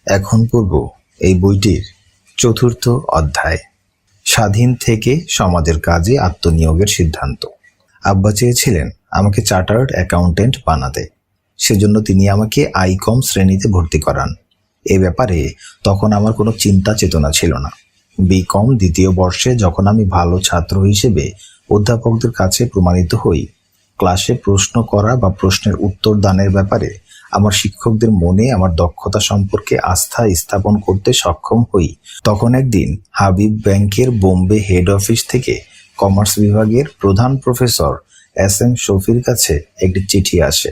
এখন পড়ব এই বইটির ৪র্থ অধ্যায়, স্বাধীন থেকে সমাজের কাজে আত্মনিয়োগের সিদ্ধান্ত। আব্বা চেয়েছিলেন আমাকে চার্টার্ড অ্যাকাউন্টেন্ট বানাতে, সেজন্য তিনি আমাকে আইকম শ্রেণীতে ভর্তি করান। এ ব্যাপারে তখন আমার কোনো চিন্তা চেতনা ছিল না। বিকম ২য় বর্ষে যখন আমি ভালো ছাত্র হিসেবে অধ্যাপকদের কাছে প্রমাণিত হই, ক্লাসে প্রশ্ন করা বা প্রশ্নের উত্তর দানের ব্যাপারে আমার শিক্ষকদের মনে আমার দক্ষতা সম্পর্কে আস্থা স্থাপন করতে সক্ষম হই, তখন একদিন হাবিব ব্যাংকের বোম্বে হেড অফিস থেকে কমার্স বিভাগের প্রধান প্রফেসর SM শফির কাছে একটি চিঠি আসে।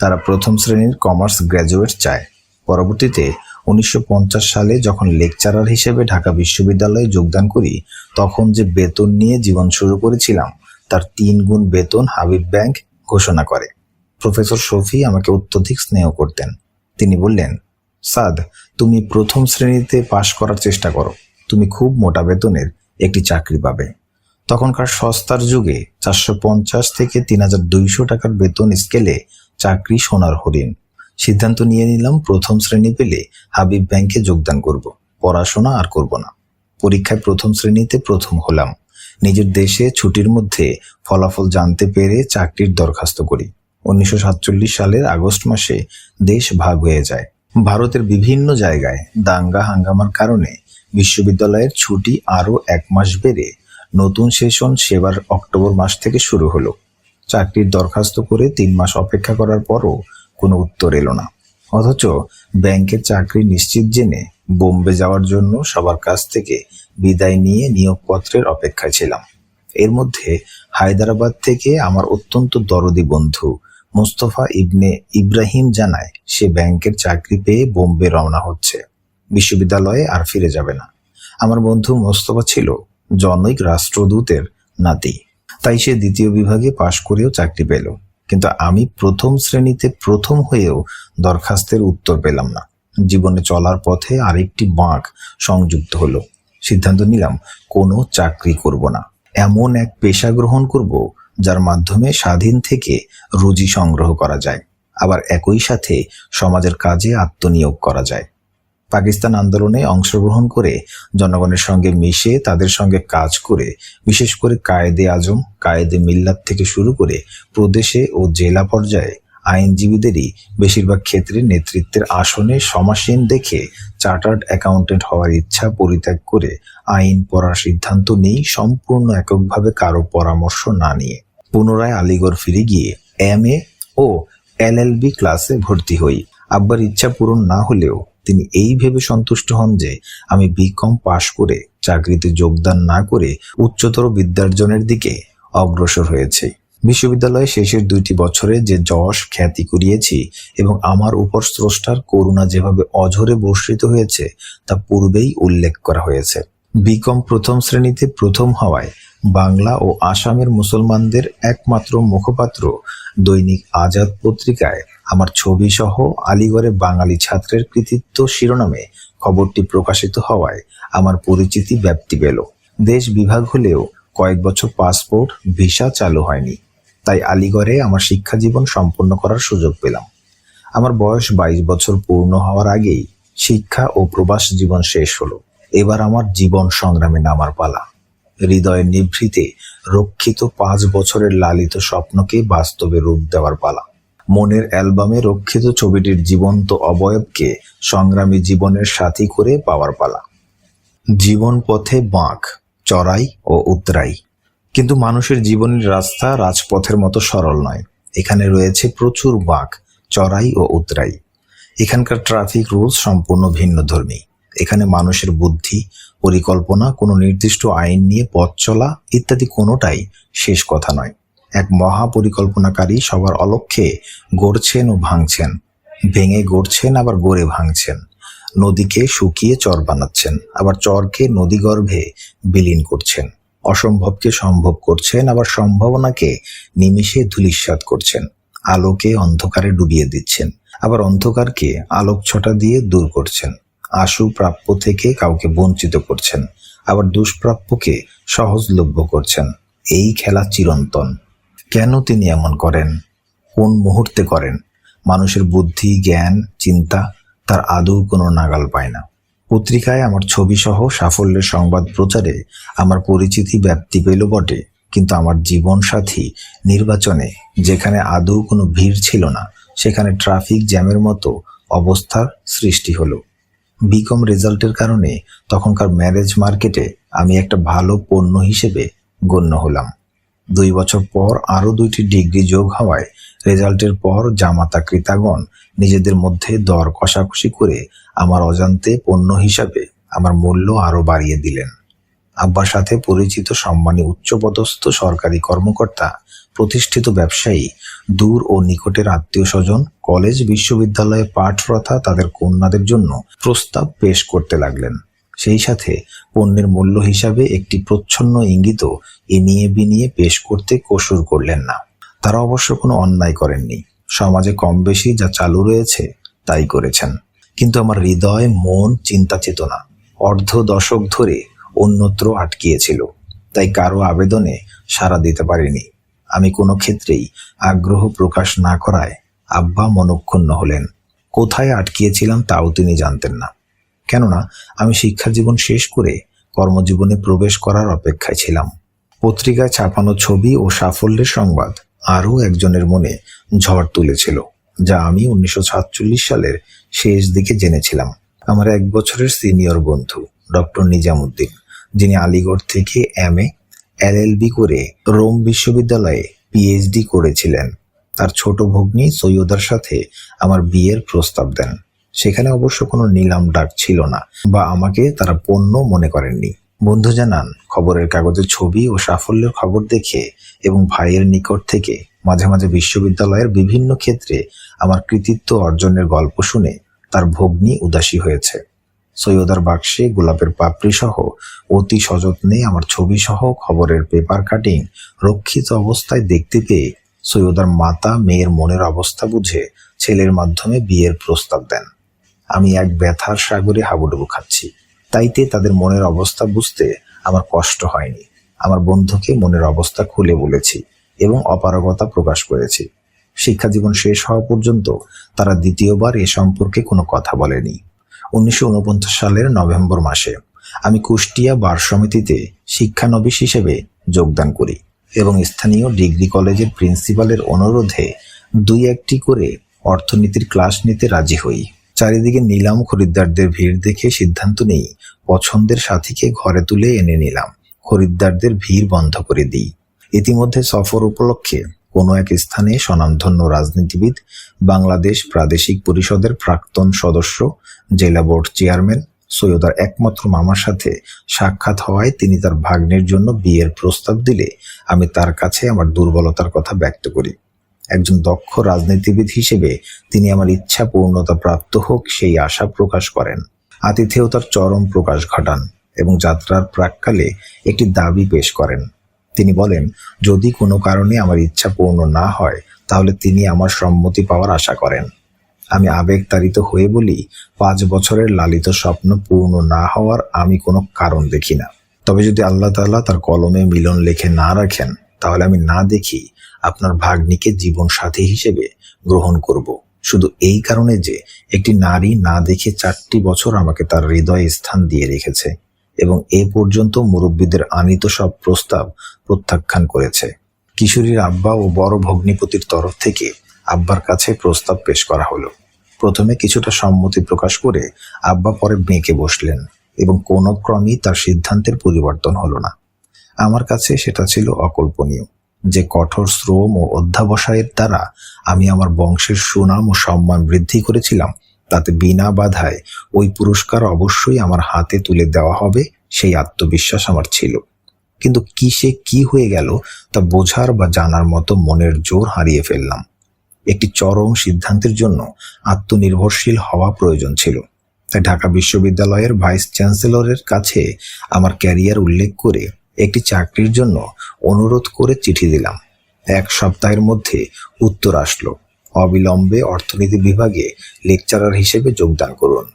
তারা প্রথম শ্রেণীর কমার্স গ্র্যাজুয়েট চায়। পরবর্তীতে 1950 সালে যখন লেকচারার হিসেবে ঢাকা বিশ্ববিদ্যালয়ে যোগদান করি, তখন যে বেতন নিয়ে জীবন শুরু করেছিলাম তার 3 গুণ বেতন হাবিব ব্যাংক ঘোষণা করে। প্রফেসর শফি আমাকে অত্যধিক স্নেহ করতেন। তিনি বললেন, সাদ, তুমি প্রথম শ্রেণীতে পাশ করার চেষ্টা করো, তুমি খুব মোটা বেতনের একটি চাকরি পাবে। তখনকার সস্তার যুগে 450 থেকে 3200 টাকার বেতন স্কেলে চাকরি সোনার হরিণ। সিদ্ধান্ত নিয়ে নিলাম প্রথম শ্রেণী পেলে হাবিব ব্যাংকে যোগদান করব, পড়াশোনা আর করব না। পরীক্ষায় প্রথম শ্রেণীতে প্রথম হলাম। নিজের দেশে ছুটির মধ্যে ফলাফল জানতে পেরে চাকরির দরখাস্ত করি। 1947 সালের আগস্ট মাসে দেশ ভাগ হয়ে যায়। ভারতের বিভিন্ন জায়গায় দাঙ্গা হাঙ্গামার কারণে বিশ্ববিদ্যালয়ের ছুটি আরও 1 মাস বেড়ে নতুন সেশন সেবার অক্টোবর মাস থেকে শুরু হলো। চাকরির দরখাস্ত করে 3 মাস অপেক্ষা করার পরও কোনো উত্তর এলো না। অথচ ব্যাংকের চাকরি নিশ্চিত জেনে বোম্বে যাওয়ার জন্য সবার কাছ থেকে বিদায় নিয়ে নিয়োগপত্রের অপেক্ষায় ছিলাম। এর মধ্যে হায়দ্রাবাদ থেকে আমার অত্যন্ত দরদি বন্ধু মোস্তফা ইবনে ইব্রাহিম জানায় সে ব্যাংকের চাকরি পেয়ে বোম্বে রওনা হচ্ছে, বিশ্ববিদ্যালয়ে আর ফিরে যাবে না। আমার বন্ধু মোস্তফা ছিল জনৈক রাষ্ট্রদূতের নাতি, তাই সে 2য় বিভাগে পাশ করেও চাকরি পেল। কিন্তু আমি প্রথম শ্রেণীতে প্রথম হয়েও দরখাস্তের উত্তর পেলাম না। জীবনে চলার পথে আরেকটি বাঁক সংযুক্ত হলো। সিদ্ধান্ত নিলাম কোনো চাকরি করব না, এমন এক পেশা গ্রহণ করব যার মাধ্যমে স্বাধীন থেকে রুজি সংগ্রহ করা যায়, আবার একই সাথে সমাজের কাজে আত্মনিয়োগ করা যায়। পাকিস্তান আন্দোলনে অংশগ্রহণ করে জনগণের সঙ্গে মিশে তাদের সঙ্গে কাজ করে, বিশেষ করে কায়েদে আজম, কায়েদে মিল্লাত থেকে শুরু করে প্রদেশে ও জেলা পর্যায়ে আইনজীবীদেরই বেশিরভাগ ক্ষেত্রে নেতৃত্বের আসনে সমাসীন দেখে চার্টার্ড অ্যাকাউন্টেন্ট হওয়ার ইচ্ছা পরিত্যাগ করে আইন পড়ার সিদ্ধান্ত নেই, সম্পূর্ণ এককভাবে কারো পরামর্শ না নিয়ে। পুনরায় আলিগড় ফিরে গিয়ে MA ও LLB ক্লাসে ভর্তি হই। আব্বার ইচ্ছা পূরণ না হলেও তিনি এই ভেবে সন্তুষ্ট হন যে আমি বিকম পাশ করে চাকরিতে যোগদান না করে উচ্চতর বিদ্যার্জনের দিকে অগ্রসর হয়েছে। বিশ্ববিদ্যালয়ে শেষের 2টি বছরে যে যশ খ্যাতি কুড়িয়েছি এবং আমার উপর স্রষ্টার করুণা যেভাবে অঝরে বর্ষিত হয়েছে তা পূর্বেই উল্লেখ করা হয়েছে। বিকম প্রথম শ্রেণীতে প্রথম হওয়ায় বাংলা ও আসামের মুসলমানদের একমাত্র মুখপাত্র দৈনিক আজাদ পত্রিকায় আমার ছবি সহ আলিগড়ে বাঙালি ছাত্রের কৃতিত্ব শিরোনামে খবরটি প্রকাশিত হওয়ায় আমার পরিচিতি ব্যাপ্তি পেল। দেশ বিভাগ হলেও কয়েক বছর পাসপোর্ট ভিসা চালু হয়নি, তাই আলিগড়ে আমার শিক্ষা জীবন সম্পন্ন করার সুযোগ পেলাম। আমার বয়স 22 বছর পূর্ণ হওয়ার আগেই শিক্ষা ও প্রবাস জীবন শেষ হলো। এবার আমার জীবন সংগ্রামে নামার পালা। হৃদয়ের নিভৃতে রক্ষিত 5 বছরের লালিত স্বপ্নকে বাস্তবে রূপ দেওয়ার পালা। মনের অ্যালবামে রক্ষিত ছবিটির জীবন্ত অবয়বকে সংগ্রামী জীবনের সাথী করে পাওয়ার পালা। জীবন পথে বাঁক, চড়াই ও উতরাই, কিন্তু মানুষের জীবনের রাস্তা রাজপথের মতো সরল নয়। এখানে রয়েছে প্রচুর বাঁক, চড়াই ও উতরাই। এখানকার ট্রাফিক রুলস সম্পূর্ণ ভিন্নধর্মী। এখানে মানুষের বুদ্ধি, পরিকল্পনা, কোনো নির্দিষ্ট আইন নিয়ে পথ চলা ইত্যাদি কোনোটাই শেষ কথা নয়। এক মহা পরিকল্পনাকারী সবার অলক্ষ্যে গড়ছেন ও ভাঙছেন, ভেঙে গড়ছেন আবার গড়ে ভাঙছেন। নদীকে শুকিয়ে চর বানাচ্ছেন, আবার চরকে নদীগর্ভে বিলীন করছেন। অসম্ভবকে সম্ভব করছেন, আবার সম্ভাবনাকে নিমিষে ধূলিসাৎ করছেন। আলোকে অন্ধকারে ডুবিয়ে দিচ্ছেন, আবার অন্ধকারকে আলোক ছটা দিয়ে দূর করছেন। আশু প্রাপ্য থেকে কাউকে বঞ্চিত করছেন, আবার দুষ্প্রাপ্যকে সহজলভ্য করছেন। এই খেলা চিরন্তন। কেন তিনি এমন করেন? কোন মুহূর্তে করেন? মানুষের বুদ্ধি, জ্ঞান, চিন্তা তার আদৌ কোনো নাগাল পায় না। পত্রিকায় আমার ছবি সহ সাফল্যের সংবাদ প্রচারে আমার পরিচিতি ব্যাপ্তি পেল বটে, কিন্তু আমার জীবন সাথী নির্বাচনে যেখানে আদৌ কোনো ভিড় ছিল না, সেখানে ট্রাফিক জ্যামের মতো অবস্থার সৃষ্টি হলো। বিকম রেজাল্টের কারণে তখনকার ম্যারেজ মার্কেটে আমি একটা ভালো পণ্য হিসেবে গণ্য হলাম। 2 বছর পর আরো 2টি ডিগ্রি যোগ হওয়ায় রেজাল্টের পর জামাতা ক্রেতাগণ নিজেদের মধ্যে দর কষাকষি করে আমার অজান্তে পণ্য হিসাবে আমার মূল্য আরো বাড়িয়ে দিলেন। আব্বার সাথে পরিচিত সম্মানী উচ্চপদস্থ সরকারি কর্মকর্তা, প্রতিষ্ঠিত ব্যবসায়ী, দূর ও নিকটের আত্মীয় স্বজন, কলেজ বিশ্ববিদ্যালয়ে পাঠরতা তাদের কন্যাদের জন্য প্রস্তাব পেশ করতে লাগলেন। সেই সাথে পণ্যের মূল্য হিসাবে একটি প্রচ্ছন্ন ইঙ্গিত এনিয়ে বিনিয়ে পেশ করতে কসুর করলেন না। তারা অবশ্য কোনো অন্যায় করেননি, সমাজে কম বেশি যা চালু রয়েছে তাই করেছেন। কিন্তু আমার হৃদয়, মন, চিন্তা চেতনা অর্ধ দশক ধরে অন্যত্র আটকিয়েছিল, তাই কারো আবেদনে সাড়া দিতে পারিনি। আমি কোনো ক্ষেত্রেই আগ্রহ প্রকাশ না করায় আব্বা মনক্ষুণ্ণ হলেন। কোথায় আটকিয়েছিলাম তাও তিনি জানতেন না, কেননা আমি শিক্ষা জীবন শেষ করে কর্মজীবনে প্রবেশ করার অপেক্ষায় ছিলাম। পত্রিকায় ছাপানো ছবি ও সাফল্যের সংবাদ আরও একজনের মনে ঝড় তুলেছিল, যা আমি 1946 সালের শেষ দিকে জেনেছিলাম। আমার 1 বছরের সিনিয়র বন্ধু ডক্টর নিজামুদ্দিন, যিনি আলিগড় থেকে MA LLB করে রোম বিশ্ববিদ্যালয়ে PhD করেছিলেন, তার ছোট ভগ্নী সৈয়দার সাথে আমার বিয়ের প্রস্তাব দেন। সেখানে অবশ্য কোনো নিলাম ডাক ছিল না বা আমাকে তারা পণ্য মনে করেননি। বন্ধু জানান, খবরের কাগজে ছবি ও সাফল্যের খবর দেখে এবং ভাইয়ের নিকট থেকে মাঝে মাঝে বিশ্ববিদ্যালয়ের বিভিন্ন ক্ষেত্রে আমার কৃতিত্ব অর্জনের গল্প শুনে তার ভগ্নী উদাসী হয়েছে। সৈয়দার বাক্সে গোলাপের পাপড়ি সহ অতি সযত্নে আমার ছবি সহ খবরের পেপার কাটিং রক্ষিত অবস্থায় দেখতে পেয়ে সৈয়দার মাতা মেয়ের মনের অবস্থা বুঝে ছেলের মাধ্যমে বিয়ের প্রস্তাব দেন। আমি এক ব্যথার সাগরে হাবুডুবু খাচ্ছি। তাইতে তাদের মনের অবস্থা বুঝতে আমার কষ্ট হয়নি। আমার বন্ধুকে মনের অবস্থা খুলে বলেছি এবং অপারগতা প্রকাশ করেছি। শিক্ষা জীবন শেষ হওয়া পর্যন্ত তারা দ্বিতীয়বার এ সম্পর্কে কোনো কথা বলেনি। 1949 সালের নভেম্বর মাসে আমি কুষ্টিয়া বার সমিতিতে শিক্ষানবিশ হিসেবে যোগদান করি এবং স্থানীয় ডিগ্রি কলেজের প্রিন্সিপালের অনুরোধে 2-1টি করে অর্থনীতির ক্লাস নিতে রাজি হই। চারিদিকে নিলাম খরিদ্দারদের ভিড় দেখে সিদ্ধান্ত নেই পছন্দের সাথীকে ঘরে তুলে এনে নিলাম। খরিদ্দারদের ভিড় বন্ধ করে দিই। ইতিমধ্যে সফর উপলক্ষে কোনো এক স্থানে স্বনামধন্য রাজনীতিবিদ, বাংলাদেশ প্রাদেশিক পরিষদের প্রাক্তন সদস্য, জেলা বোর্ড চেয়ারম্যান সৈয়দার একমাত্র মামার সাথে সাক্ষাৎ হওয়ায় তিনি তার ভাগ্নের জন্য বিয়ের প্রস্তাব দিলে আমি তার কাছে আমার দুর্বলতার কথা ব্যক্ত করি। একজন দক্ষ রাজনীতিবিদ হিসেবে তিনি আমার ইচ্ছা পূর্ণতা প্রাপ্ত হোক সেই আশা প্রকাশ করেন। আতিথেয়তার চরম প্রকাশ ঘটান এবং যাত্রার প্রাক্কালে একটি দাবি পেশ করেন। তিনি বলেন, যদি কোনো কারণে আমার ইচ্ছা পূর্ণ না হয় তাহলে তিনি আমার সম্মতি পাওয়ার আশা করেন। আমি আবেগতাড়িত হয়ে বলি, 5 বছরের লালিত স্বপ্ন পূর্ণ না হওয়ার আমি কোনো কারণ দেখি না। তবে যদি আল্লাহ তাআলা তার কলমে মিলন লেখে না রাখেন তাহলে আমি না দেখি আপনার ভাগ্নিকে জীবন সাথী হিসেবে গ্রহণ করব, শুধু এই কারণে যে একটি নারী না দেখে 4টি বছর আমাকে তার হৃদয়ে স্থান দিয়ে রেখেছে এবং এ পর্যন্ত মুরব্বীদের আনিত সব প্রস্তাব প্রত্যাখ্যান করেছে। কিশোরীর আব্বা ও বড় ভগ্নিপতির তরফ থেকে আব্বার কাছে প্রস্তাব পেশ করা হলো। প্রথমে কিছুটা সম্মতি প্রকাশ করে আব্বা পরে বেঁকে বসলেন এবং কোনো ক্রমেই তার সিদ্ধান্তের পরিবর্তন হলো না। আমার কাছে সেটা ছিল অকল্পনীয় যে কঠোর শ্রম ও অধ্যাবসায়ের দ্বারা আমি আমার বংশের সুনাম ও সম্মান বৃদ্ধি করেছিলাম, তাতে বিনা বাধায় ওই পুরস্কার অবশ্যই আমার হাতে তুলে দেওয়া হবে সেই আত্মবিশ্বাস আমার ছিল। কিন্তু কিসে কি হয়ে গেল তা বোঝার বা জানার মতো মনের জোর হারিয়ে ফেললাম। একটি চরম সিদ্ধান্তের জন্য আত্মনির্ভরশীল হওয়া প্রয়োজন ছিল। তাই ঢাকা বিশ্ববিদ্যালয়ের ভাইস চ্যান্সেলরের কাছে আমার ক্যারিয়ার উল্লেখ করে একটি চাকরির জন্য অনুরোধ করে চিঠি দিলাম। 1 সপ্তাহের মধ্যে উত্তর আসলো, অবিলম্বে অর্থনীতি বিভাগে লেকচারার হিসেবে যোগদান করুন।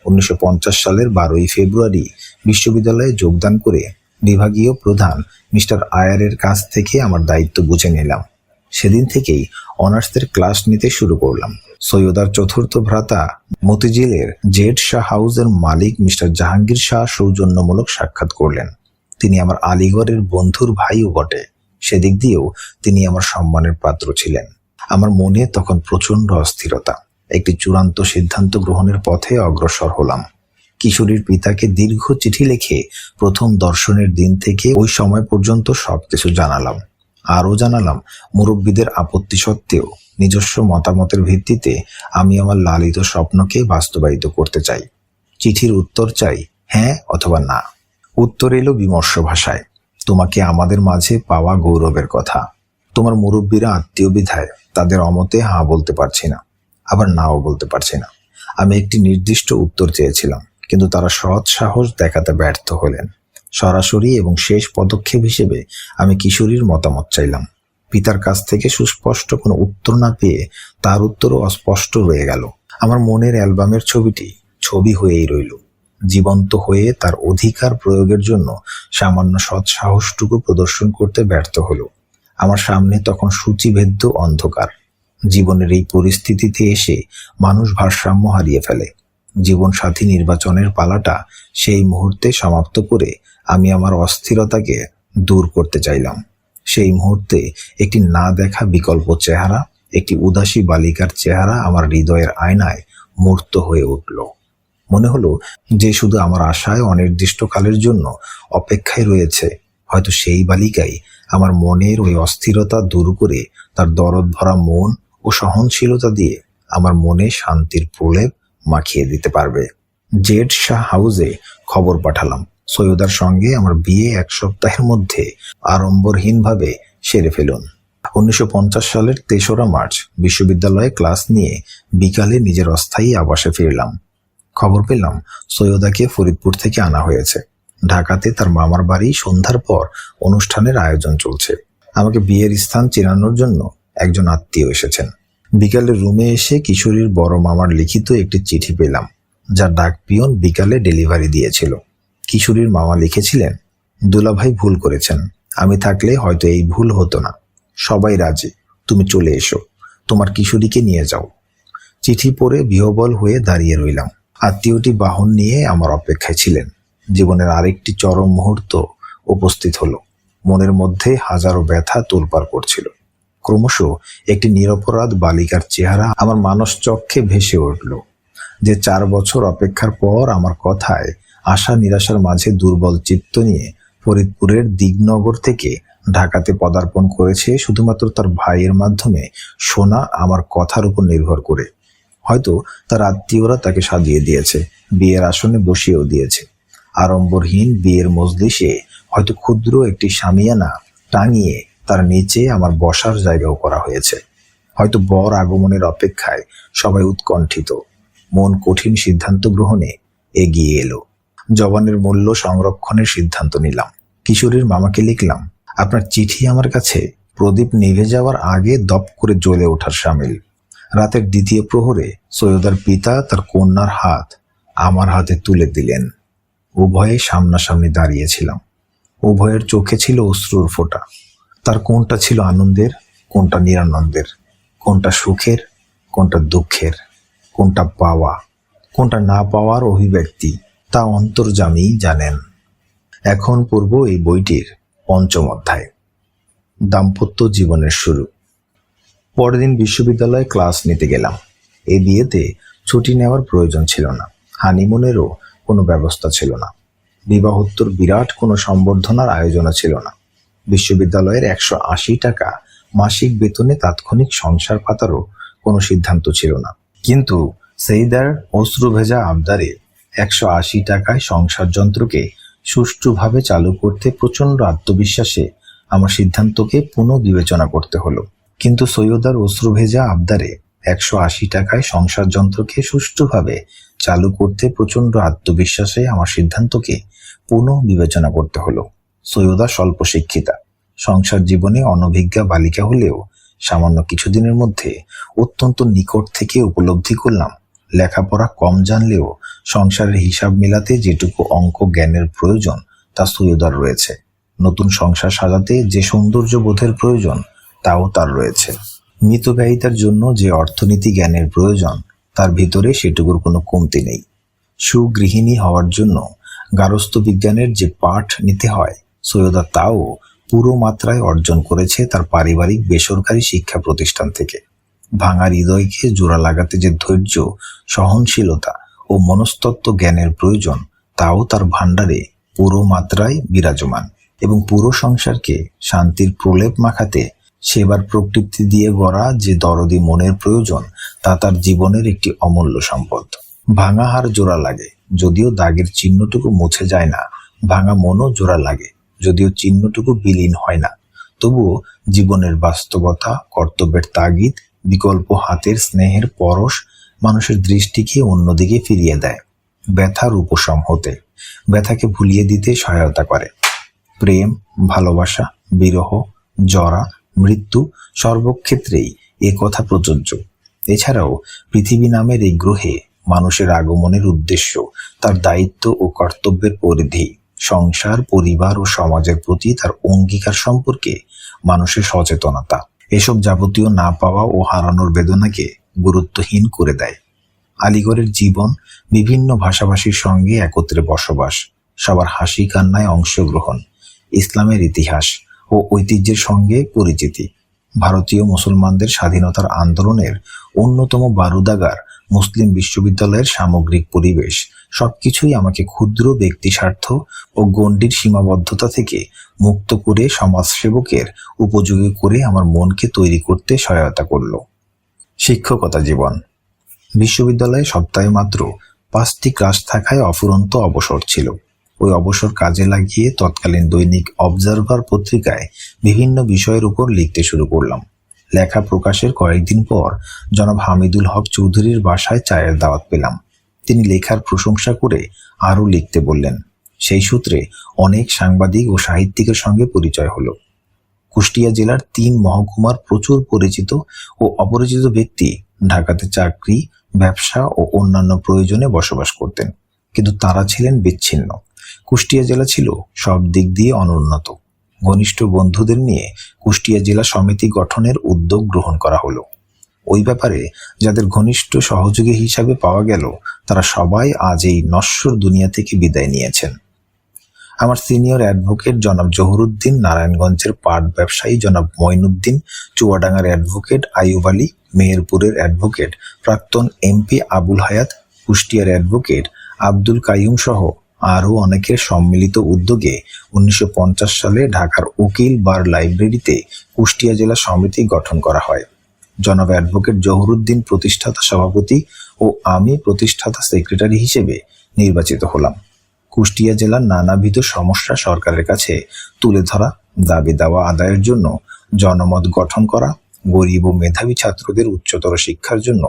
1950 সালের 12ই ফেব্রুয়ারি বিশ্ববিদ্যালয়ে যোগদান করে বিভাগীয় প্রধান মিস্টার আয়ারের কাছ থেকে আমার দায়িত্ব বুঝে নিলাম। সেদিন থেকেই অনার্সের ক্লাস নিতে শুরু করলাম। সৈয়দার চতুর্থ ভ্রাতা মতিঝিলের জেড শাহ হাউসের মালিক মিস্টার জাহাঙ্গীর শাহ সৌজন্যমূলক সাক্ষাৎ করলেন। তিনি আমার আলিগড়ের বন্ধুর ভাইও বটে। সেদিক দিয়েও তিনি আমার সম্মানের পাত্র ছিলেন। আমার মনে তখন প্রচন্ড অস্থিরতা। একটি চূড়ান্ত সিদ্ধান্ত গ্রহণের পথে অগ্রসর হলাম। কিশোরীর পিতাকে দীর্ঘ চিঠি লিখে প্রথম দর্শনের দিন থেকে ওই সময় পর্যন্ত সবকিছু জানালাম। আরও জানালাম, মুরব্বীদের আপত্তি সত্ত্বেও নিজস্ব মতামতের ভিত্তিতে আমি আমার লালিত স্বপ্নকে বাস্তবায়িত করতে চাই। চিঠির উত্তর চাই হ্যাঁ অথবা না। উত্তর এলো বিমর্ষ ভাষায়, তোমাকে আমাদের মাঝে পাওয়া গৌরবের কথা। তোমার মুরব্বীরা আত্মীয় বিধায় তাদের অমতে হাঁ বলতে পারছি না, আবার নাও বলতে পারছি না। আমি একটি নির্দিষ্ট উত্তর চেয়েছিলাম, কিন্তু তারা সৎ সাহস দেখাতে ব্যর্থ হলেন। সরাসরি এবং শেষ পদক্ষেপ হিসেবে আমি কিশোরীর মতামত চাইলাম। পিতার কাছ থেকে সুস্পষ্ট কোনো উত্তর না পেয়ে তার উত্তরও অস্পষ্ট রয়ে গেল। আমার মনের অ্যালবামের ছবিটি ছবি হয়েই রইল, জীবন্ত হয়ে তার অধিকার প্রয়োগের জন্য সামান্য সৎ সাহসটুকু প্রদর্শন করতে ব্যর্থ হলো। আমার সামনে তখন সূচিভেদ্য অন্ধকার। জীবনের এই পরিস্থিতিতে এসে মানুষ ভারসাম্য হারিয়ে ফেলে। জীবনসাথী নির্বাচনের পালাটা সেই মুহূর্তে সমাপ্ত করে আমি আমার অস্থিরতাকে দূর করতে চাইলাম। সেই মুহূর্তে একটি না দেখা বিকল্প চেহারা, একটি উদাসী বালিকার চেহারা আমার হৃদয়ের আয়নায় মূর্ত হয়ে উঠল। মনে হলো যে শুধু আমার আশায় অনির্দিষ্টকালের জন্য অপেক্ষায় রয়েছে। হয়তো সেই বালিকাই আমার মনের ওই অস্থিরতা দূর করে তার দরদ ভরা মন ও সহনশীলতা দিয়ে আমার মনে শান্তির প্রলেপ মাখিয়ে দিতে পারবে। জেড শাহ হাউসে খবর পাঠালাম, সৈয়দার সঙ্গে আমার বিয়ে 1 সপ্তাহের মধ্যে আড়ম্বরহীনভাবে সেরে ফেলুন। 1950 সালের 3রা মার্চ বিশ্ববিদ্যালয়ে ক্লাস নিয়ে বিকালে নিজের অস্থায়ী আবাসে ফিরলাম। খবর পেলাম সৈয়দাকে ফরিদপুর থেকে আনা হয়েছে। ঢাকাতে তার মামার বাড়ি সন্ধ্যার পর অনুষ্ঠানের আয়োজন চলছে। আমাকে বিয়ের স্থান চেনানোর জন্য একজন আত্মীয় এসেছেন। বিকালে রুমে এসে কিশোরীর বড় মামার লিখিত একটি চিঠি পেলাম, যা ডাক পিয়ন বিকালে ডেলিভারি দিয়েছিল। কিশোরীর মামা লিখেছিলেন, দুলাভাই ভুল করেছেন, আমি থাকলে হয়তো এই ভুল হতো না। সবাই রাজি, তুমি চলে এসো, তোমার কিশোরীকে নিয়ে যাও। চিঠি পড়ে বিহ্বল হয়ে দাঁড়িয়ে রইলাম। আত্মীয়টি বাহন নিয়ে আমার অপেক্ষায় ছিলেন। জীবনের আরেকটি চরম মুহূর্ত উপস্থিত হলো। মনের মধ্যে হাজারো ব্যথা তোলপাড় করছিল। ক্রমশ একটি নিরপরাধ বালিকার চেহারা আমার মানসচক্ষে ভেসে উঠল, যে 4 বছর অপেক্ষার পর আমার কথায় আশা নিরাশার মাঝে দুর্বল চিত্ত নিয়ে ফরিদপুরের দিগনগর থেকে ঢাকাতে পদার্পণ করেছে শুধুমাত্র তার ভাইয়ের মাধ্যমে শোনা আমার কথার উপর নির্ভর করে। হয়তো তার আত্মীয়রা তাকে সাজিয়ে দিয়েছে, বিয়ের আসনে বসিয়েও দিয়েছে। আড়ম্বরহীন বিয়ের মজলিসে হয়তো ক্ষুদ্র একটি শামিয়ানা টাঙিয়ে তার নিচে আমার বসার জায়গাও করা হয়েছে। হয়তো বর আগমনের অপেক্ষায় সবাই উৎকণ্ঠিত। মন কঠিন সিদ্ধান্ত গ্রহণে এগিয়ে এলো। জবানের মূল্য সংরক্ষণের সিদ্ধান্ত নিলাম। কিশোরীর মামাকে লিখলাম, আপনার চিঠি আমার কাছে প্রদীপ নিভে যাওয়ার আগে দপ করে জ্বলে ওঠার সামিল। রাতের 2য় প্রহরে সৈয়দার পিতা তার কন্যার হাত আমার হাতে তুলে দিলেন। উভয়ে সামনাসামনি দাঁড়িয়েছিলাম। উভয়ের চোখে ছিল অশ্রুর ফোঁটা। তার কোনটা ছিল আনন্দের, কোনটা নিরানন্দের, কোনটা সুখের, কোনটা দুঃখের, কোনটা পাওয়া, কোনটা না পাওয়ার অভিব্যক্তি, তা অন্তর্যামী জানেন। এখন পড়ব এই বইটির 5ম অধ্যায়, দাম্পত্য জীবনের শুরু। পরদিন বিশ্ববিদ্যালয়ে ক্লাস নিতে গেলাম। এই বিয়েতে ছুটি নেওয়ার প্রয়োজন ছিল না, হানিমুনেরও কোনো ব্যবস্থা ছিল না, বিবাহোত্তর বিরাট কোনো সম্বর্ধনার আয়োজনও ছিল না। বিশ্ববিদ্যালয়ের 180 টাকা মাসিক বেতনে তাৎক্ষণিক সংসার পাতারও কোনো সিদ্ধান্ত ছিল না। কিন্তু সেইদার অশ্রু ভেজা আবদারে 180 টাকায় সংসার যন্ত্রকে সুষ্ঠুভাবে চালু করতে প্রচণ্ড আত্মবিশ্বাসে আমার সিদ্ধান্তকে পুনঃবিবেচনা করতে হলো। কিন্তু সৈয়দার অশ্রু ভেজা আবদারে 180 টাকায় সংসার যন্ত্রকে সুষ্ঠুভাবে চালু করতে প্রচণ্ড আত্মবিশ্বাসে আমার সিদ্ধান্তকে পুনঃবিবেচনা করতে হলো। সৈয়দা স্বল্প শিক্ষিতা, সংসার জীবনে অনভিজ্ঞা বালিকা হলেও সামান্য কিছুদিনের মধ্যে অত্যন্ত নিকট থেকে উপলব্ধি করলাম, লেখাপড়া কম জানলেও সংসারের হিসাব মেলাতে যেটুকু অঙ্ক জ্ঞানের প্রয়োজন তা সৈয়দার রয়েছে। নতুন সংসার সাজাতে যে সৌন্দর্য বোধের প্রয়োজন তাও তার রয়েছে। মিতব্যয়িতার জন্য যে অর্থনীতি জ্ঞানের প্রয়োজন তার ভিতরে সেটুকুর কোনো কমতি নেই। সুগৃহিণী হওয়ার জন্য গার্হস্থ্য বিজ্ঞানের যে পাঠ নিতে হয় সৈয়দা তাও পুরো মাত্রায় অর্জন করেছে তার পারিবারিক বেসরকারি শিক্ষা প্রতিষ্ঠান থেকে। ভাঙা হৃদয়কে জোড়া লাগাতে যে ধৈর্য, সহনশীলতা ও মনস্তত্ত্ব জ্ঞানের প্রয়োজন তাও তার ভাণ্ডারে পুরো মাত্রায় বিরাজমান, এবং পুরো সংসারকে শান্তির প্রলেপ মাখাতে সেবার প্রকৃতি দিয়ে গড়া যে দরদি মনের প্রয়োজন তা তার জীবনের একটি অমূল্য সম্পদ। ভাঙা হাড় জোড়া লাগে, যদিও দাগের চিহ্নটুকু মুছে যায় না। ভাঙা মনও জোড়া লাগে, যদিও চিহ্নটুকু বিলীন হয় না। তবুও জীবনের বাস্তবতা, কর্তব্যের তাগিদ, বিকল্প হাতের স্নেহের পরশ মানুষের দৃষ্টিকে অন্যদিকে ফিরিয়ে দেয়, ব্যথার উপশম হতে, ব্যথাকে ভুলিয়ে দিতে সহায়তা করে। প্রেম, ভালোবাসা, বিরহ, জরা, মৃত্যু সর্বক্ষেত্রেই এ কথা প্রযোজ্য। এছাড়াও পৃথিবী নামের এই গ্রহে মানুষের আগমনের উদ্দেশ্য, তার দায়িত্ব ও কর্তব্যের পরিধি, সংসার, পরিবার ও সমাজের প্রতি তার অঙ্গীকার সম্পর্কে মানুষের সচেতনতা, এসব যাবতীয় না পাওয়া ও হারানোর বেদনাকে গুরুত্বহীন করে দেয়। আলিগড়ের জীবন, বিভিন্ন ভাষাভাষীর সঙ্গে একত্রে বসবাস, সবার হাসি কান্নায় অংশগ্রহণ, ইসলামের ইতিহাস ও ঐতিহ্যের সঙ্গে পরিচিতি, ভারতীয় মুসলমানদের স্বাধীনতার আন্দোলনের অন্যতম বারুদাগার মুসলিম বিশ্ববিদ্যালয়ের সামগ্রিক পরিবেশ সবকিছুই আমাকে ক্ষুদ্র ব্যক্তি স্বার্থ ও গণ্ডির সীমাবদ্ধতা থেকে মুক্ত করে সমাজসেবকের উপযোগী করে আমার মনকে তৈরি করতে সহায়তা করল। শিক্ষকতা জীবন। বিশ্ববিদ্যালয়ে সপ্তাহে মাত্র 5টি ক্লাস থাকায় অফুরন্ত অবসর ছিল। ওই অবসর কাজে লাগিয়ে তৎকালীন দৈনিক অবজারভার পত্রিকায় বিভিন্ন বিষয়ের উপর লিখতে শুরু করলাম। লেখা প্রকাশের কয়েকদিন পর জনাব হামিদুল হক চৌধুরীর বাসায় চায়ের দাওয়াত পেলাম। তিনি লেখার প্রশংসা করে আরও লিখতে বললেন। সেই সূত্রে অনেক সাংবাদিক ও সাহিত্যিকের সঙ্গে পরিচয় হলো। কুষ্টিয়া জেলার 3 মহকুমার প্রচুর পরিচিত ও অপরিচিত ব্যক্তি ঢাকাতে চাকরি, ব্যবসা ও অন্যান্য প্রয়োজনে বসবাস করতেন, কিন্তু তারা ছিলেন বিচ্ছিন্ন। কুষ্টিয়া জেলা ছিল সব দিক দিয়ে অনুন্নত। ঘনিষ্ঠ বন্ধুদের নিয়ে কুষ্টিয়া জেলা সমিতি গঠনের উদ্যোগ গ্রহণ করা হলো। ওই ব্যাপারে যাদের ঘনিষ্ঠ সহযোগী হিসাবে পাওয়া গেল তারা সবাই আজ এই নশ্বর দুনিয়া থেকে বিদায় নিয়েছেন। আমার সিনিয়র অ্যাডভোকেট জনাব জহুরুদ্দিন, নারায়ণগঞ্জের পাট ব্যবসায়ী জনাব মঈনুদ্দিন, চুয়াডাঙ্গার অ্যাডভোকেট আইয়ুব আলী, মেহেরপুরের অ্যাডভোকেট প্রাক্তন এমপি আবুল হায়াত, কুষ্টিয়ার অ্যাডভোকেট আব্দুল কাইয়ুম সহ আরও অনেকের সম্মিলিত উদ্যোগে 1950 সালে ঢাকার উকিল বার লাইব্রেরিতে কুষ্টিয়া জেলা সমিতি গঠন করা হয়। জনাব অ্যাডভোকেট জহুরুদ্দিন প্রতিষ্ঠাতা সভাপতি ও আমি প্রতিষ্ঠাতা সেক্রেটারি হিসেবে নির্বাচিত হলাম। কুষ্টিয়া জেলার নানাবিধ সমস্যা সরকারের কাছে তুলে ধরা, দাবি দাওয়া আদায়ের জন্য জনমত গঠন করা, গরিব ও মেধাবী ছাত্রদের উচ্চতর শিক্ষার জন্য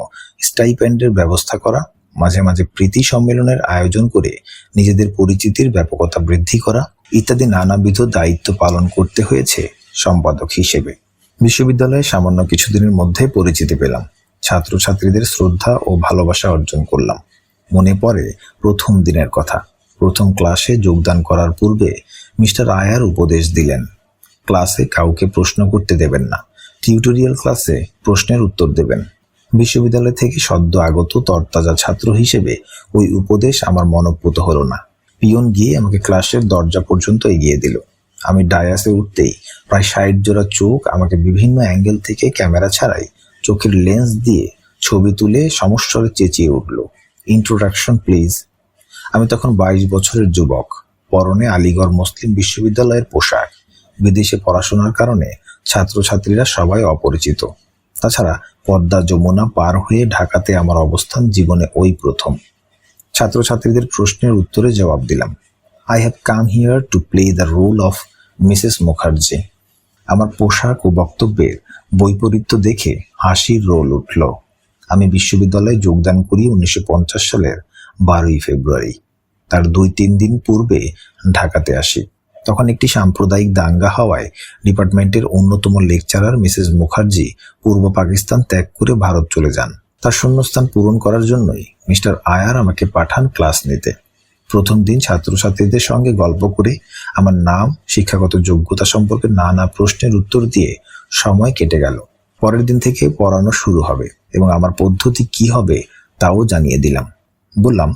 স্টাইপেন্ডের ব্যবস্থা করা, মাঝে মাঝে প্রীতি সম্মেলনের আয়োজন করে নিজেদের পরিচিতির ব্যাপকতা বৃদ্ধি করা ইত্যাদি নানাবিধ দায়িত্ব পালন করতে হয়েছে সম্পাদক হিসেবে। বিশ্ববিদ্যালয়ে সামান্য কিছুদিনের মধ্যে পরিচিতি পেলাম, ছাত্রছাত্রীদের শ্রদ্ধা ও ভালোবাসা অর্জন করলাম। মনে পড়ে প্রথম দিনের কথা। প্রথম ক্লাসে যোগদান করার পূর্বে মিস্টার আয়ার উপদেশ দিলেন, ক্লাসে কাউকে প্রশ্ন করতে দেবেন না, টিউটোরিয়াল ক্লাসে প্রশ্নের উত্তর দেবেন। বিশ্ববিদ্যালয় থেকে সদ্য আগত তরতাজা ছাত্র হিসেবে ওই উপদেশ আমার মনঃপুত হলো না। পিয়ন গিয়ে আমাকে ক্লাসের দরজা পর্যন্ত এগিয়ে দিল। আমি ডায়াসে উঠতেই প্রায় 60 জোড়া চোখ আমাকে বিভিন্ন অ্যাঙ্গেল থেকে ক্যামেরা ছাড়াই চোখের লেন্স দিয়ে ছবি তুলে সমস্বরে চেঁচিয়ে উঠল, ইন্ট্রোডাকশন প্লিজ। আমি তখন 22 বছরের যুবক, পরনে আলিগড় মুসলিম বিশ্ববিদ্যালয়ের পোশাক। বিদেশে পড়াশোনার কারণে ছাত্রছাত্রীরা সবাই অপরিচিত। তাছাড়া পদ্মা যমুনা পার হয়ে ঢাকাতে আমার অবস্থান জীবনে ওই প্রথম। ছাত্রছাত্রীদের প্রশ্নের উত্তরে জবাব দিলাম, I have come here to play the role of Mrs Mukherjee. আমার পোশাক ও বক্তব্যের বৈপরীত্য দেখে হাসির রোল উঠল। আমি বিশ্ববিদ্যালয়ে যোগদান করি 1950 সালের 12ই ফেব্রুয়ারি। তার 2-3 দিন পূর্বে ঢাকাতে আসি। তখন একটি সাম্প্রদায়িক দাঙ্গা হওয়ায় ডিপার্টমেন্টের অন্যতম লেকচারার মিসেস মুখার্জি পূর্ব পাকিস্তান ত্যাগ করে ভারত চলে যান। তার শূন্যস্থান পূরণ করার জন্যই মিস্টার আয়ার আমাকে পাঠান ক্লাস নিতে। প্রথম দিন ছাত্রছাত্রীদের সঙ্গে গল্প করে আমার নাম, শিক্ষাগত যোগ্যতা সম্পর্কে নানা প্রশ্নের উত্তর দিয়ে সময় কেটে গেল। পরের দিন থেকে পড়ানো শুরু হবে এবং আমার পদ্ধতি কি হবে তাও জানিয়ে দিলাম। বললাম,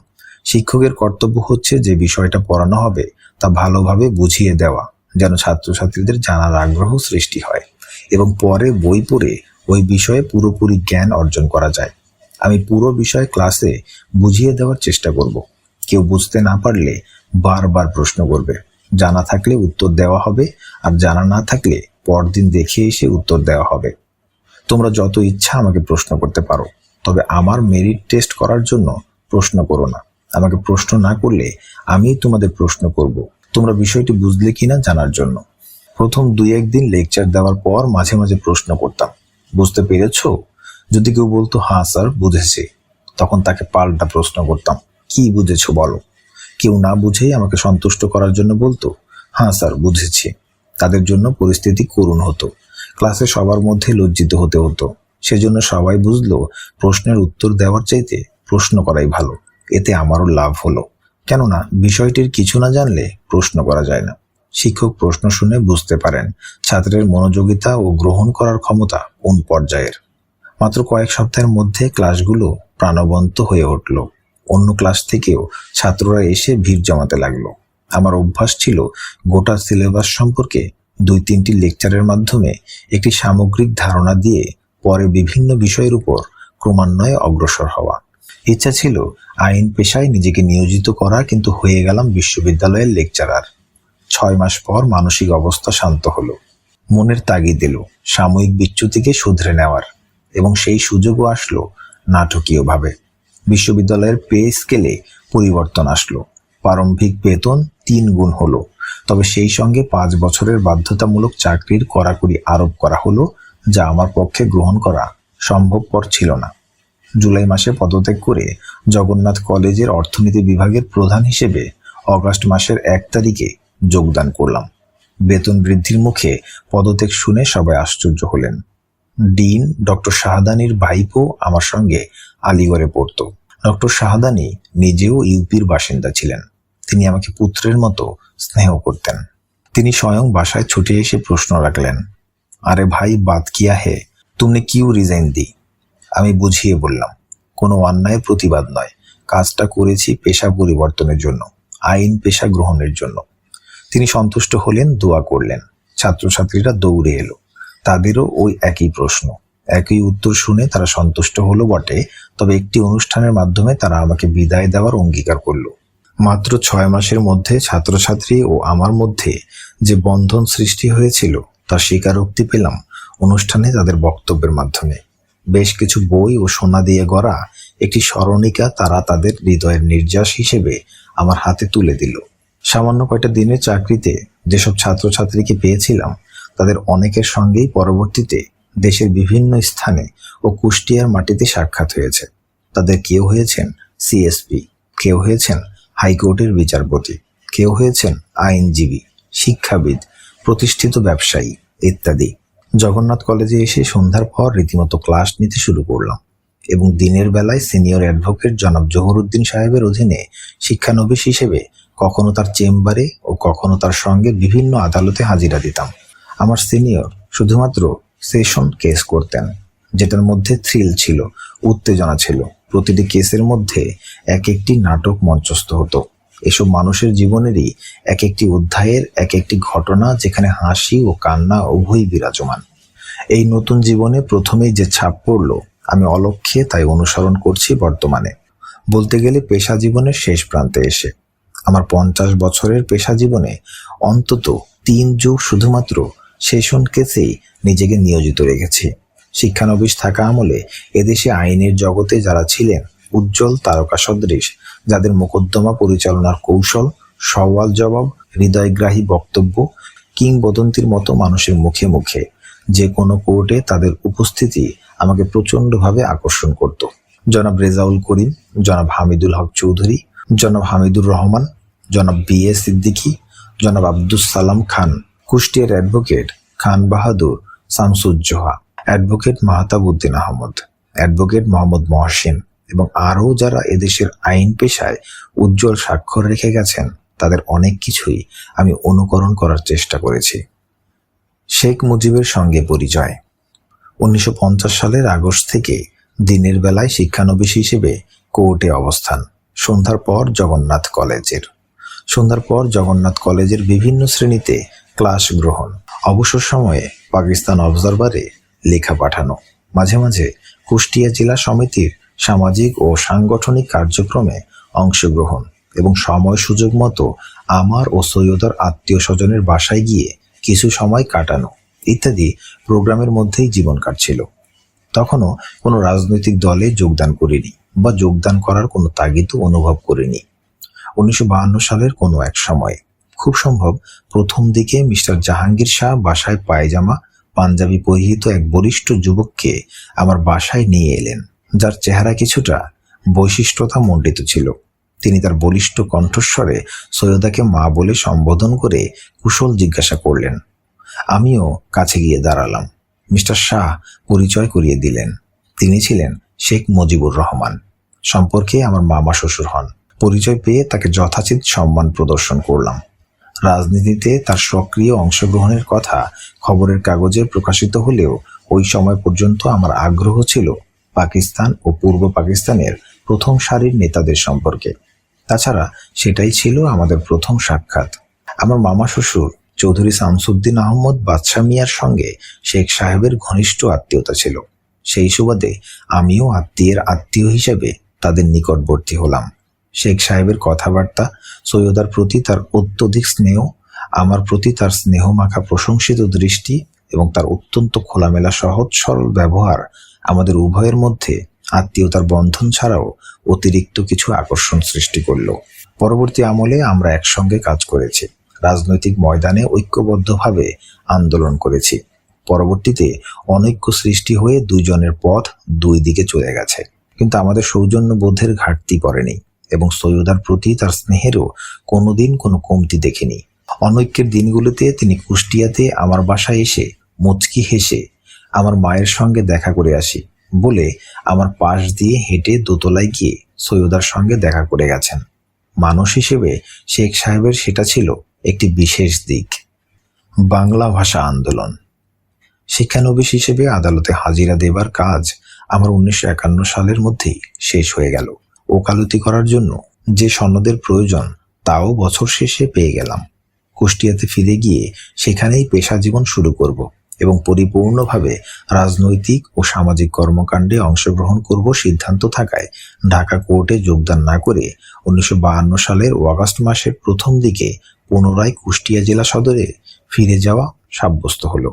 শিক্ষকের কর্তব্য হচ্ছে যে বিষয়টা পড়ানো হবে তা ভালোভাবে বুঝিয়ে দেওয়া, যেন ছাত্রছাত্রীদের জানার আগ্রহ সৃষ্টি হয় এবং পরে বই পড়ে ওই বিষয়ে পুরোপুরি জ্ঞান অর্জন করা যায়। আমি পুরো বিষয় ক্লাসে বুঝিয়ে দেওয়ার চেষ্টা করব। কেউ বুঝতে না পারলে বারবার প্রশ্ন করবে, জানা থাকলে উত্তর দেওয়া হবে, আর জানা না থাকলে পরদিন দেখে এসে উত্তর দেওয়া হবে। তোমরা যত ইচ্ছা আমাকে প্রশ্ন করতে পারো, তবে আমার মেরিট টেস্ট করার জন্য প্রশ্ন করো না। আমাকে প্রশ্ন না করলে আমি তোমাদের প্রশ্ন করব, তোমরা বিষয়টি বুঝলে কিনা জানার জন্য। প্রথম 2-1 দিন লেকচার দেওয়ার পর মাঝে মাঝে প্রশ্ন করতাম, বুঝতে পেরেছো? যদি কেউ বলতো হ্যাঁ স্যার বুঝেছি, তখন তাকে পাল্টা প্রশ্ন করতাম, কি বুঝেছো বলো। কেউ না বুঝেই আমাকে সন্তুষ্ট করার জন্য বলতো হ্যাঁ স্যার বুঝেছি। তাদের জন্য পরিস্থিতি করুণ হতো। ক্লাসে সবার মধ্যে লজ্জিত হতে হতো। সেজন্য সবাই বুঝলো প্রশ্নের উত্তর দেওয়ার চাইতে প্রশ্ন করাই ভালো। এতে আমারও লাভ হলো, কেননা বিষয়টির কিছু না জানলে প্রশ্ন করা যায় না। শিক্ষক প্রশ্ন শুনে বুঝতে পারেন ছাত্রের মনোযোগিতা ও গ্রহণ করার ক্ষমতা কোন পর্যায়ের। মাত্র কয়েক সপ্তাহের মধ্যে ক্লাসগুলো প্রাণবন্ত হয়ে উঠল। অন্য ক্লাস থেকেও ছাত্ররা এসে ভিড় জমাতে লাগলো। আমার অভ্যাস ছিল গোটা সিলেবাস সম্পর্কে 2-3টি লেকচারের মাধ্যমে একটি সামগ্রিক ধারণা দিয়ে পরে বিভিন্ন বিষয়ের উপর ক্রমান্বয়ে অগ্রসর হওয়া। ইচ্ছা ছিল আইন পেশায় নিজেকে নিয়োজিত করা, কিন্তু হয়ে গেলাম বিশ্ববিদ্যালয়ের লেকচারার। 6 মাস পর মানসিক অবস্থা শান্ত হলো। মনের তাগিদ এলো সাময়িক বিচ্যুতিকে শুধরে নেওয়ার, এবং সেই সুযোগও আসলো নাটকীয়ভাবে। বিশ্ববিদ্যালয়ের পে স্কেলে পরিবর্তন আসলো। প্রারম্ভিক বেতন 3 গুণ হলো, তবে সেই সঙ্গে 5 বছরের বাধ্যতামূলক চাকরির কড়াকড়ি আরোপ করা হলো, যা আমার পক্ষে গ্রহণ করা সম্ভবপর ছিল না। জুলাই মাসে পদত্যাগ করে জগন্নাথ কলেজের অর্থনীতি বিভাগের প্রধান হিসেবে অগাস্ট মাসের 1 তারিখে যোগদান করলাম। বেতন বৃদ্ধির মুখে পদত্যাগ শুনে সবাই আশ্চর্য হলেন। ডিন ডক্টর শাহাদানির ভাইপো আমার সঙ্গে আলিগড়ে পড়ত। ডক্টর শাহাদানি নিজেও ইউপির বাসিন্দা ছিলেন। তিনি আমাকে পুত্রের মতো স্নেহ করতেন। তিনি স্বয়ং বাসায় ছুটে এসে প্রশ্ন রাখলেন, আরে ভাই বাত কিয়া হে, তুমনে কিউ রিজাইন দি? আমি বুঝিয়ে বললাম, কোনো অন্যায় প্রতিবাদ নয়, কাজটা করেছি পেশা পরিবর্তনের জন্য, আইন পেশা গ্রহণের জন্য। তিনি সন্তুষ্ট হলেন, দোয়া করলেন। ছাত্রছাত্রীরা দৌড়ে এলো। তাদেরও ওই একই প্রশ্ন, একই উত্তর শুনে তারা সন্তুষ্ট হলো বটে, তবে একটি অনুষ্ঠানের মাধ্যমে তারা আমাকে বিদায় দেওয়ার অঙ্গীকার করলো। মাত্র 6 মাসের মধ্যে ছাত্রছাত্রী ও আমার মধ্যে যে বন্ধন সৃষ্টি হয়েছিল তার স্বীকারোক্তি পেলাম অনুষ্ঠানে তাদের বক্তব্যের মাধ্যমে। বেশ কিছু বই ও সোনা দিয়ে গড়া একটি স্মরণিকা তারা তাদের হৃদয়ের নির্যাস হিসেবে আমার হাতে তুলে দিল। সামান্য কয়টা দিনের চাকরিতে যেসব ছাত্রছাত্রীকে পেয়েছিলাম তাদের অনেকের সঙ্গেই পরবর্তীতে দেশের বিভিন্ন স্থানে ও কুষ্টিয়ার মাটিতে সাক্ষাৎ হয়েছে। তাদের কেউ হয়েছেন সিএসপি, কেউ হয়েছেন হাইকোর্টের বিচারপতি, কেউ হয়েছেন আইনজীবী, শিক্ষাবিদ, প্রতিষ্ঠিত ব্যবসায়ী ইত্যাদি। জগন্নাথ কলেজে এসে সন্ধ্যার পর রীতিমতো ক্লাস নিতে শুরু করলাম এবং দিনের বেলায় সিনিয়র অ্যাডভোকেট জনাব জহুরুদ্দিন সাহেবের অধীনে শিক্ষানবিশ হিসেবে কখনো তার চেম্বারে ও কখনো তার সঙ্গে বিভিন্ন আদালতে হাজিরা দিতাম। আমার সিনিয়র শুধুমাত্র সেশন কেস করতেন, যেটার মধ্যে থ্রিল ছিল, উত্তেজনা ছিল। প্রতিটি কেসের মধ্যে এক একটি নাটক মঞ্চস্থ হতো। এসব মানুষের জীবনেরই এক একটি অধ্যায়ের এক একটি ঘটনা, যেখানে হাসি ও কান্না উভয়ই বিরাজমান। এই নতুন জীবনে প্রথমেই যে ছাপ পড়ল আমি অলক্ষ্যে তাই অনুসরণ করছি বর্তমানে। বলতে গেলে পেশা জীবনের শেষ প্রান্তে এসে। আমার 50 বছরের পেশা জীবনে অন্তত 3 যুগ শুধুমাত্র সেশন কেসেই নিজেকে নিয়োজিত রেখেছি। শিক্ষানবিশ থাকা আমলে এদেশে আইনের জগতে যারা ছিলেন উজ্জ্বল তারকা সদৃশ, যাদের মোকদ্দমা পরিচালনার কৌশল, সওয়াল জবাব, হৃদয়গ্রাহী বক্তব্য, কিংবদন্তির মতো মানুষের মুখে মুখে যে কোনো কোর্টে তাদের উপস্থিতি আমাকে প্রচণ্ডভাবে আকর্ষণ করত। জনাব রেজাউল করিম, জনাব হামিদুল হক চৌধুরী, জনাব হামিদুর রহমান, জনাব বি.এ. সিদ্দিকী, জনাব আব্দুস সালাম খান, কুষ্টিয়ার advocate Khan Bahadur Shamsuzzoha, advocate Mahtab Uddin Ahmad, advocate Mohammad Mohsin এবং আরও যারা এদেশের আইন পেশায় উজ্জ্বল স্বাক্ষর রেখে গেছেন, তাদের অনেক কিছুই আমি অনুকরণ করার চেষ্টা করেছি। শেখ মুজিবের সঙ্গে পরিচয়। 1950 সালের আগস্ট থেকে দিনের বেলায় শিক্ষানবিশ হিসেবে কোর্টে অবস্থান। সন্ধ্যার পর জগন্নাথ কলেজের বিভিন্ন শ্রেণীতে ক্লাস গ্রহণ, অবসর সময়ে পাকিস্তান অবজারভারে লেখা পাঠানো, মাঝে মাঝে কুষ্টিয়া জেলা সমিতির সামাজিক ও সাংগঠনিক কার্যক্রমে অংশগ্রহণ এবং সময় সুযোগ মতো আমার ও সৈয়দার আত্মীয় স্বজনের বাসায় গিয়ে কিছু সময় কাটানো ইত্যাদি প্রোগ্রামের মধ্যেই জীবন কাটছিল। তখনও কোনো রাজনৈতিক দলে যোগদান করিনি বা যোগদান করার কোনো তাগিদও অনুভব করিনি। 1952 সালের কোনো এক সময়ে, খুব সম্ভব প্রথম দিকে, মিস্টার জাহাঙ্গীর শাহ বাসায় পায়জামা পাঞ্জাবি পরিহিত এক বলিষ্ঠ যুবককে আমার বাসায় নিয়ে এলেন, যার চেহারা কিছুটা বৈশিষ্ট্যতা মণ্ডিত ছিল। তিনি তার বলিষ্ঠ কণ্ঠস্বরে সৈয়দাকে মা বলে সম্বোধন করে কুশল জিজ্ঞাসা করলেন। আমিও কাছে গিয়ে দাঁড়ালাম। মিস্টার শাহ পরিচয় করিয়ে দিলেন। তিনি ছিলেন শেখ মুজিবুর রহমান, সম্পর্কে আমার মামা শ্বশুর হন। পরিচয় পেয়ে তাকে যথাচিত সম্মান প্রদর্শন করলাম। রাজনীতিতে তার সক্রিয় অংশগ্রহণের কথা খবরের কাগজে প্রকাশিত হলেও ওই সময় পর্যন্ত আমার আগ্রহ ছিল পাকিস্তান ও পূর্ব পাকিস্তানের প্রথম সারির নেতাদের সম্পর্কে। তাছাড়া সেটাই ছিল আমাদের প্রথম সাক্ষাৎ। আমার মামা শ্বশুর চৌধুরী শামসুদ্দিন আহমদ বাদশাহ মিয়ার সঙ্গে শেখ সাহেবের ঘনিষ্ঠ আত্মীয়তা ছিল। সেই সুবাদে আমিও আত্মীয়ের আত্মীয় হিসেবে তাদের নিকটবর্তী হলাম। শেখ সাহেবের কথাবার্তা, সৈয়দার প্রতি তার অত্যধিক স্নেহ, আমার প্রতি তার স্নেহমাখা প্রশংসিত দৃষ্টি এবং তার অত্যন্ত খোলামেলা সহজ সরল ব্যবহার আমাদের উভয়ের মধ্যে আত্মীয়তার বন্ধন ছাড়াও অতিরিক্ত কিছু আকর্ষণ সৃষ্টি করল। পরবর্তী আমলে আমরা একসঙ্গে কাজ করেছি, রাজনৈতিক ময়দানে ঐক্যবদ্ধভাবে আন্দোলন করেছি। পরবর্তীতে অনৈক্য সৃষ্টি হয়ে দুইজনের পথ দুই দিকে চলে গেছে, কিন্তু আমাদের সৌজন্যবোধের ঘাটতি পড়েনি এবং সৈয়দার প্রতি তার স্নেহেরও কোনোদিন কোনো কমতি দেখিনি। অনৈক্যের দিনগুলোতে তিনি কুষ্টিয়াতে আমার বাসায় এসে মুচকি হেসে আমার মায়ের সঙ্গে দেখা করে আসি বলে আমার পাশ দিয়ে হেঁটে দোতলায় গিয়ে সৈয়দার সঙ্গে দেখা করে গেছেন। মানুষ হিসেবে শেখ সাহেবের সেটা ছিল একটি বিশেষ দিক। বাংলা ভাষা আন্দোলন। শিক্ষানবিশ হিসেবে আদালতে হাজিরা দেবার কাজ আমার 1951 সালের মধ্যেই শেষ হয়ে গেল। ওকালতি করার জন্য যে সনদের প্রয়োজন তাও বছর শেষে পেয়ে গেলাম। কুষ্টিয়াতে ফিরে গিয়ে সেখানেই পেশা জীবন শুরু করব এবং পরিপূর্ণভাবে রাজনৈতিক ও সামাজিক কর্মকাণ্ডে অংশগ্রহণ করব সিদ্ধান্ত থাকায় ঢাকা কোর্টে যোগদান না করে 1952 সালের অগাস্ট মাসের প্রথম দিকে পুনরায় কুষ্টিয়া জেলা সদরে ফিরে যাওয়া সাব্যস্ত হলো।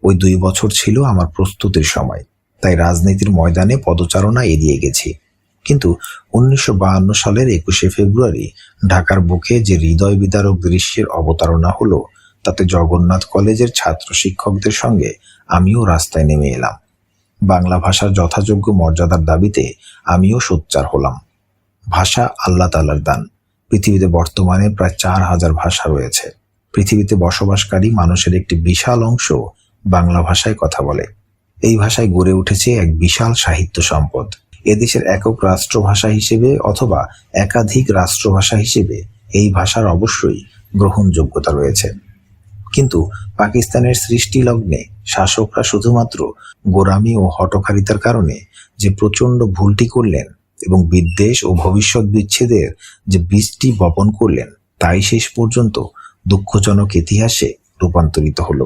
ওই 2 বছর ছিল আমার প্রস্তুতির সময়, তাই রাজনীতির ময়দানে পদচারণা এড়িয়ে গেছি। কিন্তু 1952 সালের 21শে ফেব্রুয়ারি ঢাকার বুকে যে হৃদয় বিদারক দৃশ্যের অবতারণা হলো, তাতে জগন্নাথ কলেজের ছাত্র শিক্ষকদের সঙ্গে আমিও রাস্তায় নেমে এলাম। বাংলা ভাষার যথাযোগ্য মর্যাদার দাবিতে আমিও সোচ্চার হলাম। ভাষা আল্লাহ তাআলার দান। পৃথিবীতে বর্তমানে প্রায় 4000 ভাষা রয়েছে। পৃথিবীতে বসবাসকারী মানুষের একটি বিশাল অংশ বাংলা ভাষায় কথা বলে। এই ভাষায় গড়ে উঠেছে এক বিশাল সাহিত্য সম্পদ। এদেশের একক রাষ্ট্রভাষা হিসেবে অথবা একাধিক রাষ্ট্রভাষা হিসেবে এই ভাষার অবশ্যই গ্রহণযোগ্যতা রয়েছে। কিন্তু পাকিস্তানের সৃষ্টি লগ্নে শাসকরা শুধুমাত্র গোঁড়ামি ও হঠকারিতার কারণে যে প্রচণ্ড ভুলটি করলেন এবং বিদ্বেষ ও ভবিষ্যৎ বিচ্ছেদের যে বীজটি বপন করলেন, তাই শেষ পর্যন্ত দুঃখজনক ইতিহাসে রূপান্তরিত হলো।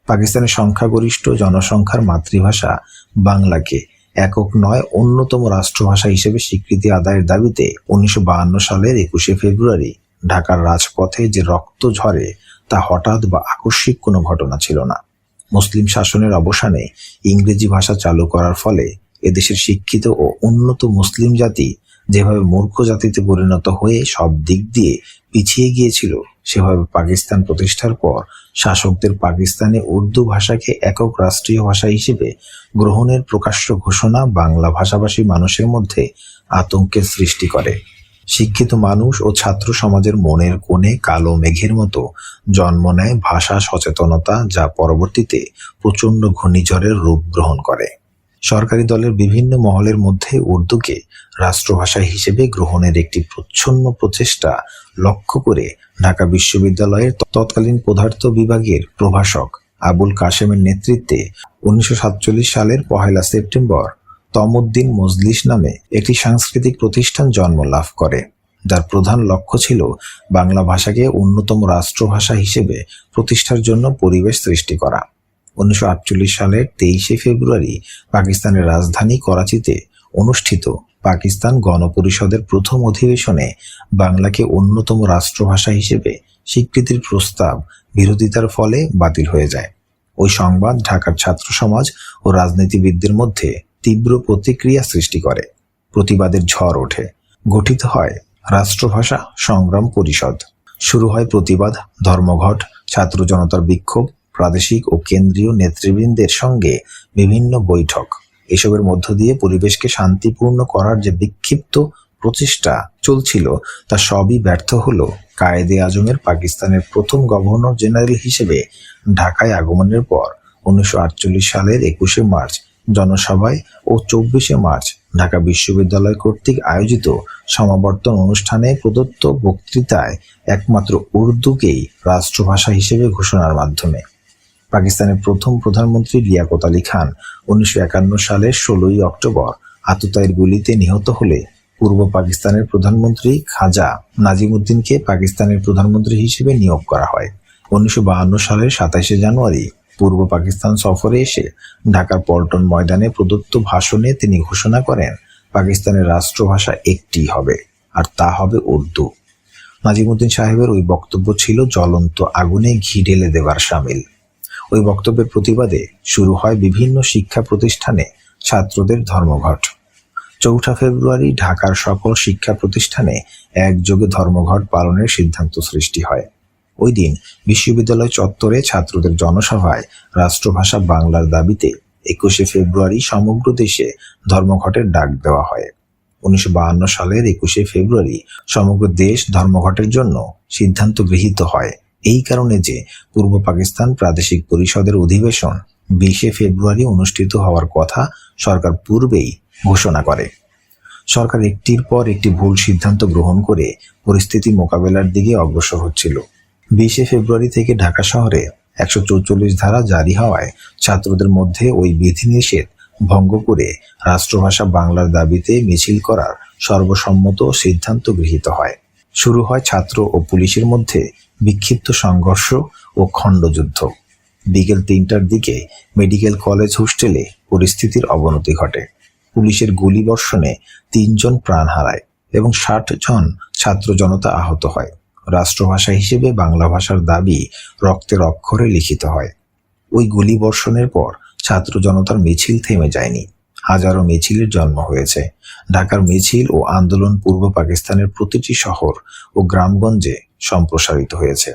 পাকিস্তানের সংখ্যাগরিষ্ঠ জনসংখ্যার মাতৃভাষা বাংলাকে একক নয় অন্যতম রাষ্ট্রভাষা হিসেবে স্বীকৃতি আদায়ের দাবিতে 1952 সালের 21শে ফেব্রুয়ারি ঢাকার রাজপথে যে রক্ত ঝরে তা হঠাৎ বা আকস্মিক কোনো ঘটনা ছিল না। মুসলিম শাসনের অবসানে ইংরেজি ভাষা চালু করার ফলে এদেশের শিক্ষিত ও উন্নত মুসলিম জাতি যেভাবে মূর্খ জাতিতে পরিণত হয়ে সব দিক দিয়ে পিছিয়ে গিয়েছিল, সেভাবে পাকিস্তান প্রতিষ্ঠার পর শাসকদের পাকিস্তানে উর্দু ভাষাকে একক রাষ্ট্রীয় ভাষা হিসেবে গ্রহণের প্রকাশ্য ঘোষণা বাংলা ভাষাভাষী মানুষের মধ্যে আতঙ্কের সৃষ্টি করে। শিক্ষিত মানুষ ও ছাত্র সমাজের মনের কোণে কালো মেঘের মতো জন্ম নেয় ভাষা সচেতনতা, যা পরবর্তীতে প্রচণ্ড ঘূর্ণিঝড়ের রূপ গ্রহণ করে। সরকারি দলের বিভিন্ন মহলের মধ্যে উর্দুকে রাষ্ট্রভাষা হিসেবে গ্রহণের একটি প্রচ্ছন্ন প্রচেষ্টা লক্ষ্য করে ঢাকা বিশ্ববিদ্যালয়ের তৎকালীন পদার্থ বিভাগের প্রভাষক আবুল কাশেমের নেতৃত্বে 1947 সালের 1 সেপ্টেম্বর তমউদ্দিন মজলিস নামে একটি সাংস্কৃতিক প্রতিষ্ঠান জন্ম লাভ করে, যার প্রধান লক্ষ্য ছিল বাংলা ভাষাকে অন্যতম রাষ্ট্রভাষা হিসেবে প্রতিষ্ঠার জন্য পরিবেশ সৃষ্টি করা। 1948 সালের 23 ফেব্রুয়ারি পাকিস্তানের রাজধানী করাচিতে অনুষ্ঠিত পাকিস্তান গণপরিষদের প্রথম অধিবেশনে বাংলাকে অন্যতম রাষ্ট্রভাষা হিসেবে স্বীকৃতির প্রস্তাব বিরোধিতার ফলে বাতিল হয়ে যায়। ওই সংবাদ ঢাকার ছাত্র সমাজ ও রাজনীতিবিদদের মধ্যে তীব্র প্রতিক্রিয়া সৃষ্টি করে। প্রতিবাদের ঝড় ওঠে। গঠিত হয় রাষ্ট্রভাষা সংগ্রাম পরিষদ। শুরু হয় প্রতিবাদ, ধর্মঘট, ছাত্র জনতার বিক্ষোভ, প্রাদেশিক ও কেন্দ্রীয় নেতৃবৃন্দের সঙ্গে বিভিন্ন বৈঠক। এসবের মধ্য দিয়ে পরিবেশকে শান্তিপূর্ণ করার যে বিক্ষিপ্ত প্রচেষ্টা চলছিল তা সবই ব্যর্থ হলো কায়েদে আজমের পাকিস্তানের প্রথম গভর্নর জেনারেল হিসেবে ঢাকায় আগমনের পর 1948 সালের 21 মার্চ জনসভায় ও 24 মার্চ ঢাকা বিশ্ববিদ্যালয় কর্তৃক আয়োজিত সমাবর্তন অনুষ্ঠানে প্রদত্ত বক্তৃতায় একমাত্র উর্দুকেই রাষ্ট্রভাষা হিসেবে ঘোষণার মাধ্যমে। পাকিস্তানের প্রথম প্রধানমন্ত্রী লিয়াকত আলী খান 1951 সালের 16 অক্টোবর আততায়ীর গুলিতে নিহত হলে পূর্ব পাকিস্তানের প্রধানমন্ত্রী খাজা নাজিমুদ্দিনকে পাকিস্তানের প্রধানমন্ত্রী হিসেবে নিয়োগ করা হয়। 1952 সালের 27 জানুয়ারি পূর্ব পাকিস্তান সফরে এসে ঢাকার পল্টন ময়দানে প্রদত্ত ভাষণে তিনি ঘোষণা করেন পাকিস্তানের রাষ্ট্রভাষা একটি হবে, আর তা হবে উর্দু। নাজিমুদ্দিন সাহেবের ওই বক্তব্য ছিল জ্বলন্ত আগুনে ঘি ঢেলে দেবার শামিল। ওই বক্তব্যের প্রতিবাদে শুরু হয় বিভিন্ন শিক্ষা প্রতিষ্ঠানে ছাত্রদের ধর্মঘট। 4 ফেব্রুয়ারি ঢাকার সকল শিক্ষা প্রতিষ্ঠানে একযোগে ধর্মঘট পালনের সিদ্ধান্ত সৃষ্টি হয়। ওই দিন বিশ্ববিদ্যালয় চত্বরে ছাত্রদের জনসভায় রাষ্ট্রভাষা বাংলার দাবিতে 21 ফেব্রুয়ারি সমগ্র দেশে ধর্মঘটের ডাক দেওয়া হয়। 1952 সালের 21 ফেব্রুয়ারি সমগ্র দেশ ধর্মঘটের জন্য সিদ্ধান্ত গৃহীত হয় এই কারণে যে পূর্ব পাকিস্তান প্রাদেশিক পরিষদের অধিবেশন 20 ফেব্রুয়ারি অনুষ্ঠিত হওয়ার কথা সরকার পূর্বেই ঘোষণা করে। সরকার একটির পর একটি ভুল সিদ্ধান্ত গ্রহণ করে পরিস্থিতি মোকাবেলার দিকে অগ্রসর হচ্ছিল। 20 ফেব্রুয়ারি থেকে ঢাকা শহরে 144 ধারা জারি হওয়ায় ছাত্রদের মধ্যে ওই বিধিনিষেধ ভঙ্গ করে রাষ্ট্রভাষা বাংলার দাবিতে মিছিল করার সর্বসম্মত সিদ্ধান্ত গৃহীত হয়। শুরু হয় ছাত্র ও পুলিশের মধ্যে বিক্ষিপ্ত সংঘর্ষ ও খণ্ডযুদ্ধ। বিকেল 3টার দিকে মেডিকেল কলেজ হোস্টেলে পরিস্থিতির অবনতি ঘটে। পুলিশের গুলিবর্ষণে 3 জন প্রাণ হারায় এবং 60 জন ছাত্র জনতা আহত হয়। রাষ্ট্রভাষা হিসেবে বাংলা ভাষার দাবি রক্তের অক্ষরে লিখিত হয়। ওই গুলিবর্ষণের পর ছাত্র জনতার মিছিল থেমে যায়নি। হাজারো মিছিলের জন্ম হয়েছে। ঢাকার মিছিল ও আন্দোলন পূর্ব পাকিস্তানের প্রতিটি শহর ও গ্রামগঞ্জে সম্প্রসারিত হয়েছে।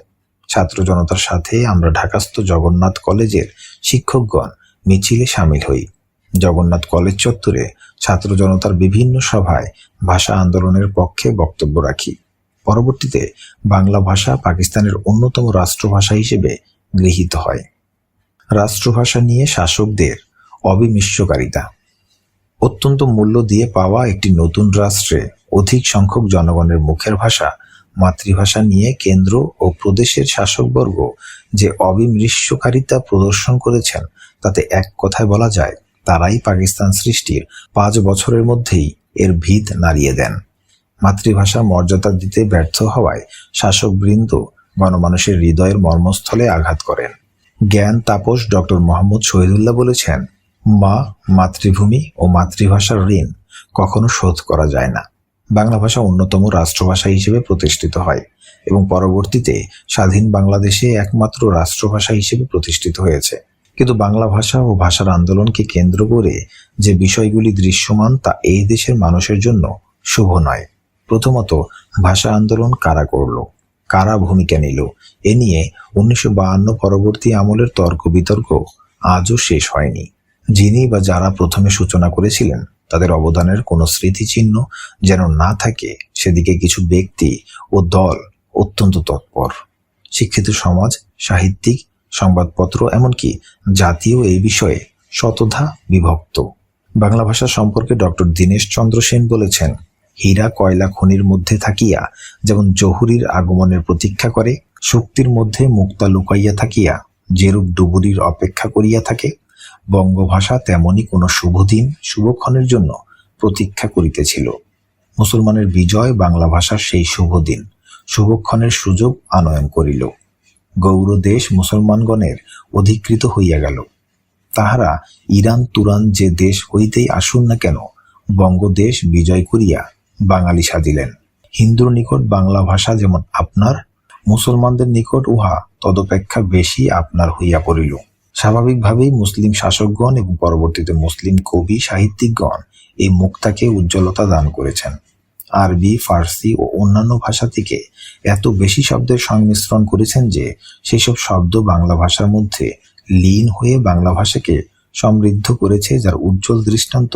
ছাত্র জনতার সাথে আমরা ঢাকাস্থ জগন্নাথ কলেজের শিক্ষকগণ মিছিলে সামিল হই। জগন্নাথ কলেজ চত্বরে ছাত্র জনতার বিভিন্ন সভায় ভাষা আন্দোলনের পক্ষে বক্তব্য রাখি। পরবর্তীতে বাংলা ভাষা পাকিস্তানের অন্যতম রাষ্ট্রভাষা হিসেবে গৃহীত হয়। রাষ্ট্রভাষা নিয়ে শাসকদের অবিমিশ্রকারিতা। অত্যন্ত মূল্য দিয়ে পাওয়া একটি নতুন রাষ্ট্রে অধিক সংখ্যক জনগণের মুখের ভাষা মাতৃভাষা নিয়ে কেন্দ্র ও প্রদেশের শাসকবর্গ যে অবিমৃষ্যকারিতা প্রদর্শন করেছেন তাতে এক কথায় বলা যায় তারাই পাকিস্তান সৃষ্টির 5 বছরের মধ্যেই এর ভিত নাড়িয়ে দেন। মাতৃভাষা মর্যাদা দিতে ব্যর্থ হওয়ায় শাসকবৃন্দ গণমানুষের হৃদয়ের মর্মস্থলে আঘাত করেন। জ্ঞান তাপস ডক্টর মোহাম্মদ শহীদুল্লাহ বলেছেন, মা, মাতৃভূমি ও মাতৃভাষার ঋণ কখনো শোধ করা যায় না। বাংলা ভাষা অন্যতম রাষ্ট্রভাষা হিসেবে প্রতিষ্ঠিত হয় এবং পরবর্তীতে স্বাধীন বাংলাদেশে একমাত্র রাষ্ট্রভাষা হিসেবে প্রতিষ্ঠিত হয়েছে। কিন্তু বাংলা ভাষা ও ভাষার আন্দোলনকে কেন্দ্র করে যে বিষয়গুলি দৃশ্যমান তা এই দেশের মানুষের জন্য শুভ নয়। প্রথমত, ভাষা আন্দোলন কারা করল, কারা ভূমিকা নিল, এ নিয়ে 1952 পরবর্তী আমলের তর্ক বিতর্ক আজও শেষ হয়নি। যিনি বা যারা প্রথমে সূচনা করেছিলেন তাদের অবদানের কোনো স্মৃতিচিহ্ন যেন না থাকে সেদিকে কিছু ব্যক্তি ও দল অত্যন্ত তৎপর। শিক্ষিত সমাজ, সাহিত্যিক, সংবাদপত্র এমনকি জাতীয় এই বিষয়ে শতধা বিভক্ত। বাংলা ভাষা সম্পর্কে ডক্টর দীনেশ চন্দ্র সেন বলেছেন, হীরা কয়লা খনির মধ্যে থাকিয়া যেমন জহুরির আগমনের প্রতীক্ষা করে, শক্তির মধ্যে মুক্তা লুকাইয়া থাকিয়া যেরূপ ডুবুরির অপেক্ষা করিয়া থাকে, বঙ্গভাষা তেমনি কোনো শুভদিন শুভক্ষণের জন্য প্রতীক্ষা করিতেছিল। মুসলমানের বিজয় বাংলা ভাষার সেই শুভদিন শুভক্ষণের সুযোগ আনয়ন করিল। গৌরদেশ মুসলমানগণের অধিকৃত হইয়া গেল। তাহারা ইরান তুরান যে দেশ হইতেই আসুন না কেন, বঙ্গদেশ বিজয় করিয়া বাঙালি সাজিলেন। হিন্দুর নিকট বাংলা ভাষা যেমন আপনার, মুসলমানদের নিকট উহা তদপেক্ষা বেশি আপনার হইয়া পড়িল। স্বাভাবিকভাবেই মুসলিম শাসকগণ এবং পরবর্তীতে মুসলিম কবি সাহিত্যিকগণ এই মুক্তাকে উজ্জ্বলতা দান করেছেন। আরবি, ফার্সি ও অন্যান্য ভাষা থেকে এত বেশি শব্দের সংমিশ্রণ করেছেন যে সেসব শব্দ বাংলা ভাষার মধ্যে লীন হয়ে বাংলা ভাষাকে সমৃদ্ধ করেছে, যার উজ্জ্বল দৃষ্টান্ত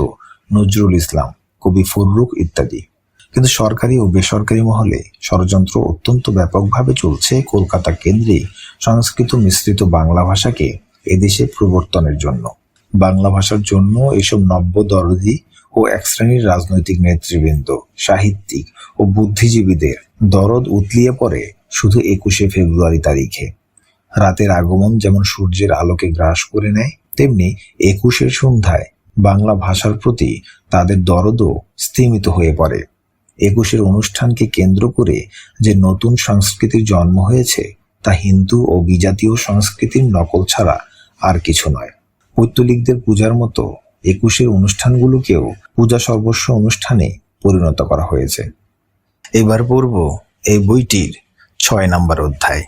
নজরুল ইসলাম, কবি ফররুখ ইত্যাদি। কিন্তু সরকারি ও বেসরকারি মহলে ষড়যন্ত্র অত্যন্ত ব্যাপকভাবে চলছে কলকাতা কেন্দ্রে সংস্কৃত মিশ্রিত বাংলা ভাষাকে এদেশে প্রবর্তনের জন্য। বাংলা ভাষার জন্য এসব নব্য দরদি ও এক শ্রেণীর রাজনৈতিক নেতৃবৃন্দ, সাহিত্যিক ও বুদ্ধিজীবীদের দরদ উতলিয়ে পড়ে শুধু 21শে ফেব্রুয়ারি তারিখে। রাতের আগমন যেমন সূর্যের আলোকে গ্রাস করে নেয়, তেমনি 21-এর সন্ধ্যায় বাংলা ভাষার প্রতি তাদের দরদও স্তিমিত হয়ে পড়ে। 21-এর অনুষ্ঠানকে কেন্দ্র করে যে নতুন সংস্কৃতির জন্ম হয়েছে তা হিন্দু ও বিজাতীয় সংস্কৃতির নকল ছাড়া আর কিছু নয়। পৈতৃকদের পূজার মতো 21-এর অনুষ্ঠানগুলোকেও পূজা সর্বস্ব অনুষ্ঠানে পরিণত করা হয়েছে। এবার পড়ব এই বইটির 6 নম্বর অধ্যায়।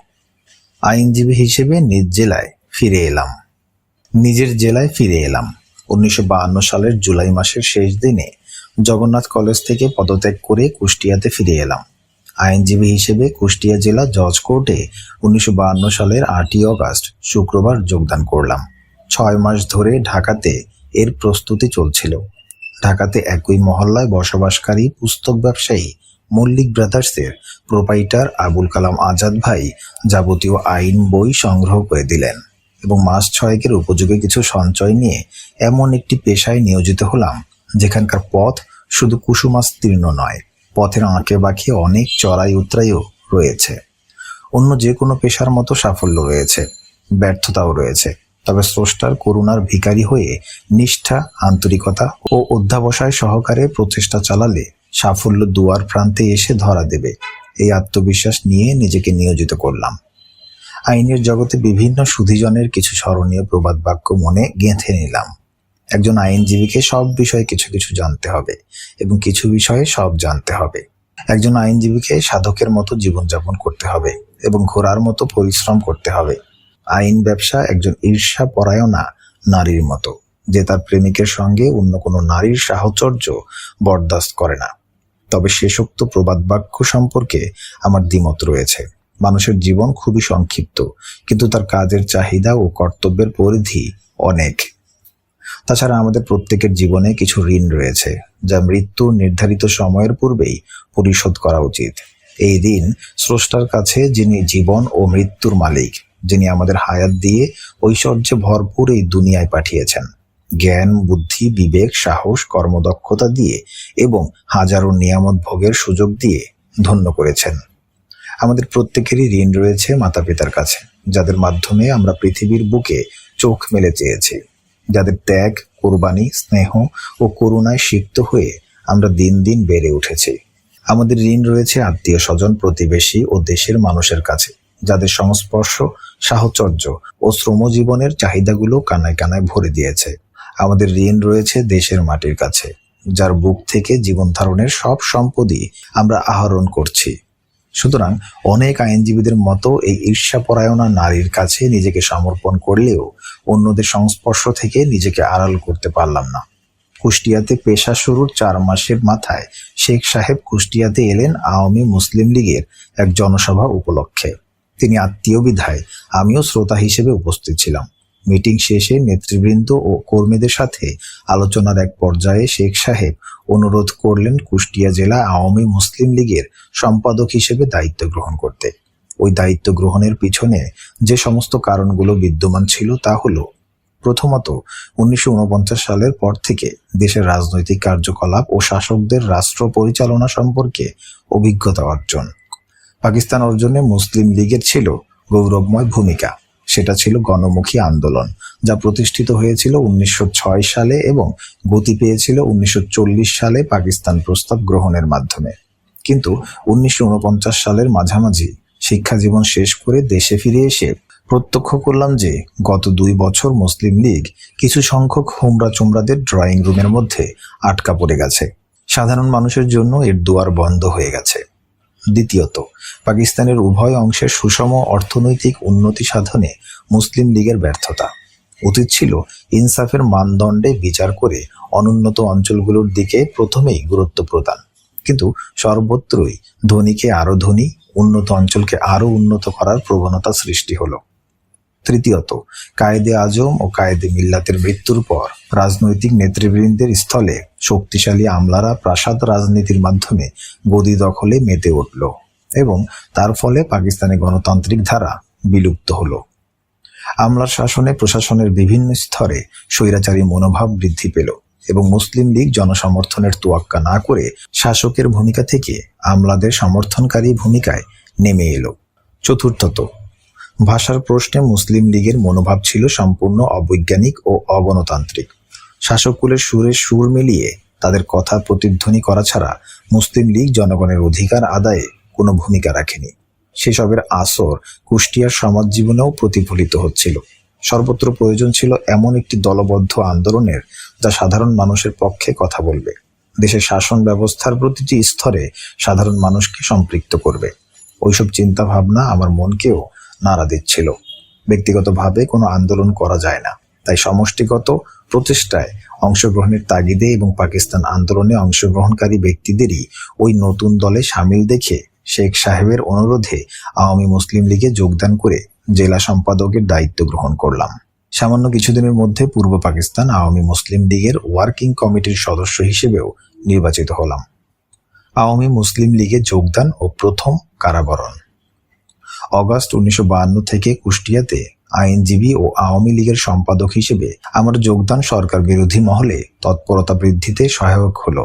আইনজীবী হিসেবে নিজ জেলায় ফিরে এলাম। নিজের জেলায় ফিরে এলাম। 1952 সালের জুলাই মাসের শেষ দিনে জগন্নাথ কলেজ থেকে পদত্যাগ করে কুষ্টিয়াতে ফিরে এলাম। আইনজীবী হিসেবে কুষ্টিয়া জেলা জজ কোর্টে 1952 সালের 8ই অগাস্ট শুক্রবার যোগদান করলাম। 6 মাস ধরে ঢাকাতে এর প্রস্তুতি চলছিল। ঢাকাতে একই মহল্লায় বসবাসকারী পুস্তক ব্যবসায়ী মল্লিক ব্রাদার্সের প্রোপাইটার আবুল কালাম আজাদ ভাই যাবতীয় আইন বই সংগ্রহ করে দিলেন এবং মাস 6-এর উপযোগী কিছু সঞ্চয় নিয়ে এমন একটি পেশায় নিয়োজিত হলাম যেখানকার পথ শুধু কুসুমাস্তীর্ণ নয়, পথের আঁকে বাঁকে অনেক চড়াই উতরাইও রয়েছে। অন্য যে কোনো পেশার মতো সাফল্য রয়েছে, ব্যর্থতাও রয়েছে, তবে স্রষ্টার করুণার ভিখারি হয়ে নিষ্ঠা, আন্তরিকতা ও অধ্যাবসায় সহকারে প্রচেষ্টা চালালে সাফল্য দুয়ার প্রান্তে এসে ধরা দেবে, এই আত্মবিশ্বাস নিয়ে নিজেকে নিয়োজিত করলাম। আইনের জগতে বিভিন্ন সুধীজনের কিছু স্মরণীয় প্রবাদ বাক্য মনে গেঁথে নিলাম। একজন আইনজীবীকে সব বিষয়ে কিছু কিছু জানতে হবে এবং কিছু বিষয়ে সব জানতে হবে। একজন আইনজীবীকে সাধকের মতো জীবনযাপন করতে হবে এবং ঘোড়ার মতো পরিশ্রম করতে হবে। আইন ব্যবসা একজন ঈর্ষাপরায়ণা নারীর মতো, যে তার প্রেমিকের সঙ্গে অন্য কোনো নারীর সাহচর্য বরদাস্ত করে না। তবে শেষোক্ত প্রবাদ বাক্য সম্পর্কে আমার দ্বিমত রয়েছে। মানুষের জীবন খুবই সংক্ষিপ্ত, কিন্তু তার কাজের চাহিদা ও কর্তব্যের পরিধি অনেক। তাছাড়া আমাদের প্রত্যেকের জীবনে কিছু ঋণ রয়েছে, যা মৃত্যুর নির্ধারিত সময়ের পূর্বেই পরিশোধ করা উচিত। এই ঋণ স্রষ্টার কাছে, যিনি জীবন ও মৃত্যুর মালিক, যিনি আমাদের হায়াত দিয়ে ঐশ্বর্যে ভরপুর এই দুনিয়ায় পাঠিয়েছেন, জ্ঞান, বুদ্ধি, বিবেক, সাহস, কর্মদক্ষতা দিয়ে এবং হাজারো নিয়ামত ভোগের সুযোগ দিয়ে ধন্য করেছেন। আমাদের প্রত্যেকেরই ঋণ রয়েছে মাতা পিতার কাছে, যাদের মাধ্যমে আমরা পৃথিবীর বুকে চোখ মেলে চেয়েছি, যাদের ত্যাগ, কোরবানি, স্নেহ ও করুণায় সিক্ত হয়ে আমরা দিন দিন বেড়ে উঠেছি। আমাদের ঋণ রয়েছে আত্মীয় স্বজন, প্রতিবেশী ও দেশের মানুষের কাছে, যাদের সংস্পর্শ, সাহচর্য ও শ্রমজীবনের চাহিদাগুলো কানায় কানায় ভরে দিয়েছে। আমাদের ঋণ রয়েছে দেশের মাটির কাছে, যার বুক থেকে জীবন ধারণের সব সম্পদই আমরা আহরণ করছি। সুতরাং অনেক আইনজীবীদের মতো এই ঈর্ষাপরায়ণা নারীর কাছে নিজেকে সমর্পণ করলেও অন্যদের সংস্পর্শ থেকে নিজেকে আড়াল করতে পারলাম না। কুষ্টিয়াতে পেশা শুরুর 4 মাসের মাথায় শেখ সাহেব কুষ্টিয়াতে এলেন আওয়ামী মুসলিম লীগের এক জনসভা উপলক্ষে। তিনি আত্মীয় বিধায় আমিও শ্রোতা হিসেবে উপস্থিত ছিলাম। মিটিং শেষে নেতৃবৃন্দ ও কর্মীদের সাথে আলোচনার এক পর্যায়ে শেখ সাহেব অনুরোধ করলেন কুষ্টিয়া জেলা আওয়ামী মুসলিম লীগের সম্পাদক হিসেবে দায়িত্ব গ্রহণ করতে। ওই দায়িত্ব গ্রহণের পিছনে যে সমস্ত কারণগুলো বিদ্যমান ছিল তা হলো, প্রথমত 1949 সালের পর থেকে দেশের রাজনৈতিক কার্যকলাপ ও শাসকদের রাষ্ট্র পরিচালনা সম্পর্কে অভিজ্ঞতা অর্জন। পাকিস্তান অর্জনে মুসলিম লীগের ছিল গৌরবময় ভূমিকা। সেটা ছিল গণমুখী আন্দোলন, যা প্রতিষ্ঠিত হয়েছিল 1906 সালে এবং গতি পেয়েছিল 1940 সালে পাকিস্তান প্রস্তাব গ্রহণের মাধ্যমে। কিন্তু 1949 সালের মাঝামাঝি শিক্ষা জীবন শেষ করে দেশে ফিরে এসে প্রত্যক্ষ করলাম যে গত 2 বছর মুসলিম লীগ কিছু সংখ্যক হোমরা চোমরাদের ড্রয়িং রুমের মধ্যে আটকা পড়ে গেছে। সাধারণ মানুষের জন্য এর দুয়ার বন্ধ হয়ে গেছে। দ্বিতীয়ত, পাকিস্তানের উভয় অংশের সুষম অর্থনৈতিক উন্নতি সাধনে মুসলিম লীগের ব্যর্থতা। উচিত ছিল ইনসাফের মানদণ্ডে বিচার করে অনুন্নত অঞ্চলগুলোর দিকে প্রথমেই গুরুত্ব প্রদান, কিন্তু সর্বত্রই ধনীকে আরো ধনী, উন্নত অঞ্চলকে আরো উন্নত করার প্রবণতা সৃষ্টি হলো। তৃতীয়ত, কায়েদে আজম ও কায়েদে মিল্লাতের মৃত্যুর পর রাজনৈতিক নেতৃবৃন্দের স্থলে শক্তিশালী আমলারা প্রাসাদ রাজনীতির মাধ্যমে গদি দখলে মেতে উঠল এবং তার ফলে পাকিস্তানে গণতান্ত্রিক ধারা বিলুপ্ত হলো। আমলার শাসনে প্রশাসনের বিভিন্ন স্তরে স্বৈরাচারী মনোভাব বৃদ্ধি পেল এবং মুসলিম লীগ জনসমর্থনের তোয়াক্কা না করে শাসকের ভূমিকা থেকে আমলাদের সমর্থনকারী ভূমিকায় নেমে এলো। চতুর্থত, ভাষার প্রশ্নে মুসলিম লীগের মনোভাব ছিল সম্পূর্ণ অবৈজ্ঞানিক ও অগণতান্ত্রিক। শাসককুলের সুরে সুর মিলিয়ে তাদের কথা প্রতিধ্বনি করা ছাড়া মুসলিম লীগ জনগণের অধিকার আদায়ে কোনো ভূমিকা রাখেনি। সেসবের আসর কুষ্টিয়ার সমাজ জীবনেও প্রতিফলিত হচ্ছিল। সর্বত্র প্রয়োজন ছিল এমন একটি দলবদ্ধ আন্দোলনের যা সাধারণ মানুষের পক্ষে কথা বলবে, দেশের শাসন ব্যবস্থার প্রতিটি স্তরে সাধারণ মানুষকে সম্পৃক্ত করবে। ওইসব চিন্তা ভাবনা আমার মনকেও নাড়া দিচ্ছিল। ব্যক্তিগতভাবে কোনো আন্দোলন করা যায় না, তাই সমষ্টিগত প্রচেষ্টায় অংশগ্রহণের তাগিদে এবং পাকিস্তান আন্দোলনে অংশগ্রহণকারী ব্যক্তিদেরই ওই নতুন দলে সামিল দেখে শেখ সাহেবের অনুরোধে আওয়ামী মুসলিম লীগে যোগদান করে জেলা সম্পাদকের দায়িত্ব গ্রহণ করলাম। সামান্য কিছুদিনের মধ্যে পূর্ব পাকিস্তান আওয়ামী মুসলিম লীগের ওয়ার্কিং কমিটির সদস্য হিসেবেও নির্বাচিত হলাম। আওয়ামী মুসলিম লীগে যোগদান ও প্রথম কারাবরণ। অগাস্ট 1952 থেকে কুষ্টিয়াতে আইনজীবী ও আওয়ামী লীগের সম্পাদক হিসেবে আমার যোগদান সরকার বিরোধী মহলে তৎপরতা বৃদ্ধিতে সহায়ক হলো।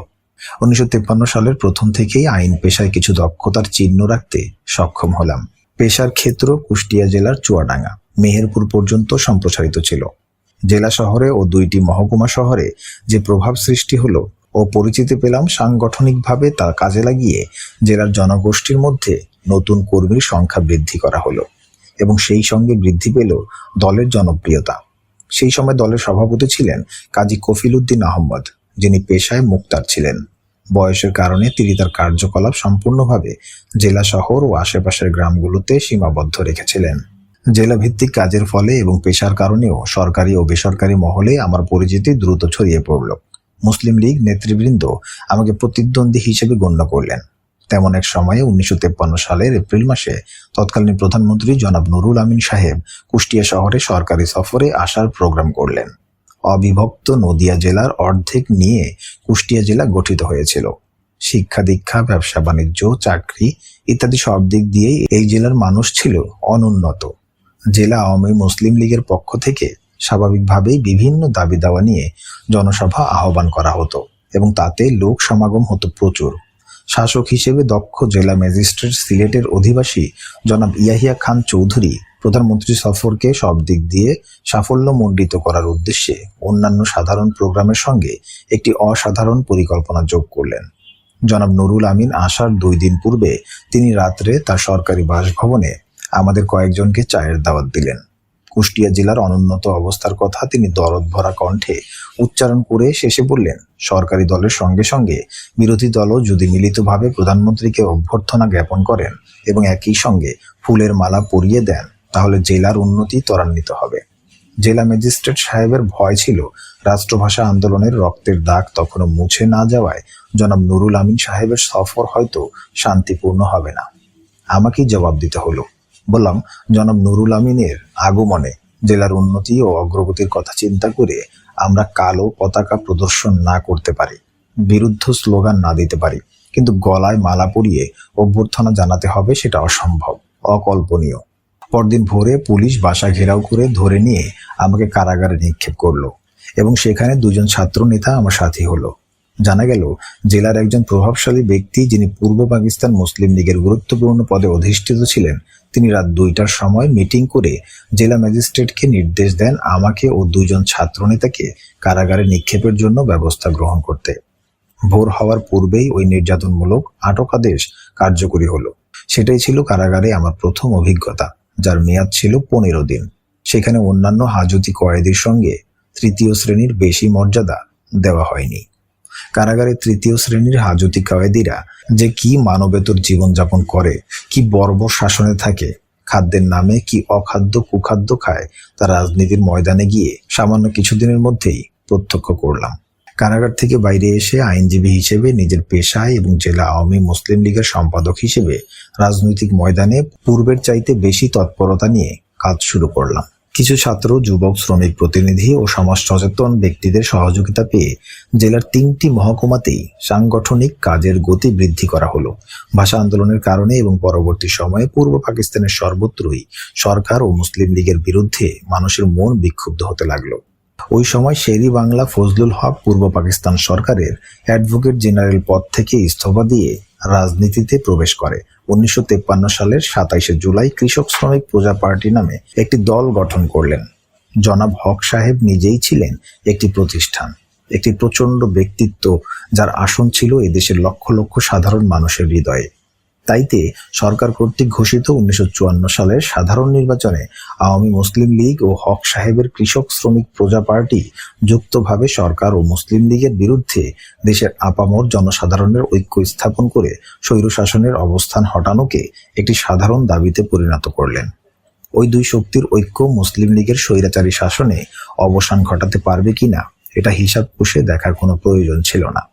1953 সালের প্রথম থেকেই আইন পেশায় কিছু দক্ষতার চিহ্ন রাখতে সক্ষম হলাম। পেশার ক্ষেত্র কুষ্টিয়া জেলার চুয়াডাঙ্গা, মেহেরপুর পর্যন্ত সম্প্রসারিত ছিল। জেলা শহরে ও 2টি মহকুমা শহরে যে প্রভাব সৃষ্টি হলো ও পরিচিতি পেলাম, সাংগঠনিকভাবে তা কাজে লাগিয়ে জেলার জনগোষ্ঠীর মধ্যে নতুন কর্মীর সংখ্যা বৃদ্ধি করা হলো এবং সেই সঙ্গে বৃদ্ধি পেল দলের জনপ্রিয়তা। সেই সময় দলের সভাপতি ছিলেন কাজী কফিল উদ্দিন আহমদ, যিনি পেশায় মুক্তার ছিলেন। বয়সের কারণে তিনি তার কার্যকলাপ সম্পূর্ণভাবে জেলা শহর ও আশেপাশের গ্রামগুলোতে সীমাবদ্ধ রেখেছিলেন। জেলা ভিত্তিক কাজের ফলে এবং পেশার কারণেও সরকারি ও বেসরকারি মহলে আমার পরিচিতি দ্রুত ছড়িয়ে পড়ল। মুসলিম লীগ নেতৃবৃন্দ আমাকে প্রতিদ্বন্দ্বী হিসেবে গণ্য করলেন। তেমন এক সময়ে 1953 সালের এপ্রিল মাসে তৎকালীন প্রধানমন্ত্রী জনাব নুরুল আমিন সাহেব কুষ্টিয়া শহরে সরকারি সফরে আসার প্রোগ্রাম করলেন। অবিভক্ত নদিয়া জেলার অর্ধেক নিয়ে কুষ্টিয়া জেলা গঠিত হয়েছিল। শিক্ষা দীক্ষা, ব্যবসা বাণিজ্য, চাকরি ইত্যাদি সব দিক দিয়েই এই জেলার মানুষ ছিল অনুন্নত। জেলা আওয়ামী মুসলিম লীগের পক্ষ থেকে স্বাভাবিকভাবেই বিভিন্ন দাবি দাওয়া নিয়ে জনসভা আহ্বান করা হতো এবং তাতে লোক সমাগম হতো প্রচুর। শাসক হিসেবে দক্ষ জেলা ম্যাজিস্ট্রেট সিলেটের অধিবাসী জনাব ইয়াহিয়া খান চৌধুরী প্রধানমন্ত্রী সফরকে সব দিক দিয়ে সাফল্যমণ্ডিত করার উদ্দেশ্যে অন্যান্য সাধারণ প্রোগ্রামের সঙ্গে একটি অসাধারণ পরিকল্পনা যোগ করলেন। জনাব নুরুল আমিন আসার 2 দিন পূর্বে তিনি রাত্রে তার সরকারি বাসভবনে আমাদের কয়েকজনকে চায়ের দাওয়াত দিলেন। কুষ্টিয়া জেলার অনুন্নত অবস্থার কথা তিনি দরদ ভরা কণ্ঠে উচ্চারণ করে শেষে বললেন, সরকারি দলের সঙ্গে সঙ্গে বিরোধী দলও যদি মিলিতভাবে প্রধানমন্ত্রীকে অভ্যর্থনা জ্ঞাপন করেন এবং একই সঙ্গে ফুলের মালা পরিয়ে দেন, তাহলে জেলার উন্নতি ত্বরান্বিত হবে। জেলা ম্যাজিস্ট্রেট সাহেবের ভয় ছিল রাষ্ট্রভাষা আন্দোলনের রক্তের দাগ তখনও মুছে না যাওয়ায় জনাব নুরুল আমিন সাহেবের সফর হয়তো শান্তিপূর্ণ হবে না। আমাকেই জবাব দিতে হলো। বললাম, জনাব নুরুল আমিনের আগমনে জেলার উন্নতি ও অগ্রগতির কথা চিন্তা করে আমরা কালো পতাকা প্রদর্শন না করতে পারি, বিরুদ্ধ স্লোগান না দিতে পারি, কিন্তু গলায় মালা পরিয়ে অভ্যর্থনা জানাতে হবে সেটা অসম্ভব, অকল্পনীয়। পরদিন ভোরে পুলিশ বাসা ঘেরাও করে ধরে নিয়ে আমাকে কারাগারে নিক্ষেপ করলো এবং সেখানে 2জন ছাত্র নেতা আমার সাথী হলো। জানা গেল, জেলার একজন প্রভাবশালী ব্যক্তি, যিনি পূর্ব পাকিস্তান মুসলিম লীগের গুরুত্বপূর্ণ পদে অধিষ্ঠিত ছিলেন, তিনি রাত 2টার সময় মিটিং করে জেলা ম্যাজিস্ট্রেটকে নির্দেশ দেন আমাকে ও 2 জন ছাত্রনেতাকে কারাগারে নিক্ষেপের জন্য ব্যবস্থা গ্রহণ করতে। ভোর হওয়ার পূর্বেই ওই নির্যাতনমূলক আটক আদেশ কার্যকরী হলো। সেটাই ছিল কারাগারে আমার প্রথম অভিজ্ঞতা, যার মেয়াদ ছিল 15 দিন। সেখানে অন্যান্য হাজতি কয়েদির সঙ্গে 3য় শ্রেণীর বেশি মর্যাদা দেওয়া হয়নি। কারাগারে 3য় শ্রেণীর হাজতি কয়েদিরা যে কি মানবেতর জীবনযাপন করে, কি বর্বর শাসনে থাকে, খাদ্যের নামে কি অখাদ্য কুখাদ্য খায়, তা রাজনীতির ময়দানে গিয়ে সামান্য কিছুদিনের মধ্যেই প্রত্যক্ষ করলাম। কারাগার থেকে বাইরে এসে আইনজীবী হিসেবে নিজের পেশায় এবং জেলা আওয়ামী মুসলিম লীগের সম্পাদক হিসেবে রাজনৈতিক ময়দানে পূর্বের চাইতে বেশি তৎপরতা নিয়ে কাজ শুরু করলাম। কিছু ছাত্র, যুবক, শ্রমিক প্রতিনিধি ও সমাজ সচেতন ব্যক্তিদের সহযোগিতা পেয়ে জেলার 3টি মহকুমাতেই সাংগঠনিক কাজের গতি বৃদ্ধি করা হলো। ভাষা আন্দোলনের কারণে এবং পরবর্তী সময়ে পূর্ব পাকিস্তানের সর্বত্রই সরকার ও মুসলিম লীগের বিরুদ্ধে মানুষের মন বিক্ষুব্ধ হতে লাগলো। ওই সময় শেরি বাংলা ফজলুল হক পূর্ব পাকিস্তান সরকারের অ্যাডভোকেট জেনারেল পদ থেকে ইস্তফা দিয়ে রাজনীতিতে প্রবেশ করে। 1953 সালের 27শে জুলাই কৃষক শ্রমিক প্রজা পার্টি নামে একটি দল গঠন করলেন। জনাব হক সাহেব নিজেই ছিলেন একটি প্রতিষ্ঠান, একটি প্রচণ্ড ব্যক্তিত্ব, যার আসন ছিল এদেশের লক্ষ লক্ষ সাধারণ মানুষের হৃদয়ে। তাইতে সরকার কর্তৃক ঘোষিত 1954 সালের সাধারণ নির্বাচনে আওয়ামী মুসলিম লীগ ও হক সাহেবের কৃষক শ্রমিক প্রজা পার্টি যুক্তভাবে সরকার ও মুসলিম লীগের বিরুদ্ধে দেশের আপামর জনসাধারণের ঐক্য স্থাপন করে স্বৈরশাসনের অবস্থান হটানোকে একটি সাধারণ দাবিতে পরিণত করলেন। ওই 2 শক্তির ঐক্য মুসলিম লীগের স্বৈরাচারী শাসনে অবসান ঘটাতে পারবে কিনা, এটা হিসাব কষে দেখার কোনো প্রয়োজন ছিল না।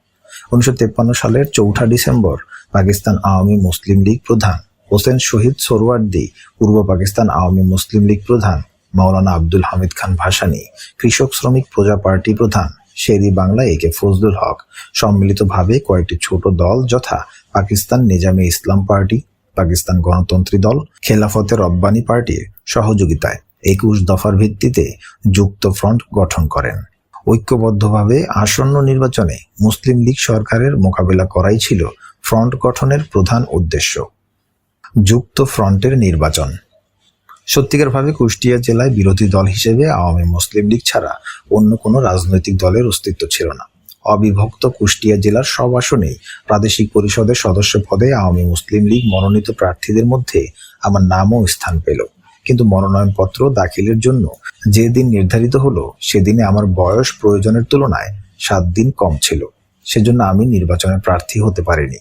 1953 সালের 4 ডিসেম্বর পাকিস্তান আওয়ামী মুসলিম লীগ প্রধান হোসেন শহীদ সোহরাওয়ার্দী, পূর্ব পাকিস্তান আওয়ামী মুসলিম লীগ প্রধান মাওলানা আব্দুল হামিদ খান ভাসানী, কৃষক শ্রমিক প্রজা পার্টি প্রধান শেরি বাংলা একে ফজলুল হক সম্মিলিতভাবে কয়েকটি ছোট দল যথা পাকিস্তান নিজামে ইসলাম পার্টি, পাকিস্তান গণতন্ত্রী দল, খেলাফতে রব্বানী পার্টির সহযোগিতায় 21 দফার ভিত্তিতে যুক্ত ফ্রন্ট গঠন করেন। ঐক্যবদ্ধভাবে আসন্ন নির্বাচনে মুসলিম লীগ সরকারের মোকাবেলা করাই ছিল ফ্রন্ট গঠনের প্রধান উদ্দেশ্য। যুক্ত ফ্রন্টের নির্বাচন। সত্যিকারভাবে কুষ্টিয়া জেলায় বিরোধী দল হিসেবে আওয়ামী মুসলিম লীগ ছাড়া অন্য কোনো রাজনৈতিক দলের অস্তিত্ব ছিল না। অবিভক্ত কুষ্টিয়া জেলার সব আসনেই প্রাদেশিক পরিষদের সদস্য পদে আওয়ামী মুসলিম লীগ মনোনীত প্রার্থীদের মধ্যে আমার নামও স্থান পেল। কিন্তু মনোনয়নপত্র দাখিলের জন্য যে দিন নির্ধারিত হলো, সেদিনে আমার বয়স প্রয়োজনের তুলনায় 7 দিন কম ছিল। সেজন্য আমি নির্বাচনে প্রার্থী হতে পারিনি।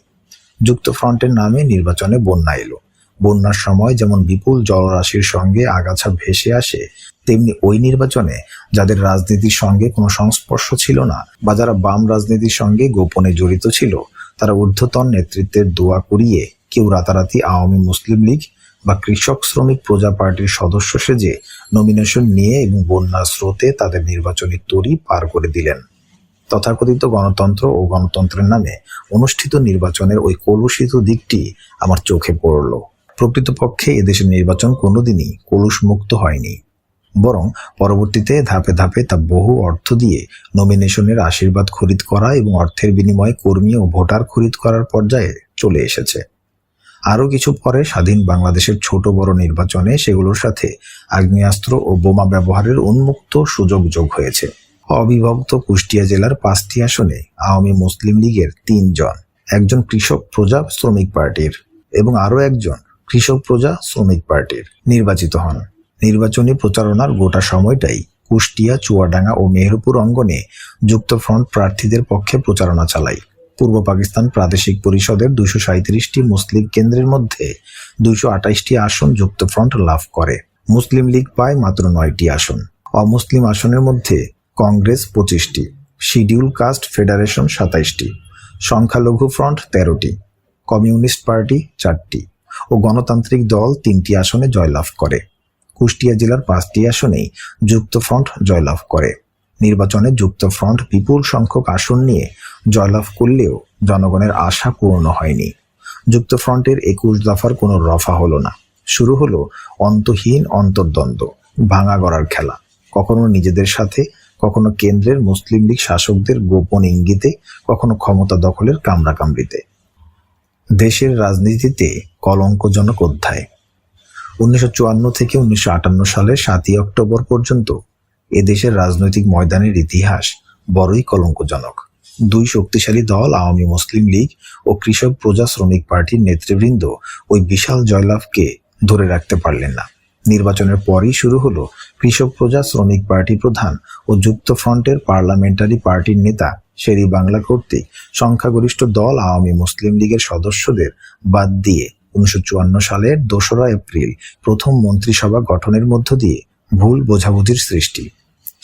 যুক্ত ফ্রন্টের নামে নির্বাচনে বন্যা এলো। বন্যার সময় যেমন বিপুল জলরাশির সঙ্গে আগাছা ভেসে আসে, তেমনি ওই নির্বাচনে যাদের রাজনীতির সঙ্গে কোনো সংস্পর্শ ছিল না বা যারা বাম রাজনীতির সঙ্গে গোপনে জড়িত ছিল, তারা ঊর্ধ্বতন নেতৃত্বের দোয়া করিয়ে কেউ রাতারাতি আওয়ামী মুসলিম লীগ বা কৃষক শ্রমিক প্রজা পার্টির সদস্য সেজে নমিনেশন নিয়ে এবং বন্যার স্রোতে তাদের নির্বাচনী তরি পার করে দিলেন। তথাকথিত গণতন্ত্র ও গণতন্ত্রের নামে অনুষ্ঠিত নির্বাচনের ওই কলুষিত দিকটি আমার চোখে পড়ল। প্রকৃতপক্ষে এদেশের নির্বাচন কোনোদিনই কলুষ মুক্ত হয়নি, বরং পরবর্তীতে ধাপে ধাপে তা বহু অর্থ দিয়ে নমিনেশনের আশীর্বাদ খরিদ করা এবং অর্থের বিনিময়ে কর্মী ও ভোটার খরিদ করার পর্যায়ে চলে এসেছে। আরও কিছু পরে স্বাধীন বাংলাদেশের ছোট বড় নির্বাচনে সেগুলোর সাথে আগ্নেয়াস্ত্র ও বোমা ব্যবহারের উন্মুক্ত সুযোগ যোগ হয়েছে। অবিভক্ত কুষ্টিয়া জেলার 5টি আসনে আওয়ামী মুসলিম লীগের 3 জন, একজন কৃষক প্রজা শ্রমিক পার্টির এবং আরও একজন কৃষক প্রজা শ্রমিক পার্টির নির্বাচিত হন। নির্বাচনী প্রচারণার গোটা সময়টাই কুষ্টিয়া, চুয়াডাঙ্গা ও মেহেরপুর অঙ্গনে যুক্ত ফ্রন্ট প্রার্থীদের পক্ষে প্রচারণা চালায়। পূর্ব পাকিস্তান প্রাদেশিক পরিষদের 237টি মুসলিম কেন্দ্রের মধ্যে 228টি আসন যুক্ত ফ্রন্ট লাভ করে। মুসলিম লীগ পায় মাত্র 9টি আসন। অমুসলিম আসনের মধ্যে কংগ্রেস 25টি, শিডিউল কাস্ট ফেডারেশন 27টি, সংখ্যালঘু ফ্রন্ট 13টি, কমিউনিস্ট পার্টি 4টি ও গণতান্ত্রিক দল 3টি আসনে জয়লাভ করে। কুষ্টিয়া জেলার 5টি আসনেই যুক্ত ফ্রন্ট জয়লাভ করে। নির্বাচনে যুক্ত ফ্রন্ট বিপুল সংখ্যক আসন নিয়ে জয়লাভ করলেও জনগণের আশা পূর্ণ হয়নি। যুক্ত ফ্রন্টের 21 দফার কোনো রফা হলো না। শুরু হলো অন্তহীন অন্তর্দ্বন্দ্ব, ভাঙা গড়ার খেলা। কখনো নিজেদের সাথে, কখনো কেন্দ্রের মুসলিম লীগ শাসকদের গোপন ইঙ্গিতে, কখনো ক্ষমতা দখলের কামড়াকামড়িতে। দেশের রাজনীতিতে কলঙ্কজনক অধ্যায়। 1954 থেকে 1958 সালের 7ই অক্টোবর পর্যন্ত এদেশের রাজনৈতিক ময়দানের ইতিহাস বড়ই কলঙ্কজনক। দুই শক্তিশালী দল আওয়ামী মুসলিম লীগ ও কৃষক প্রজা শ্রমিক পার্টির নেতৃবৃন্দ ওই বিশাল জয়লাভকে ধরে রাখতে পারলেন না। নির্বাচনের পরই শুরু হলো কৃষক প্রজা শ্রমিক পার্টি প্রধান ও যুক্তফ্রন্টের পার্লামেন্টারি পার্টির নেতা শের-ই-বাংলা কর্তৃক সংখ্যাগরিষ্ঠ দল আওয়ামী মুসলিম লীগের সদস্যদের বাদ দিয়ে 1954 সালের 2রা এপ্রিল প্রথম মন্ত্রিসভা গঠনের মধ্য দিয়ে ভুল বোঝাবুঝির সৃষ্টি।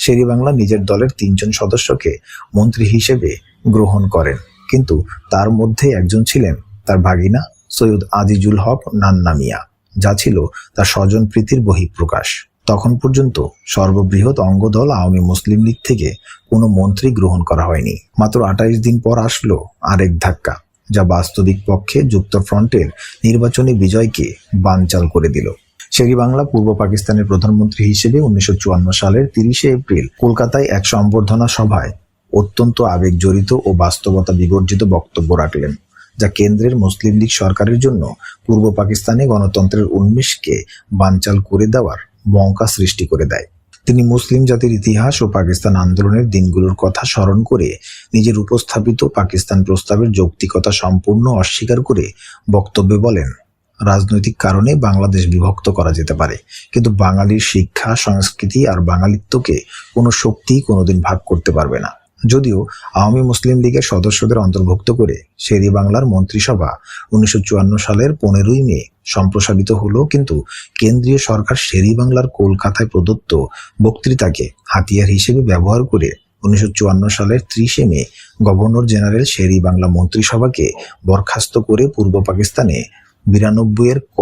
শের-ই-বাংলা নিজের দলের 3 জন সদস্যকে মন্ত্রী হিসেবে গ্রহণ করেন, কিন্তু তার মধ্যে একজন ছিলেন তার ভাগিনা সৈয়দ আজিজুল হক নান্না মিয়া, যা ছিল তার স্বজনপ্রীতির বহিঃপ্রকাশ। তখন পর্যন্ত সর্ববৃহৎ অঙ্গদল আওয়ামী মুসলিম লীগ থেকে কোনো মন্ত্রী গ্রহণ করা হয়নি। মাত্র 28 দিন পর আসলো আরেক ধাক্কা, যা বাস্তবিক পক্ষে যুক্তফ্রন্টের নির্বাচনী বিজয়কে বানচাল করে দিল। শের-ই-বাংলা পূর্ব পাকিস্তানের প্রধানমন্ত্রী হিসেবে 1954 সালের 30শে এপ্রিল কলকাতায় এক সম্বর্ধনা সভায় অত্যন্ত আবেগজড়িত ও বাস্তবতা বিবর্জিত বক্তব্য রাখলেন, যা কেন্দ্রের মুসলিম লীগ সরকারের জন্য পূর্ব পাকিস্তানে গণতন্ত্রের উন্মেষকে বানচাল করে দেওয়ার মৌকা সৃষ্টি করে দেয়। তিনি মুসলিম জাতির ইতিহাস ও পাকিস্তান আন্দোলনের দিনগুলোর কথা স্মরণ করে নিজের উপস্থাপিত পাকিস্তান প্রস্তাবের যৌক্তিকতা সম্পূর্ণ অস্বীকার করে বক্তব্যে বলেন, রাজনৈতিক কারণে বাংলাদেশ বিভক্ত করা যেতে পারে, কিন্তু বাঙালির শিক্ষা, সংস্কৃতি আর বাঙালিত্বকে কোনো শক্তি কোনোদিন ভাগ করতে পারবে না। যদিও আওয়ামী মুসলিম লীগের সদস্যদের অন্তর্ভুক্ত করে শের-ই-বাংলার মন্ত্রিসভা 1954 সালের 15ই মে সম্প্রসারিত হলো, কিন্তু কেন্দ্রীয় সরকার শের-ই-বাংলার কলকাতায় প্রদত্ত বক্তৃতাকে হাতিয়ার হিসেবে ব্যবহার করে 1954 সালের 30শে মে গভর্নর জেনারেল শের-ই-বাংলা মন্ত্রিসভাকে বরখাস্ত করে পূর্ব পাকিস্তানে 92 ক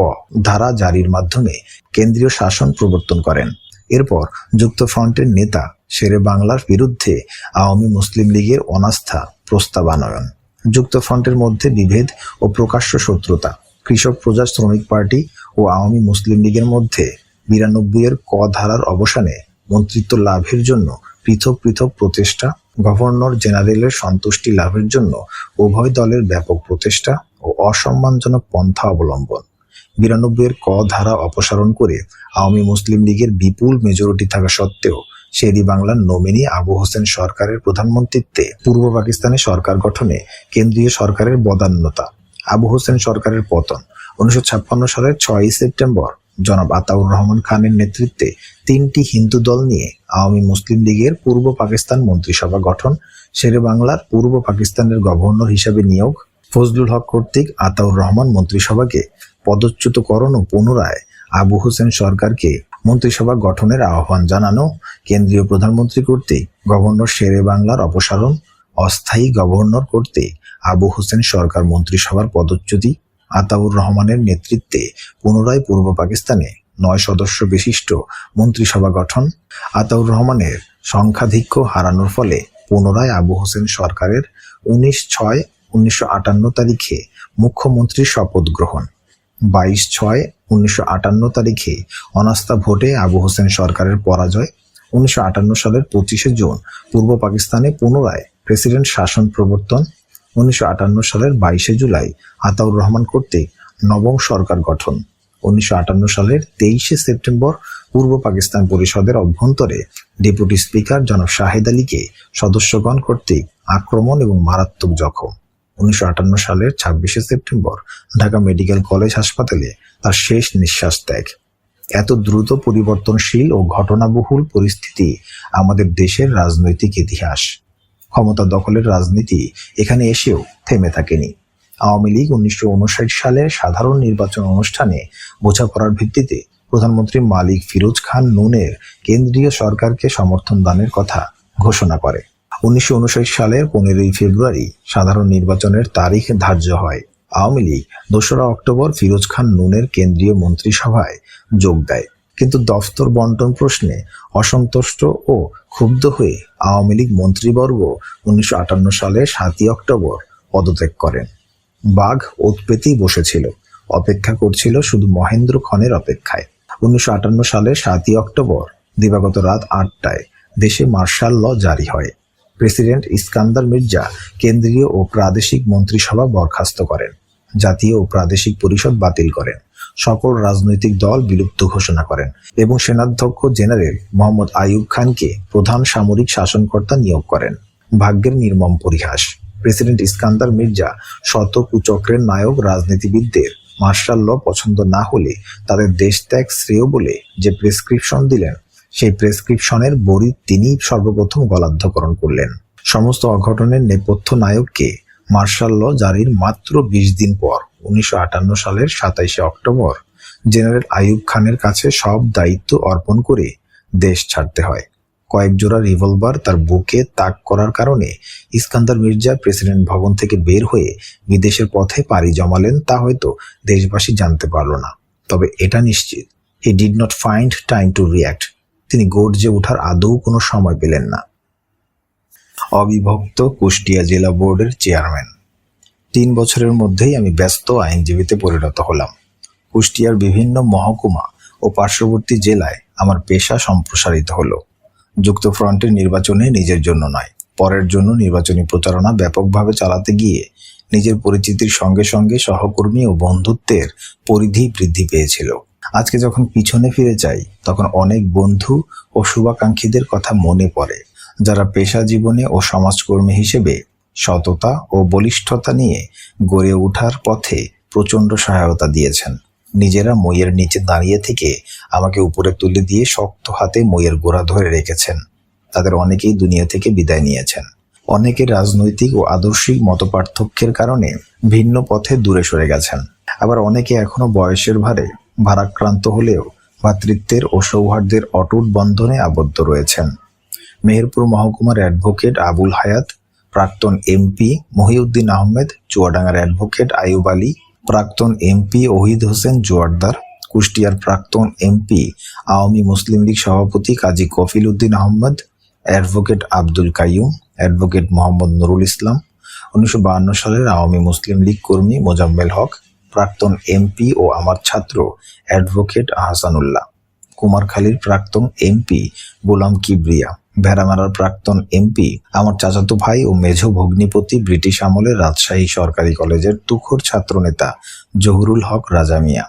ধারা জারির মাধ্যমে কেন্দ্রীয় শাসন প্রবর্তন করেন। এরপর যুক্তফ্রন্টের নেতা শের-ই-বাংলার বিরুদ্ধে আওয়ামী মুসলিম লীগের অনাস্থা প্রস্তাব আনয়ন, যুক্তফ্রন্টের মধ্যে বিভেদ ও প্রকাশ্য শত্রুতা, কৃষক প্রজা শ্রমিক পার্টি ও আওয়ামী মুসলিম লীগের মধ্যে 92 ক ধারার অবসানে মন্ত্রিত্ব লাভের জন্য পৃথক পৃথক প্রচেষ্টা, গভর্নর জেনারেলের সন্তুষ্টি লাভের জন্য উভয় দলের ব্যাপক প্রচেষ্টা ও অসম্মানজনক পন্থা অবলম্বন, 92 ক ধারা অপসারণ করে আওয়ামী মুসলিম লীগের বিপুল মেজরিটি থাকা সত্ত্বেও শের-ই-বাংলার নমিনি আবু হোসেন সরকারের প্রধানমন্ত্রীত্বে পূর্ব পাকিস্তানে সরকার গঠনে কেন্দ্রীয় সরকারের বদান্যতা, আবু হোসেন সরকারের পতন, 1956 সালের 6ই সেপ্টেম্বর জনাব আতাউর রহমান খানের নেতৃত্বে 3টি হিন্দু দল নিয়ে আওয়ামী মুসলিম লীগের পূর্ব পাকিস্তান মন্ত্রিসভা গঠন, শের-ই-বাংলার পূর্ব পাকিস্তানের গভর্নর হিসাবে নিয়োগ, ফজলুল হক কর্তৃক আতাউর রহমান মন্ত্রিসভাকে পদচ্যুতকরণ ও পুনরায় আবু হোসেন সরকারকে মন্ত্রিসভা গঠনের আহ্বান জানানো, কেন্দ্রীয় প্রধানমন্ত্রী কর্তৃক গভর্নর শের-ই-বাংলার অপসারণ, অস্থায়ী গভর্নর কর্তৃক আবু হোসেন সরকার মন্ত্রিসভার পদচ্যুতি, আতাউর রহমানের নেতৃত্বে পুনরায় পূর্ব পাকিস্তানে 9 সদস্য বিশিষ্ট মন্ত্রিসভা গঠন, আতাউর রহমানের সংখ্যাধিক্য হারানোর ফলে পুনরায় আবু হোসেন সরকারের 19/6/1958 তারিখে মুখ্যমন্ত্রীর শপথ গ্রহণ, 22/6/1958 তারিখে অনাস্থা ভোটে আবু হোসেন সরকারের পরাজয়, 1958 সালের 25শে জুন পূর্ব পাকিস্তানে পুনরায় প্রেসিডেন্ট শাসন প্রবর্তন, 1958 সালের 22শে জুলাই আতাউর রহমান কর্তৃক নবম সরকার গঠন, 1958 সালের 23শে সেপ্টেম্বর পূর্ব পাকিস্তান পরিষদের অভ্যন্তরে ডেপুটি স্পিকার জনাব শাহেদ আলীকে সদস্যগণ কর্তৃক আক্রমণ এবং মারাত্মক জখম, 1958 সালের 26শে সেপ্টেম্বর ঢাকা মেডিকেল কলেজ হাসপাতালে তার শেষ নিঃশ্বাস ত্যাগ। এত দ্রুত পরিবর্তনশীল ও ঘটনাবহুল পরিস্থিতি আমাদের দেশের রাজনৈতিক ইতিহাস। ক্ষমতা দখলের রাজনীতি এখানে এসেও থেমে থাকেনি। আওয়ামী লীগ 1959 সালের সাধারণ নির্বাচন অনুষ্ঠানে বোঝাপড়ার ভিত্তিতে প্রধানমন্ত্রী মালিক ফিরোজ খান নুনের কেন্দ্রীয় সরকারকে সমর্থন দানের কথা ঘোষণা করে। 1959 সালের 15ই ফেব্রুয়ারি সাধারণ নির্বাচনের তারিখ ধার্য হয়। আওয়ামী লীগ 2রা অক্টোবর ফিরোজ খান নুনের কেন্দ্রীয় মন্ত্রিসভায় যোগ দেয়, কিন্তু দফতর বন্টন প্রশ্নে অসন্তুষ্ট ও ক্ষুব্ধ হয়ে আওয়ামী লীগ মন্ত্রীবর্গ 1958 সালের 7ই অক্টোবর পদত্যাগ করেন। বাঘ ওত পেতেই বসেছিল, অপেক্ষা করছিল শুধু মহেন্দ্র ক্ষণের অপেক্ষায়। 1958 সালের 7ই অক্টোবর দিবাগত রাত 8টায় দেশে মার্শাল ল জারি হয়। প্রেসিডেন্ট ইস্কান্দার মির্জা কেন্দ্রীয় ও প্রাদেশিক মন্ত্রিসভা বরখাস্ত করেন, জাতীয় ও প্রাদেশিক পরিষদ বাতিল করেন, সকল রাজনৈতিক দল বিলুপ্ত ঘোষণা করেন এবং সেনাধ্যক্ষ জেনারেল মোহাম্মদ আইয়ুব খানকে প্রধান সামরিক শাসনকর্তা নিয়োগ করেন। ভাগ্যের নির্মম পরিহাস, প্রেসিডেন্ট ইস্কান্দার মির্জা শত কুচক্রের নায়ক রাজনীতিবিদদের মার্শাল ল পছন্দ না হলে তাদের দেশ ত্যাগ শ্রেয় বলে যে প্রেসক্রিপশন দিলেন, সেই প্রেসক্রিপশনের বড়ি তিনিই সর্বপ্রথম গলাধ্যকরণ করলেন। সমস্ত অঘটনের নেপথ্য নায়ককে মার্শাল ল জারির মাত্র ২০ দিন পর ১৯৫৮ সালের ২৭শে অক্টোবর জেনারেল আইয়ুব খানের কাছে সব দায়িত্ব অর্পণ করে দেশ ছাড়তে হয়। কয়েক জোড়া রিভলভার তার বুকে তাক করার কারণে ইস্কান্দার মির্জা প্রেসিডেন্ট ভবন থেকে বের হয়ে বিদেশের পথে পাড়ি জমালেন তা হয়তো দেশবাসী জানতে পারল না। তবে এটা নিশ্চিত, he did not find time to react. তিনি গর্জে ওঠার আদৌ কোনো সময় পেলেন না। অবিভক্ত কুষ্টিয়া জেলা বোর্ডের চেয়ারম্যান। ৩ বছরের মধ্যেই আমি ব্যস্ত আইনজীবীতে পরিণত হলাম। কুষ্টিয়ার বিভিন্ন মহকুমা ও পার্শ্ববর্তী জেলায় আমার পেশা সম্প্রসারিত হলো। যুক্তফ্রন্টের নির্বাচনে নিজের জন্য নয়, পরের জন্য নির্বাচনী প্রচারণা ব্যাপকভাবে চালাতে গিয়ে নিজের পরিচিতির সঙ্গে সঙ্গে সহকর্মী ও বন্ধুত্বের পরিধি বৃদ্ধি পেয়েছিল। আজকে যখন পিছনে ফিরে যাই তখন অনেক বন্ধু ও শুভাকাঙ্ক্ষীদের কথা মনে পড়ে, যারা পেশা জীবনে ও সমাজকর্মী হিসেবে সততা ও বলিষ্ঠতা নিয়ে গড়ে ওঠার পথে প্রচণ্ড সহায়তা দিয়েছেন। নিজেরা মইয়ের নিচে দাঁড়িয়ে থেকে আমাকে উপরে তুলে দিয়ে শক্ত হাতে মইয়ের গোড়া ধরে রেখেছেন। তাদের অনেকেই দুনিয়া থেকে বিদায় নিয়েছেন। অনেকে রাজনৈতিক ও আদর্শিক মতপার্থক্যের কারণে ভিন্ন পথে দূরে সরে গেছেন। আবার অনেকে এখনো বয়সের ভারে ভারাক্রান্ত হলেও ভ্রাতৃত্বের ও সৌহার্দ্যের অটুট বন্ধনে আবদ্ধ রয়েছেন। মেহেরপুর মহকুমার অ্যাডভোকেট আবুল হায়াত, প্রাক্তন এমপি মহিউদ্দিন আহমেদ, চুয়াডাঙ্গার অ্যাডভোকেট আইয়ুব আলী, প্রাক্তন এমপি ওহিদ হোসেন জোয়ারদার, কুষ্টিয়ার প্রাক্তন এমপি আওয়ামী মুসলিম লীগ সভাপতি কাজী কফিল উদ্দিন আহমদ, অ্যাডভোকেট আব্দুল কাইয়ুম, অ্যাডভোকেট মোহাম্মদ নুরুল ইসলাম, ১৯৫২ সালের আওয়ামী মুসলিম লীগ কর্মী মোজাম্মেল হক, প্রাক্তন এমপি ও আমার ছাত্র অ্যাডভোকেট আহসানুল্লাহ, কুমারখালীর প্রাক্তন এমপি গোলাম কিবরিয়া, ভেড়ামারার প্রাক্তন এমপি আমার চাচাতো ভাই ও মেঝ ভগ্নিপতি ব্রিটিশ আমলের রাজশাহী সরকারি কলেজের তুখোর ছাত্রনেতা জহুরুল হক রাজা মিয়া,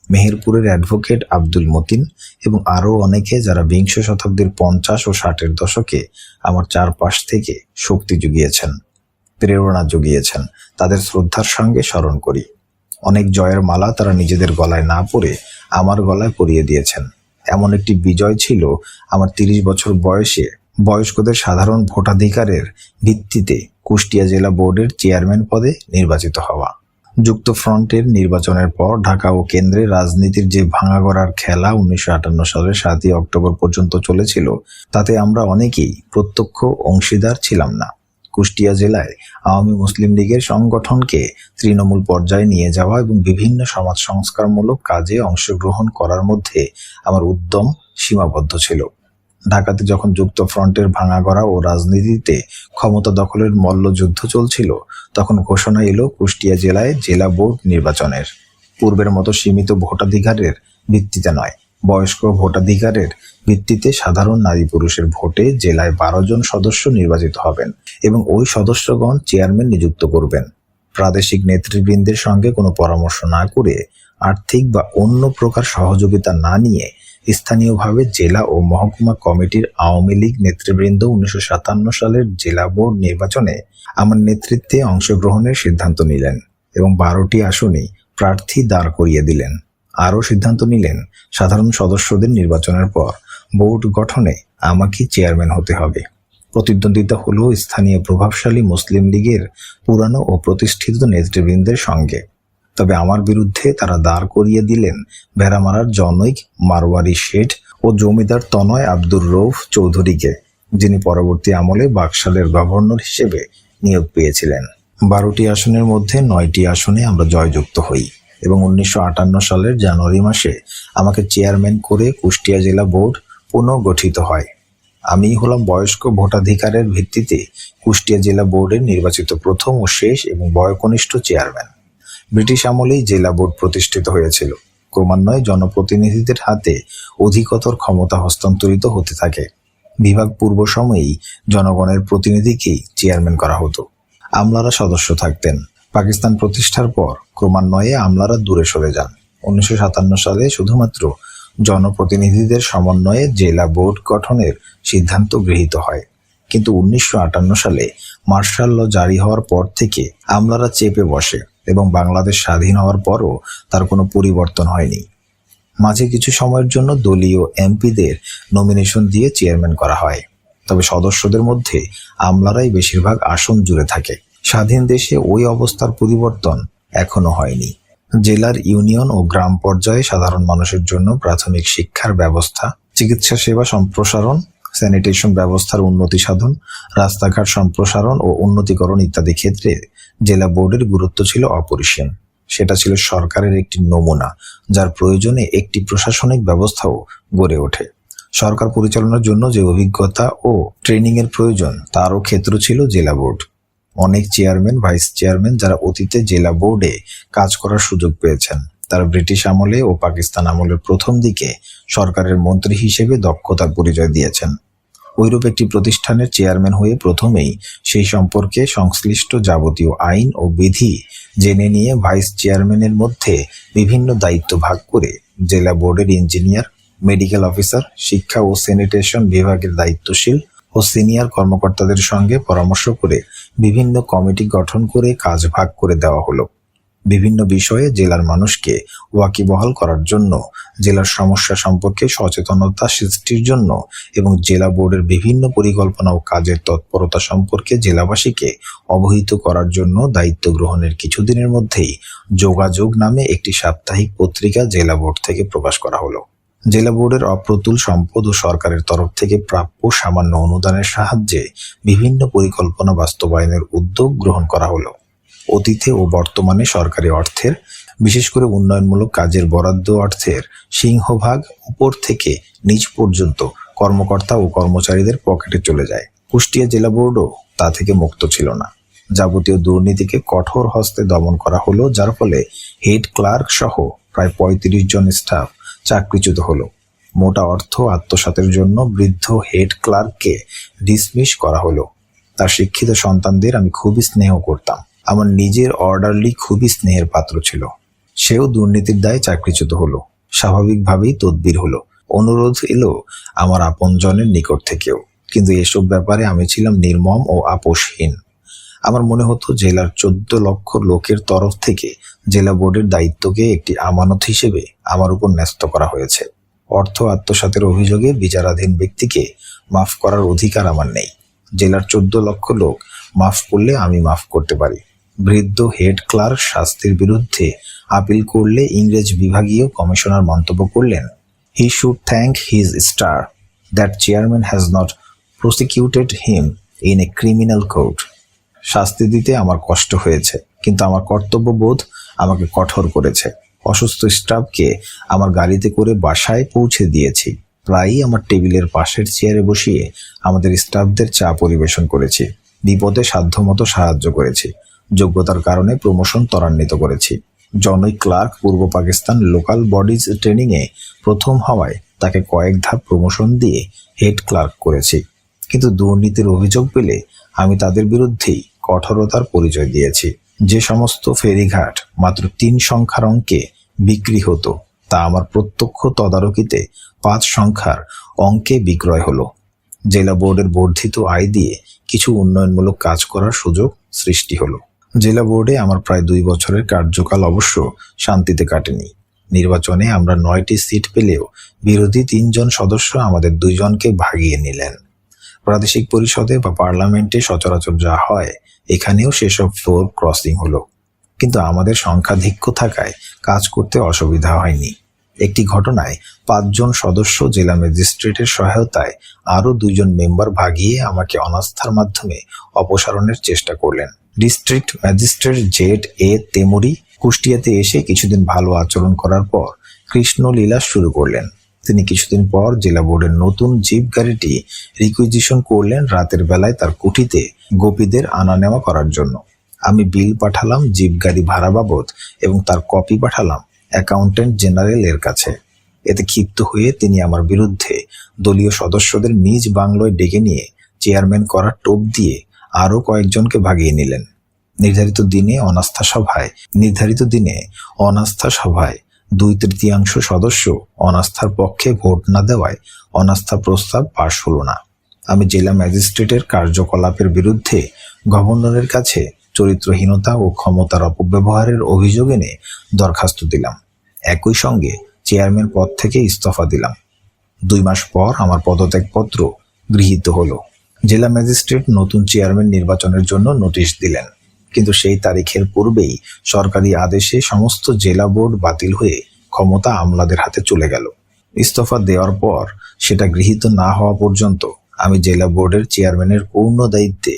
মেহেরপুরের অ্যাডভোকেট আব্দুল মতিন এবং আরও অনেকে যারা বিংশ শতাব্দীর ৫০ ও ৬০-এর দশকে আমার চারপাশ থেকে শক্তি জুগিয়েছেন, প্রেরণা জুগিয়েছেন, তাদের শ্রদ্ধার সঙ্গে স্মরণ করি। অনেক জয়ের মালা তারা নিজেদের গলায় না পরে আমার গলায় পরিয়ে দিয়েছেন। এমন একটি বিজয় ছিল আমার ৩০ বছর বয়সে বয়স্কদের সাধারণ ভোটাধিকারের ভিত্তিতে কুষ্টিয়া জেলা বোর্ডের চেয়ারম্যান পদে নির্বাচিত হওয়া। যুক্তফ্রন্টের নির্বাচনের পর ঢাকা ও কেন্দ্রে রাজনীতির যে ভাঙাগড়ার খেলা ১৯৫৮ সালের ৭ই অক্টোবর পর্যন্ত চলেছিল, তাতে আমরা অনেকেই প্রত্যক্ষ অংশীদার ছিলাম না। কুষ্টিয়া জেলায় আওয়ামী মুসলিম লীগের সংগঠনকে তৃণমূল পর্যায়ে নিয়ে যাওয়া এবং বিভিন্ন সমাজ সংস্কারমূলক কাজে অংশগ্রহণ করার মধ্যে আমার উদ্যম সীমাবদ্ধ ছিল। ঢাকাতে যখন যুক্তফ্রন্টের ভাঙাগড়া ও রাজনীতিতে ক্ষমতা দখলের মল্লযুদ্ধ চলছিল, তখন ঘোষণা এলো কুষ্টিয়া জেলায় জেলা বোর্ড নির্বাচনের। পূর্বের মতো সীমিত ভোটাধিকারের ভিত্তিতে নয়, বয়স্ক ভোটাধিকারের ভিত্তিতে সাধারণ নারী পুরুষের ভোটে জেলায় ১২ জন সদস্য নির্বাচিত হবেন এবং ওই সদস্যগণ চেয়ারম্যান নিযুক্ত করবেন। প্রাদেশিক নেতৃবৃন্দের সঙ্গে কোনো পরামর্শ না করে, আর্থিক বা অন্য প্রকার সহযোগিতা না নিয়ে স্থানীয়ভাবে জেলা ও মহকুমা কমিটির আওয়ামী লীগ নেতৃবৃন্দ ১৯৫৭ সালের জেলা বোর্ড নির্বাচনে আমার নেতৃত্বে অংশগ্রহণের সিদ্ধান্ত নিলেন এবং ১২টি আসনে প্রার্থী দাঁড় করিয়ে দিলেন। আরও সিদ্ধান্ত নিলেন সাধারণ সদস্যদের নির্বাচনের পর বোর্ড গঠনে আমাকে চেয়ারম্যান হতে হবে। প্রতিদ্বন্দ্বিতা হলো স্থানীয় প্রভাবশালী মুসলিম লীগের পুরানো ও প্রতিষ্ঠিত নেতৃবৃন্দের সঙ্গে। তবে আমার বিরুদ্ধে তারা দাঁড় করিয়ে দিলেন ভেড়ামারার জনৈক মারওয়ারি শেঠ ও জমিদার তনয় আব্দুর রৌফ চৌধুরীকে, যিনি পরবর্তী আমলে বাকশালের গভর্নর হিসেবে নিয়োগ পেয়েছিলেন। ১২টি আসনের মধ্যে ৯টি আসনে আমরা জয়যুক্ত হই এবং ১৯৫৮ সালের জানুয়ারি মাসে আমাকে চেয়ারম্যান করে কুষ্টিয়া জেলা বোর্ড পুনর্গঠিত হয়। আমি হলাম বয়স্ক ভোটাধিকারের ভিত্তিতে কুষ্টিয়া জেলা বোর্ডের নির্বাচিত প্রথম ও শেষ এবং বয়োকনিষ্ঠ চেয়ারম্যান। ব্রিটিশ আমলেই জেলা বোর্ড প্রতিষ্ঠিত হয়েছিল। ক্রমান্বয়ে জনপ্রতিনিধিদের হাতে অধিকতর ক্ষমতা হস্তান্তরিত হতে থাকে। বিভাগ পূর্ব সময়েই জনগণের প্রতিনিধিকেই চেয়ারম্যান করা হতো। আমলারা সদস্য থাকতেন। পাকিস্তান প্রতিষ্ঠার পর ক্রমান্বয়ে আমলারা দূরে সরে যান। 1957 সালে শুধুমাত্র জনপ্রতিনিধিদের সমন্বয়ে জেলা বোর্ড গঠনের সিদ্ধান্ত গৃহীত হয়। কিন্তু 1958 সালে মার্শাল ল জারি হওয়ার পর থেকে আমলারা চেপে বসে এবং বাংলাদেশ স্বাধীন হওয়ার পরও তার কোনো পরিবর্তন হয়নি। মাঝে কিছু সময়ের জন্য দলীয় এমপিদের নমিনেশন দিয়ে চেয়ারম্যান করা হয়, তবে সদস্যদের মধ্যে আমলারাই বেশিরভাগ আসন জুড়ে থাকে। স্বাধীন দেশে ওই অবস্থার পরিবর্তন এখনো হয়নি। জেলার ইউনিয়ন ও গ্রাম পর্যায়ে সাধারণ মানুষের জন্য প্রাথমিক শিক্ষার ব্যবস্থা, চিকিৎসা সেবা সম্প্রসারণ, স্যানিটেশন ব্যবস্থার উন্নতি সাধন, রাস্তাঘাট সম্প্রসারণ ও উন্নতিকরণ ইত্যাদি ক্ষেত্রে জেলা বোর্ডের গুরুত্ব ছিল অপরিসীম। সেটা ছিল সরকারের একটি নমুনা, যার প্রয়োজনে একটি প্রশাসনিক ব্যবস্থাও গড়ে ওঠে। সরকার পরিচালনার জন্য যে অভিজ্ঞতা ও ট্রেনিং এর প্রয়োজন তারও ক্ষেত্র ছিল জেলা বোর্ড। অনেক চেয়ারম্যান, ভাইস চেয়ারম্যান যারা অতীতে জেলা বোর্ডে কাজ করার সুযোগ পেয়েছেন, তারা ব্রিটিশ আমলে ও পাকিস্তান আমলের প্রথম দিকে সরকারের মন্ত্রী হিসেবে দক্ষতার পরিচয় দিয়েছেন। ওইরূপ একটি প্রতিষ্ঠানের চেয়ারম্যান হয়ে প্রথমেই সেই সম্পর্কে সংশ্লিষ্ট যাবতীয় আইন ও বিধি জেনে নিয়ে ভাইস চেয়ারম্যানের মধ্যে বিভিন্ন দায়িত্ব ভাগ করে জেলা বোর্ডের ইঞ্জিনিয়ার, মেডিকেল অফিসার, শিক্ষা ও স্যানিটেশন বিভাগের দায়িত্বশীল ও সিনিয়র কর্মকর্তাদের সঙ্গে পরামর্শ করে বিভিন্ন কমিটি গঠন করে কাজ ভাগ করে দেওয়া হলো। বিভিন্ন বিষয়ে জেলার মানুষকে ওয়াকিবহাল করার জন্য, জেলার সমস্যা সম্পর্কে সচেতনতা সৃষ্টির জন্য এবং জেলা বোর্ডের বিভিন্ন পরিকল্পনা ও কাজের তৎপরতা সম্পর্কে জেলাবাসীকে অবহিত করার জন্য দায়িত্ব গ্রহণের কিছুদিনের মধ্যেই যোগাযোগ নামে একটি সাপ্তাহিক পত্রিকা জেলা বোর্ড থেকে প্রকাশ করা হলো। জেলা বোর্ডের অপ্রতুল সম্পদ ও সরকারের তরফ থেকে প্রাপ্য সামান্য অনুদানের সাহায্যে বিভিন্ন পরিকল্পনা বাস্তবায়নের উদ্যোগ গ্রহণ করা হলো। অতীতে ও বর্তমানে সরকারি অর্থের, বিশেষ করে উন্নয়নমূলক কাজের বরাদ্দ অর্থের সিংহভাগ উপর থেকে নিচ পর্যন্ত কর্মকর্তা ও কর্মচারীদের পকেটে চলে যায়। কুষ্টিয়া জেলা বোর্ডও তা থেকে মুক্ত ছিল না। যাবতীয় দুর্নীতিকে কঠোর হস্তে দমন করা হলো, যার ফলে হেড ক্লার্ক সহ প্রায় 35 জন স্টাফ চাকরিচ্যুত হলো। মোটা অর্থ আত্মসাতের জন্য বৃদ্ধ হেড ক্লার্ককে ডিসমিস করা হলো। তার শিক্ষিত সন্তানদের আমি খুবই স্নেহ করতাম। আমার নিজের অর্ডারলি খুবই স্নেহের পাত্র ছিল। সেও দুর্নীতির দায়ে চাকরিচ্যুত হলো। স্বাভাবিকভাবেই তদবির হলো। অনুরোধ এলো আমার আপনজনের নিকট থেকেও, কিন্তু এসব ব্যাপারে আমি ছিলাম নির্মম ও আপোষহীন। আমার মনে হতো জেলার 14 লক্ষ লোকের তরফ থেকে জেলা বোর্ডের দায়িত্বকে একটি আমানত হিসেবে আমার উপর ন্যস্ত করা হয়েছে। অর্থ আত্মসাতের অভিযোগে বিচারাধীন ব্যক্তিকে মাফ করার অধিকার আমার নেই। জেলার 14 লক্ষ লোক মাফ করলে আমি মাফ করতে পারি। বৃদ্ধ হেড ক্লার্ক শাস্তির বিরুদ্ধে আপিল করলে ইংরেজ বিভাগীয় কমিশনার মন্তব্য করলেন, he should thank his star that chairman has not prosecuted him in a criminal court. শাস্তি দিতে আমার কষ্ট হয়েছে, কিন্তু আমার কর্তব্যবোধ আমাকে কঠোর করেছে। অসুস্থ স্টাফকে আমার গাড়িতে করে বাসায় পৌঁছে দিয়েছি। প্রায়ই আমার টেবিলের পাশের চেয়ারে বসিয়ে আমাদের স্টাফদের চা পরিবেশন করেছি। বিপদে সাধ্যমতো সাহায্য করেছি। যোগ্যতার কারণে প্রমোশন ত্বরান্বিত করেছি। জনৈক ক্লার্ক পূর্ব পাকিস্তান লোকাল বডিজ ট্রেনিংয়ে প্রথম হওয়ায় তাকে কয়েক ধাপ প্রমোশন দিয়ে হেড ক্লার্ক করেছি। কিন্তু দুর্নীতির অভিযোগ পেলে আমি তাদের বিরুদ্ধেই কঠোরতার পরিচয় দিয়েছি। যে সমস্ত ফেরিঘাট মাত্র 3 সংখ্যার অঙ্কে বিক্রি হতো, তা আমার প্রত্যক্ষ তদারকিতে 5 সংখ্যার অঙ্কে বিক্রয় হলো। জেলা বোর্ডের বর্ধিত আয় দিয়ে কিছু উন্নয়নমূলক কাজ করার সুযোগ সৃষ্টি হলো। জেলা বোর্ডে আমার প্রায় 2 বছরের কার্যকাল অবশ্য শান্তিতে কাটেনি। নির্বাচনে আমরা 9টি সিট পেলেও বিরোধী 3 জন সদস্য আমাদের 2 জনকে ভাগিয়ে নিলেন। প্রাদেশিক পরিষদে বা পার্লামেন্টে সচরাচর যা হয়, এখানেও সেসব ফ্লোর ক্রসিং হলো। কিন্তু আমাদের সংখ্যাধিক্য থাকায় কাজ করতে অসুবিধা হয়নি। একটি ঘটনায় 5 জন সদস্য জেলা ম্যাজিস্ট্রেটের সহায়তায় আরও 2 জন মেম্বার ভাগিয়ে আমাকে অনাস্থার মাধ্যমে অপসারণের চেষ্টা করলেন। ডিস্ট্রিক্ট ম্যাজিস্ট্রেট জেড এ তেমুরি কুষ্টিয়াতে এসে কিছুদিন ভালো আচরণ করার পর কৃষ্ণলীলা শুরু করলেন। তিনি কিছুদিন পর জেলা বোর্ডের নতুন জিপ গাড়িটি রিকুইজিশন করলেন রাতের বেলায় তার কুঠিতে গোপীদের আনা নেওয়া করার জন্য। আমি বিল পাঠালাম জিপ গাড়ি ভাড়া বাবদ এবং তার কপি পাঠালাম অ্যাকাউন্টেন্ট জেনারেল এর কাছে। এতে ক্ষিপ্ত হয়ে তিনি আমার বিরুদ্ধে দলীয় সদস্যদের নিজ বাংলোয় ডেকে নিয়ে চেয়ারম্যান করার টোপ দিয়ে আরও কয়েকজনকে ভাগিয়ে নিলেন। নির্ধারিত দিনে অনাস্থা সভায় 2/3 সদস্য অনাস্থার পক্ষে ভোট না দেওয়ায় অনাস্থা প্রস্তাব পাশ হলো না। আমি জেলা ম্যাজিস্ট্রেটের কার্যকলাপের বিরুদ্ধে গভর্নরের কাছে চরিত্রহীনতা ও ক্ষমতার অপব্যবহারের অভিযোগ এনে দরখাস্ত দিলাম। একই সঙ্গে চেয়ারম্যান পদ থেকে ইস্তফা দিলাম। 2 মাস পর আমার পদত্যাগপত্র গৃহীত হলো। জেলা ম্যাজিস্ট্রেট নতুন চেয়ারম্যান নির্বাচনের জন্য নোটিশ দিলেন, কিন্তু সেই তারিখের পূর্বেই সরকারি আদেশে সমস্ত জেলা বোর্ড বাতিল হয়ে ক্ষমতা আমলাদের হাতে চলে গেল। ইস্তফা দেওয়ার পর সেটা গৃহীত না হওয়া পর্যন্ত আমি জেলা বোর্ডের চেয়ারম্যানের পূর্ণ দায়িত্বে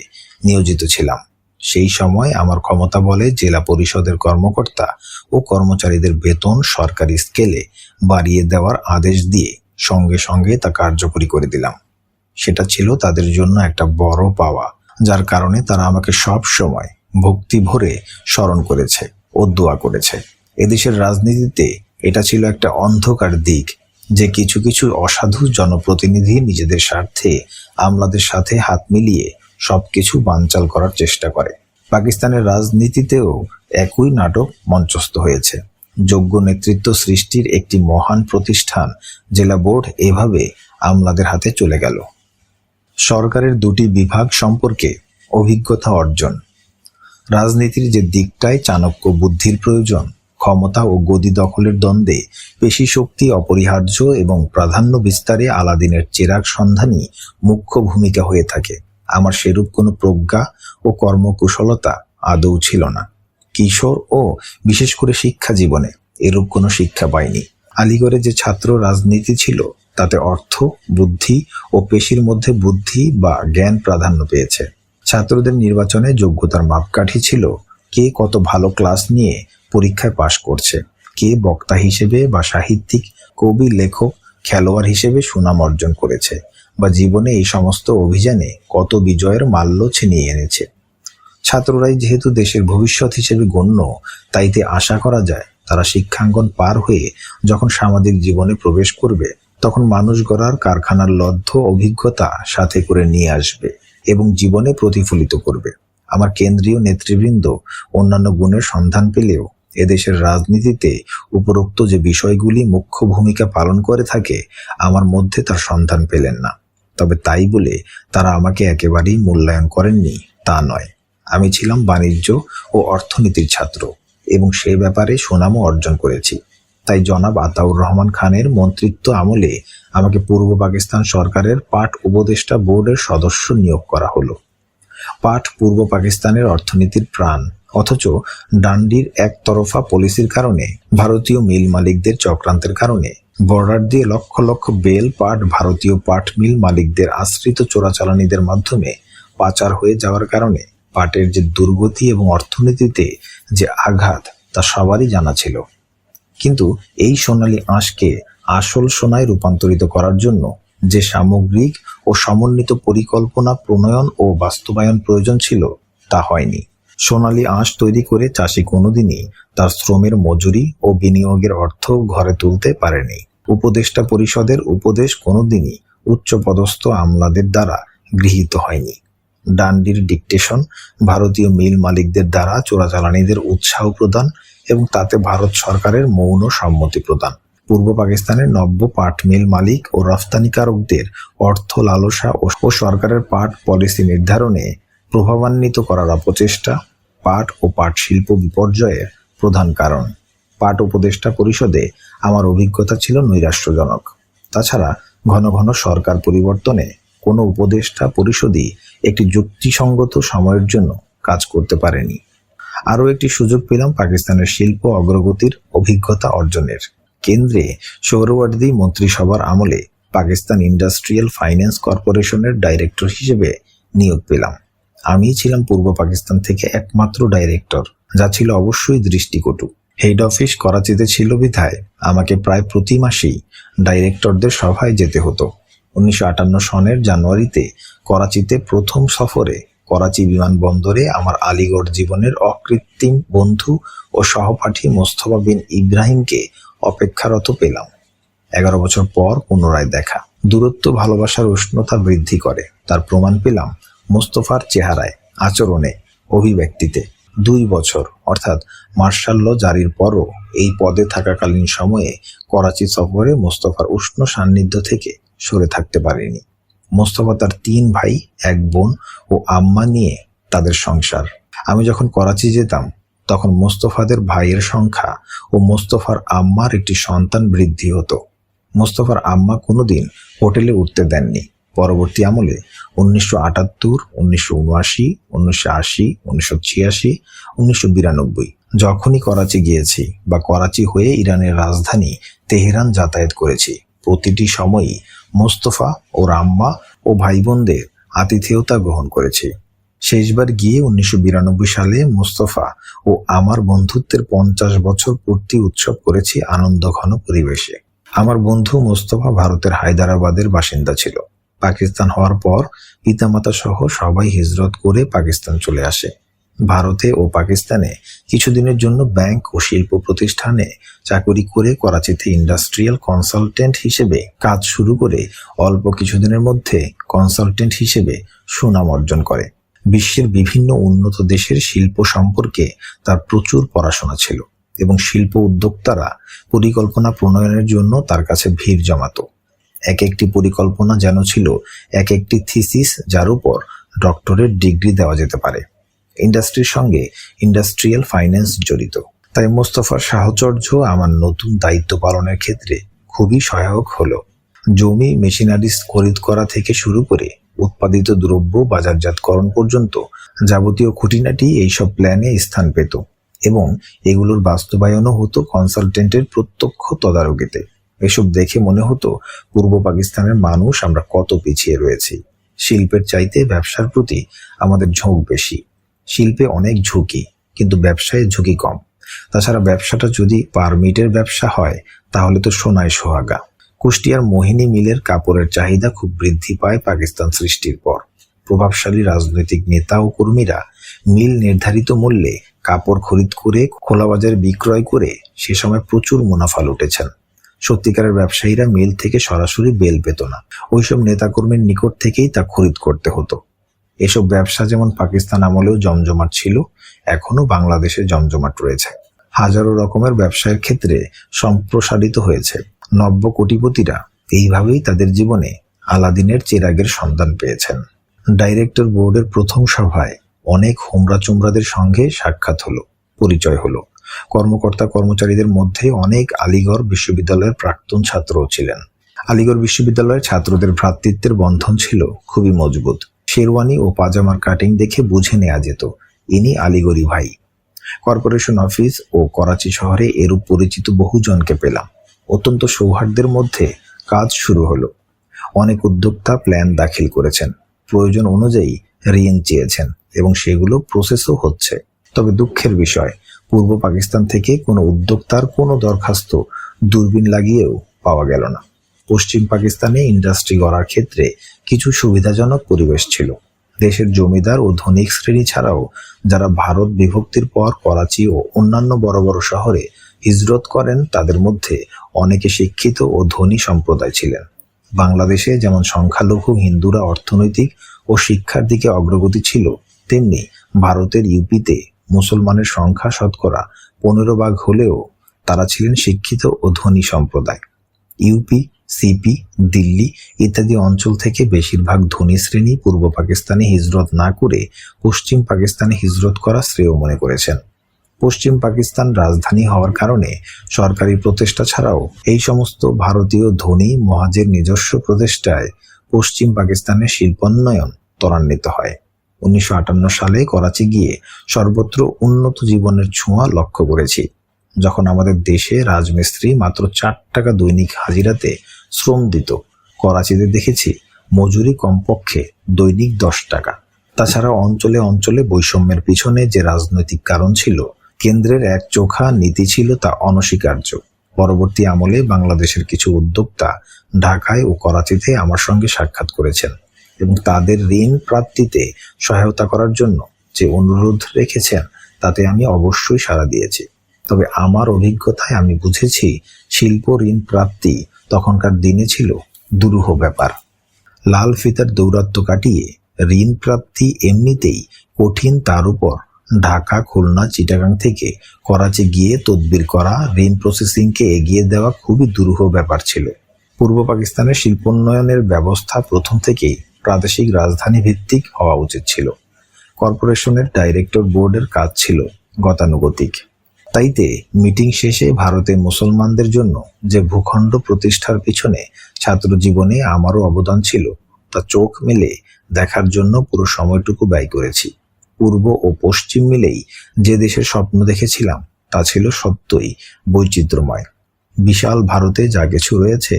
নিয়োজিত ছিলাম। সেই সময় আমার ক্ষমতা বলে জেলা পরিষদের কর্মকর্তা ও কর্মচারীদের বেতন সরকারি স্কেলে বাড়িয়ে দেওয়ার আদেশ দিয়ে সঙ্গে সঙ্গে তা কার্যকরী করে দিলাম। সেটা ছিল তাদের জন্য একটা বড় পাওয়া, যার কারণে তারা আমাকে সব সময় ভক্তি ভরে স্মরণ করেছে ও দোয়া করেছে। এদেশের রাজনীতিতে এটা ছিল একটা অন্ধকার দিক, যে কিছু কিছু অসাধু জনপ্রতিনিধি নিজেদের স্বার্থে আমলাদের সাথে হাত মিলিয়ে সবকিছু বানচাল করার চেষ্টা করে। পাকিস্তানের রাজনীতিতেও একই নাটক মঞ্চস্থ হয়েছে। যোগ্য নেতৃত্ব সৃষ্টির একটি মহান প্রতিষ্ঠান জেলা বোর্ড এভাবে আমলাদের হাতে চলে গেল। সরকারের 2টি বিভাগ সম্পর্কে অভিজ্ঞতা অর্জন। রাজনীতির যে দিকটায় চাণক্য বুদ্ধির প্রয়োজন, ক্ষমতা ও গদি দখলের দ্বন্দ্বে পেশি শক্তি অপরিহার্য এবং প্রাধান্য বিস্তারে আলাদিনের চেরাগ সন্ধানই মুখ্য ভূমিকা হয়ে থাকে, আমার সেরূপ কোনো প্রজ্ঞা ও কর্মকুশলতা আদৌ ছিল না। কিশোর ও বিশেষ করে শিক্ষা জীবনে এরূপ কোনো শিক্ষা পাইনি। আলিগড়ে যে ছাত্র রাজনীতি ছিল তাতে অর্থ, বুদ্ধি ও পেশির মধ্যে বুদ্ধি বা জ্ঞান প্রাধান্য পেয়েছে। ছাত্রদের নির্বাচনে যোগ্যতার মাপকাঠি ছিল কে কত ভালো ক্লাস নিয়ে পরীক্ষায় পাশ করছে, কে বক্তা হিসেবে বা সাহিত্যিক, কবি, লেখক, খেলোয়াড় হিসেবে সুনাম অর্জন করেছে, বা জীবনে এই সমস্ত অভিযানে কত বিজয়ের মাল্য ছিনিয়ে এনেছে। ছাত্ররাই যেহেতু দেশের ভবিষ্যৎ হিসেবে গণ্য, তাইতে আশা করা যায় তারা শিক্ষাঙ্গন পার হয়ে যখন সামাজিক জীবনে প্রবেশ করবে, তখন মানুষ গড়ার কারখানার লব্ধ অভিজ্ঞতা সাথে করে নিয়ে আসবে এবং জীবনে প্রতিফলিত করবে। আমার কেন্দ্রীয় নেতৃবৃন্দ অন্যান্য গুণের সন্ধান পেলেও এদেশের রাজনীতিতে উপরোক্ত যে বিষয়গুলি মুখ্য ভূমিকা পালন করে থাকে, আমার মধ্যে তার সন্ধান পেলেন না। তবে তাই বলে তারা আমাকে একেবারেই মূল্যায়ন করেননি তা নয়। আমি ছিলাম বাণিজ্য ও অর্থনীতির ছাত্র এবং সে ব্যাপারে সুনামও অর্জন করেছি। তাই জনাব আতাউর রহমান খানের মন্ত্রিত্ব আমলে আমাকে পূর্ব পাকিস্তান সরকারের পাট উপদেষ্টা বোর্ডের সদস্য নিয়োগ করা হলো। পাট পূর্ব পাকিস্তানের অর্থনীতির প্রাণ, অথচ ডান্ডির একতরফা পলিসির কারণে, ভারতীয় মিল মালিকদের চক্রান্তের কারণে বর্ডার দিয়ে লক্ষ লক্ষ বেল পাট ভারতীয় পাট মিল মালিকদের আশ্রিত চোরাচালানিদের মাধ্যমে পাচার হয়ে যাওয়ার কারণে পাটের যে দুর্গতি এবং অর্থনীতিতে যে আঘাত তা সবারই জানা ছিল। কিন্তু এই সোনালী আঁশকে আসল সোনায় রূপান্তরিত করার জন্য যে সামগ্রিক ও সমন্বিত পরিকল্পনা প্রণয়ন ও বাস্তবায়ন প্রয়োজন ছিল তা হয়নি। সোনালী আঁশ তৈরি করে চাষি কোনোদিনই তার শ্রমের মজুরি ও বিনিয়োগের অর্থ ঘরে তুলতে পারেনি। উপদেষ্টা পরিষদের উপদেশ কোনোদিনই উচ্চপদস্থ আমলাদের দ্বারা গৃহীত হয়নি। ডান্ডির ডিকটেশন ভারতীয় মিল মালিকদের দ্বারা চোরাচালানিদের উৎসাহ প্রদান এবং তাতে ভারত সরকারের মৌন সম্মতি প্রদান, পূর্ব পাকিস্তানের নব্য পাট মিল মালিক ও রফতানিকারকদের অর্থ লালসা ও সরকারের পাট পলিসি নির্ধারণে প্রভাবান্বিত করার অপচেষ্টা পাট ও পাট শিল্প বিপর্যয়ের প্রধান কারণ। পাট উপদেষ্টা পরিষদে আমার অভিজ্ঞতা ছিল নৈরাশ্যজনক। তাছাড়া ঘন ঘন সরকার পরিবর্তনে কোনো উপদেষ্টা পরিষদই একটি যুক্তিসঙ্গত সময়ের জন্য কাজ করতে পারেনি। আরও একটি সুযোগ পেলাম পাকিস্তানের শিল্প অগ্রগতির অভিজ্ঞতা অর্জনের। কেন্দ্রে সোহরাওয়ার্দী মন্ত্রিসভার আমলে পাকিস্তান ইন্ডাস্ট্রিয়াল ফাইন্যান্স কর্পোরেশনের ডাইরেক্টর হিসেবে নিয়োগ পেলাম। আমিই ছিলাম পূর্ব পাকিস্তান থেকে একমাত্র ডাইরেক্টর, যা ছিল অবশ্যই দৃষ্টিকটু। হেড অফিস করাচিতে ছিল বিধায় আমাকে প্রায় প্রতি মাসেই ডাইরেক্টরদের সভায় যেতে হতো। 1958 সনের জানুয়ারিতে করাচিতে প্রথম সফরে করাচি বিমানবন্দরে আমার আলিগড় জীবনের অকৃত্রিম বন্ধু ও সহপাঠী মোস্তফা বিন ইব্রাহিমকে অপেক্ষারত পেলাম। 11 বছর পর পুনরায় দেখা। দূরত্ব ভালোবাসার উষ্ণতা বৃদ্ধি করে, তার প্রমাণ পেলাম মোস্তফার চেহারায়, আচরণে, অভিব্যক্তিতে। 2 বছর অর্থাৎ মার্শাল ল জারির পরও এই পদে থাকাকালীন সময়ে করাচি সফরে মোস্তফার উষ্ণ সান্নিধ্য থেকে সরে থাকতে পারেনি। মোস্তফা তার 3 ভাই, 1 বোন ও আম্মা নিয়ে তাদের সংসার। আমি যখন করাচি যেতাম তখন মোস্তফাদের ভাইয়ের সংখ্যা ও মোস্তফার আম্মার একটি সন্তান বৃদ্ধি হতো। মোস্তফার আম্মা কোনোদিন হোটেলে উঠতে দেননি। পরবর্তী আমলে 1978, 1979, 1980, 1986, 1992 যখনই করাচি গিয়েছি বা করাচি হয়ে ইরানের রাজধানী তেহরান যাতায়াত করেছি, প্রতিটি সময়ই মোস্তফা ওর আম্মা ও ভাই বোনদের আতিথেয়তা গ্রহণ করেছি। শেষবার গিয়ে 1992 সালে মোস্তফা ও আমার বন্ধুত্বের 50 বছর পূর্তি উৎসব করেছি আনন্দঘন পরিবেশে। আমার বন্ধু মোস্তফা ভারতের হায়দ্রাবাদের বাসিন্দা ছিল। পাকিস্তান হওয়ার পর পিতামাতা সহ সবাই হিজরত করে পাকিস্তান চলে আসে। ভারতে ও পাকিস্তানে কিছুদিনের জন্য ব্যাংক ও শিল্প প্রতিষ্ঠানে চাকরি করে করাচিতে ইন্ডাস্ট্রিয়াল কনসালটেন্ট হিসেবে কাজ শুরু করে অল্প কিছুদিনের মধ্যে কনসালটেন্ট হিসেবে সুনাম অর্জন করে। বিশ্বের বিভিন্ন উন্নত দেশের শিল্প সম্পর্কে তার প্রচুর পড়াশোনা ছিল এবং শিল্প উদ্যোক্তারা পরিকল্পনা প্রণয়নের জন্য তার কাছে ভিড় জমাতো। এক একটি পরিকল্পনা যেন ছিল এক একটি থিসিস, যার উপর ডক্টরেট ডিগ্রি দেওয়া যেতে পারে। ইন্ডাস্ট্রির সঙ্গে ইন্ডাস্ট্রিয়াল ফাইন্যান্স জড়িত, তাই মোস্তফার সাহচর্য আমার নতুন দায়িত্ব পালনের ক্ষেত্রে খুবই সহায়ক হলো। জমি, মেশিনারিজ খরিদ করা থেকে শুরু করে উৎপাদিত দ্রব্য বাজারজাতকরণ পর্যন্ত যাবতীয় খুঁটিনাটি এইসব প্ল্যানে স্থান পেত এবং এগুলোর বাস্তবায়নও হতো কনসালটেন্টের প্রত্যক্ষ তদারকিতে। এসব দেখে মনে হতো পূর্ব পাকিস্তানের মানুষ আমরা কত পিছিয়ে রয়েছি। শিল্পের চাইতে ব্যবসার প্রতি আমাদের ঝোঁক বেশি। শিল্পে অনেক ঝুঁকি, কিন্তু ব্যবসায় ঝুঁকি কম। তাছাড়া ব্যবসাটা যদি পারমিটের ব্যবসা হয় তাহলে তো সোনায় সোহাগা। কুষ্টিয়ার মোহিনী মিলের কাপড়ের চাহিদা খুব বৃদ্ধি পায় পাকিস্তান সৃষ্টির পর। প্রভাবশালী রাজনৈতিক নেতা ও কর্মীরা মিল নির্ধারিত মূল্যে কাপড় খরিদ করে খোলা বাজারে বিক্রয় করে সে সময় প্রচুর মুনাফা লুটেছেন। সত্যিকারের ব্যবসায়ীরা মিল থেকে সরাসরি বেল পেত না, ওইসব নেতাকর্মীর নিকট থেকেই তা খরিদ করতে হতো। এসব ব্যবসা যেমন পাকিস্তান আমলেও জমজমাট ছিল, এখনো বাংলাদেশে জমজমাট রয়েছে। হাজারো রকমের ব্যবসায়ের ক্ষেত্রে সম্প্রসারিত হয়েছে। নব্য কোটিপতিরা এইভাবেই তাদের জীবনে আলাদিনের চেরাগের সন্ধান পেয়েছেন। ডাইরেক্টর বোর্ডের প্রথম সভায় অনেক হোমরা চোমরাদের সঙ্গে সাক্ষাৎ হলো, পরিচয় হলো। কর্মকর্তা কর্মচারীদের মধ্যে অনেক আলিগড় বিশ্ববিদ্যালয়ের প্রাক্তন ছাত্রও ছিলেন। আলিগড় বিশ্ববিদ্যালয়ের ছাত্রদের ভ্রাতৃত্বের বন্ধন ছিল খুবই মজবুত। শেরওয়ানি ও পাজামার কাটিং দেখে বুঝে নেওয়া যেত ইনি আলিগড়ি ভাই। কর্পোরেশন অফিস ও করাচি শহরে এরূপ পরিচিত বহুজনকে পেলাম। অত্যন্ত সৌহার্দ্যের মধ্যে কাজ শুরু হলো। অনেক উদ্যোক্তা প্ল্যান দাখিল করেছেন, প্রয়োজন অনুযায়ী ঋণ চেয়েছেন এবং সেগুলো প্রসেসও হচ্ছে। তবে দুঃখের বিষয়, পূর্ব পাকিস্তান থেকে কোনো উদ্যোক্তার কোনো দরখাস্ত দূরবীন লাগিয়েও পাওয়া গেল না। পশ্চিম পাকিস্তানে ইন্ডাস্ট্রি গড়ার ক্ষেত্রে কিছু সুবিধাজনক পরিবেশ ছিল। দেশের জমিদার ও ধনিক শ্রেণী ছাড়াও যারা ভারত বিভক্তির পর করাচি ও অন্যান্য বড় বড় শহরে হিজরত করেন তাদের মধ্যে অনেকে শিক্ষিত ও ধনী সম্প্রদায় ছিলেন। বাংলাদেশে যেমন সংখ্যালঘু হিন্দুরা অর্থনৈতিক ও শিক্ষার দিকে অগ্রগতি ছিল, তেমনি ভারতের ইউপিতে মুসলমানের সংখ্যা শতকরা 15 ভাগ হলেও তারা ছিলেন শিক্ষিত ও ধনী সম্প্রদায়। ইউপি, সিপি, দিল্লি ইত্যাদি অঞ্চল থেকে বেশিরভাগ ধনী শ্রেণী পূর্ব পাকিস্তানে হিজরত না করে পশ্চিম পাকিস্তানে হিজরত করা শ্রেয় মনে করেছেন। পশ্চিম পাকিস্তান রাজধানী হওয়ার কারণে সরকারি প্রচেষ্টা ছাড়াও এই সমস্ত ভারতীয় ধনী মহাজের নিজস্ব প্রচেষ্টায় পশ্চিম পাকিস্তানের শিল্পোন্নয়ন ত্বরান্বিত হয়। 1958 সালে করাচি গিয়ে সর্বত্র উন্নত জীবনের ছোঁয়া লক্ষ্য করেছি। যখন আমাদের দেশে রাজমিস্ত্রি মাত্র 4 টাকা দৈনিক হাজিরাতে শ্রম দিত, করাচিতে দেখেছি মজুরি কমপক্ষে দৈনিক 10 টাকা। তাছাড়া অঞ্চলে অঞ্চলে বৈষম্যের পিছনে যে রাজনৈতিক কারণ ছিল, কেন্দ্রের এক চোখা নীতি ছিল, তা অনস্বীকার্য। পরবর্তী আমলে বাংলাদেশের কিছু উদ্যোক্তা ঢাকায় ও করাচিতে আমার সঙ্গে সাক্ষাৎ করেছেন এবং তাদের ঋণ প্রাপ্তিতে সহায়তা করার জন্য যে অনুরোধ রেখেছেন তাতে আমি অবশ্যই সাড়া দিয়েছি। তবে আমার অভিজ্ঞতায় আমি বুঝেছি শিল্প ঋণ প্রাপ্তি তখনকার দিনে ছিল দুরূহ ব্যাপার। লাল ফিতার দৌরাত্ম্য কাটিয়ে ঋণ প্রাপ্তি এমনিতেই কঠিন, তার উপর ঢাকা, খুলনা, চিটাগাং থেকে করাচি গিয়ে তদবির করা, ঋণ প্রসেসিংকে এগিয়ে দেওয়া খুবই দুরূহ ব্যাপার ছিল। পূর্ব পাকিস্তানের শিল্পোন্নয়নের ব্যবস্থা প্রথম থেকেই প্রাদেশিক রাজধানী ভিত্তিক হওয়া উচিত ছিল। কর্পোরেশনের ডাইরেক্টর বোর্ডের কাজ ছিল গতানুগতিক। তাইতে মিটিং শেষে ভারতে মুসলমানদের জন্য যে ভূখণ্ড প্রতিষ্ঠার পিছনে ছাত্র জীবনে আমারও অবদান ছিল তা চোখ মেলে দেখার জন্য পুরো সময়টুকু ব্যয় করেছি। পূর্ব ও পশ্চিম মিলেই যে দেশের স্বপ্ন দেখেছিলাম তা ছিল সত্যই বৈচিত্র্যময়। বিশাল ভারতে যা কিছু রয়েছে,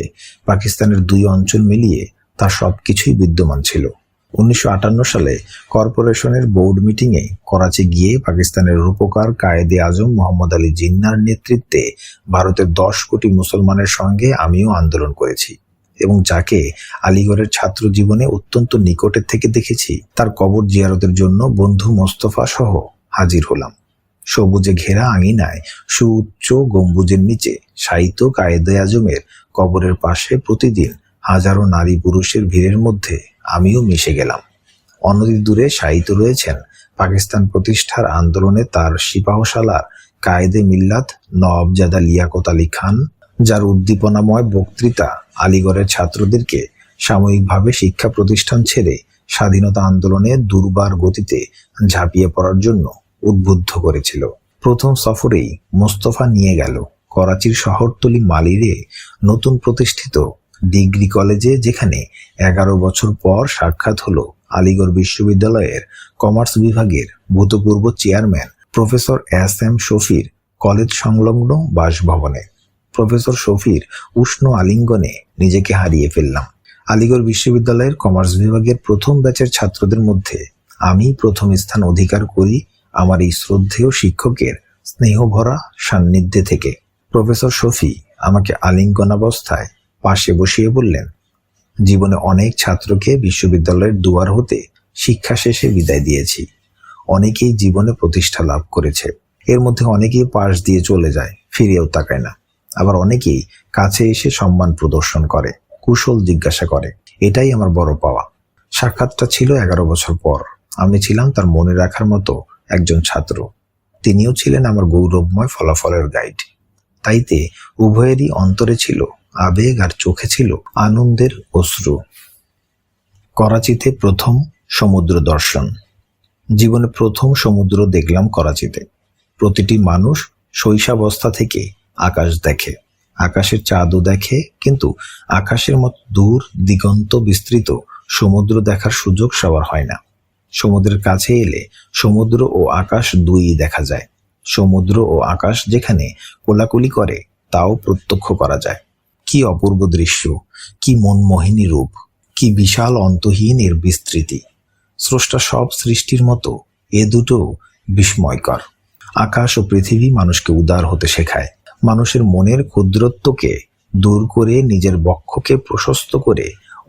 পাকিস্তানের 2 অঞ্চল মিলিয়ে তা সবকিছুই বিদ্যমান ছিল। 1958 সালে কর্পোরেশনের বোর্ড মিটিংয়ে করাচি গিয়ে পাকিস্তানের রূপকার কায়েদে আজম মোহাম্মদ আলী জিন্নার নেতৃত্বে ভারতের 10 কোটি মুসলমানের সঙ্গে আমিও আন্দোলন করেছি এবং যাকে আলিগড়ের ছাত্র জীবনে অত্যন্ত নিকটের থেকে দেখেছি, তার কবর জিয়ারতের জন্য বন্ধু মোস্তফা সহ হাজির হলাম। সবুজে ঘেরা আঙিনায় সুউচ্চ গম্বুজের নিচে শায়িত কায়েদে আজমের কবরের পাশে প্রতিদিন হাজারো নারী পুরুষের ভিড়ের মধ্যে আমিও মিশে গেলাম। অনতি দূরে শায়িত রয়েছেন পাকিস্তান প্রতিষ্ঠার আন্দোলনে তার সিপাহসালার কায়েদে মিল্লাত নওয়াবজাদা লিয়াকত আলী খান, যার উদ্দীপনাময় বক্তৃতা আলিগড়ের ছাত্রদেরকে সাময়িকভাবে শিক্ষা প্রতিষ্ঠান ছেড়ে স্বাধীনতা আন্দোলনে দুর্বার গতিতে ঝাঁপিয়ে পড়ার জন্য উদ্বুদ্ধ করেছিল। প্রথম সফরেই মোস্তফা নিয়ে গেল করাচির শহরতলি মালিরে নতুন প্রতিষ্ঠিত ডিগ্রি কলেজে, যেখানে 11 বছর পর সাক্ষাৎ হলো আলিগড় বিশ্ববিদ্যালয়ের কমার্স বিভাগের ভূতপূর্ব চেয়ারম্যান প্রফেসর এস.এম. শফির কলেজ সংলগ্ন বাসভবনে। প্রফেসর শফির উষ্ণ আলিঙ্গনে নিজেকে হারিয়ে ফেললাম। আলিগড় বিশ্ববিদ্যালয়ের কমার্স বিভাগের প্রথম ব্যাচের ছাত্রদের মধ্যে আমি প্রথম স্থান অধিকার করি আমার এই শ্রদ্ধেয় শিক্ষকের স্নেহভরা সান্নিধ্যে থেকে। প্রফেসর শফি আমাকে আলিঙ্গনাবস্থায় পাশে বসিয়ে বললেন, জীবনে অনেক ছাত্রকে বিশ্ববিদ্যালয়ের দুয়ার হতে শিক্ষা শেষে বিদায় দিয়েছি। অনেকেই জীবনে প্রতিষ্ঠা লাভ করেছে, এর মধ্যে অনেকেই পাশ দিয়ে চলে যায়, ফিরেও তাকায় না। আবার অনেকেই কাছে এসে সম্মান প্রদর্শন করে, কুশল জিজ্ঞাসা করে। এটাই আমার বড় পাওয়া। সাক্ষাৎটা ছিল 11 বছর পর। আমি ছিলাম তার মনে রাখার মতো একজন ছাত্র, তিনিও ছিলেন আমার গৌরবময় ফলাফলের গাইড। তাইতে উভয়েরই অন্তরে ছিল আবেগ আর চোখে ছিল আনন্দের অশ্রু। করাচিতে প্রথম সমুদ্র দর্শন। জীবনে প্রথম সমুদ্র দেখলাম করাচিতে। প্রতিটি মানুষ শৈশবাবস্থা থেকে আকাশ দেখে, আকাশের চাঁদও দেখে, কিন্তু আকাশের মতো দূর দিগন্ত বিস্তৃত সমুদ্র দেখার সুযোগ সবার হয় না। সমুদ্রের কাছে এলে সমুদ্র ও আকাশ দুইই দেখা যায়। সমুদ্র ও আকাশ যেখানে কোলাকুলি করে তাও প্রত্যক্ষ করা যায়। কি অপূর্ব দৃশ্য, কি মনমোহিনী রূপ, কি বিশাল অন্তহীন এর বিস্তৃতি। স্রষ্টা সব সৃষ্টির মতো এ দুটো বিস্ময়কর। আকাশ ও পৃথিবী মানুষকে উদার হতে শেখায়, মানুষের মনের ক্ষুদ্রত্বকে দূর করে নিজের বক্ষকে প্রশস্ত করে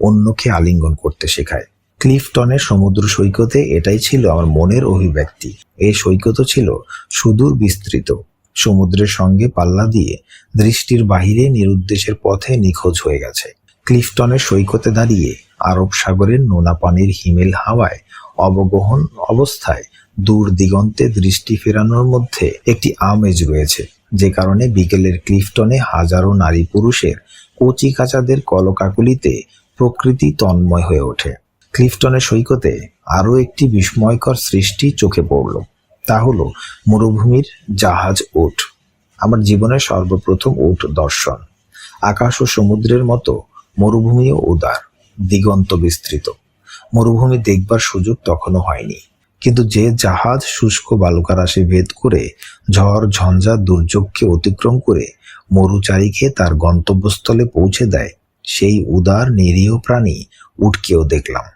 অন্যকে আলিঙ্গন করতে শেখায়। ক্লিফটনের সমুদ্র সৈকতে এটাই ছিল আমার মনের অভিব্যক্তি। এই সৈকত ছিল সুদূর বিস্তৃত, সমুদ্রের সঙ্গে পাল্লা দিয়ে দৃষ্টির বাহিরে নিরুদ্দেশের পথে নিখোঁজ হয়ে গেছে। ক্লিফটনের সৈকতে দাঁড়িয়ে আরব সাগরের নোনা পানির হিমেল হাওয়ায় অবগহন অবস্থায় দূর দিগন্তে দৃষ্টি ফেরানোর মধ্যে একটি আমেজ রয়েছে, যে কারণে বিকেলের ক্লিফটনে হাজারো নারী পুরুষের কচি কাচাদের কলকাকুলিতে প্রকৃতি তন্ময় হয়ে ওঠে। ক্লিফটনের সৈকতে আরও একটি বিস্ময়কর সৃষ্টি চোখে পড়ল, তা হলো মরুভূমির জাহাজ উট। আমার জীবনের সর্বপ্রথম উট দর্শন। আকাশ ও সমুদ্রের মতো মরুভূমিও উদার, দিগন্ত বিস্তৃত। মরুভূমি দেখবার সুযোগ তখনও হয়নি, কিন্তু যে জাহাজ শুষ্ক বালুকারাশি ভেদ করে ঝড় ঝঞ্ঝা দুর্যোগকে অতিক্রম করে মরুচারীকে তার গন্তব্যস্থলে পৌঁছে দেয়, সেই উদার নিরীহ প্রাণী উটকেও দেখলাম।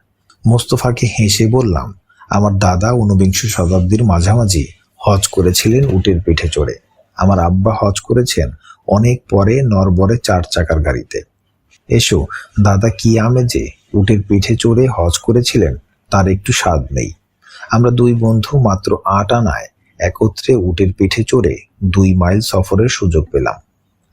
মোস্তফাকে হেসে বললাম, আমার দাদা 19বিংশ শতাব্দীর মাঝামাঝি হজ করেছিলেন উটের পিঠে চড়ে। আমার আব্বা হজ করেছেন অনেক পরে নরবরে 4 চাকার গাড়িতে। এসো, দাদা কি আমেজে উটের পিঠে চড়ে হজ করেছিলেন তার একটু স্বাদ নেই। আমরা 2 বন্ধু মাত্র 8 আনায় একত্রে উটের পিঠে চড়ে 2 মাইল সফরের সুযোগ পেলাম।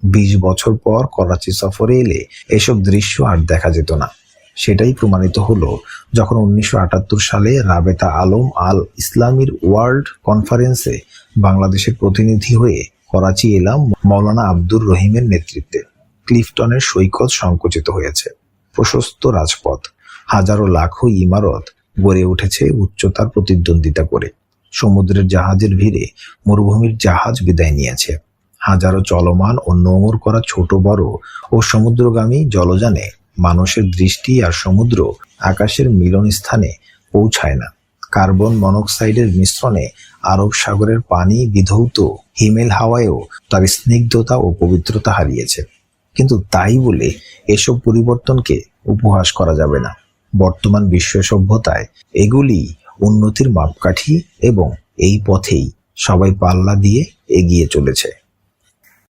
20 বছর পর করাচি সফরে এলে এসব দৃশ্য আর দেখা যেত না। সেটাই প্রমাণিত হলো যখন 1978 সালে রাবেতা আলম আল ইসলামীর ওয়ার্ল্ড কনফারেন্সে বাংলাদেশের প্রতিনিধি হয়ে করাচি এলাম মাওলানা আব্দুর রহিমের নেতৃত্বে। ক্লিফটনের সৈকত সংকুচিত হয়েছে, প্রশস্ত রাজপথ, হাজারো লাখো ইমারত গড়ে উঠেছে উচ্চতার প্রতিদ্বন্দ্বিতা করে। সমুদ্রের জাহাজের ভিড়ে মরুভূমির জাহাজ বিদায় নিয়েছে। হাজারো চলমান ও নোঙর করা ছোট বড় ও সমুদ্রগামী জলযানে মানুষের দৃষ্টি আর সমুদ্র আকাশের মিলন স্থানে পৌঁছায় না। কার্বন মনোক্সাইডের মিশ্রণে আরব সাগরের পানি বিধৌত হিমেল হাওয়ায়ও তার স্নিগ্ধতা ও পবিত্রতা হারিয়েছে। কিন্তু তাই বলে এসব পরিবর্তনকে উপহাস করা যাবে না। বর্তমান বিশ্ব সভ্যতায় এগুলি উন্নতির মাপকাঠি এবং এই পথেই সবাই পাল্লা দিয়ে এগিয়ে চলেছে।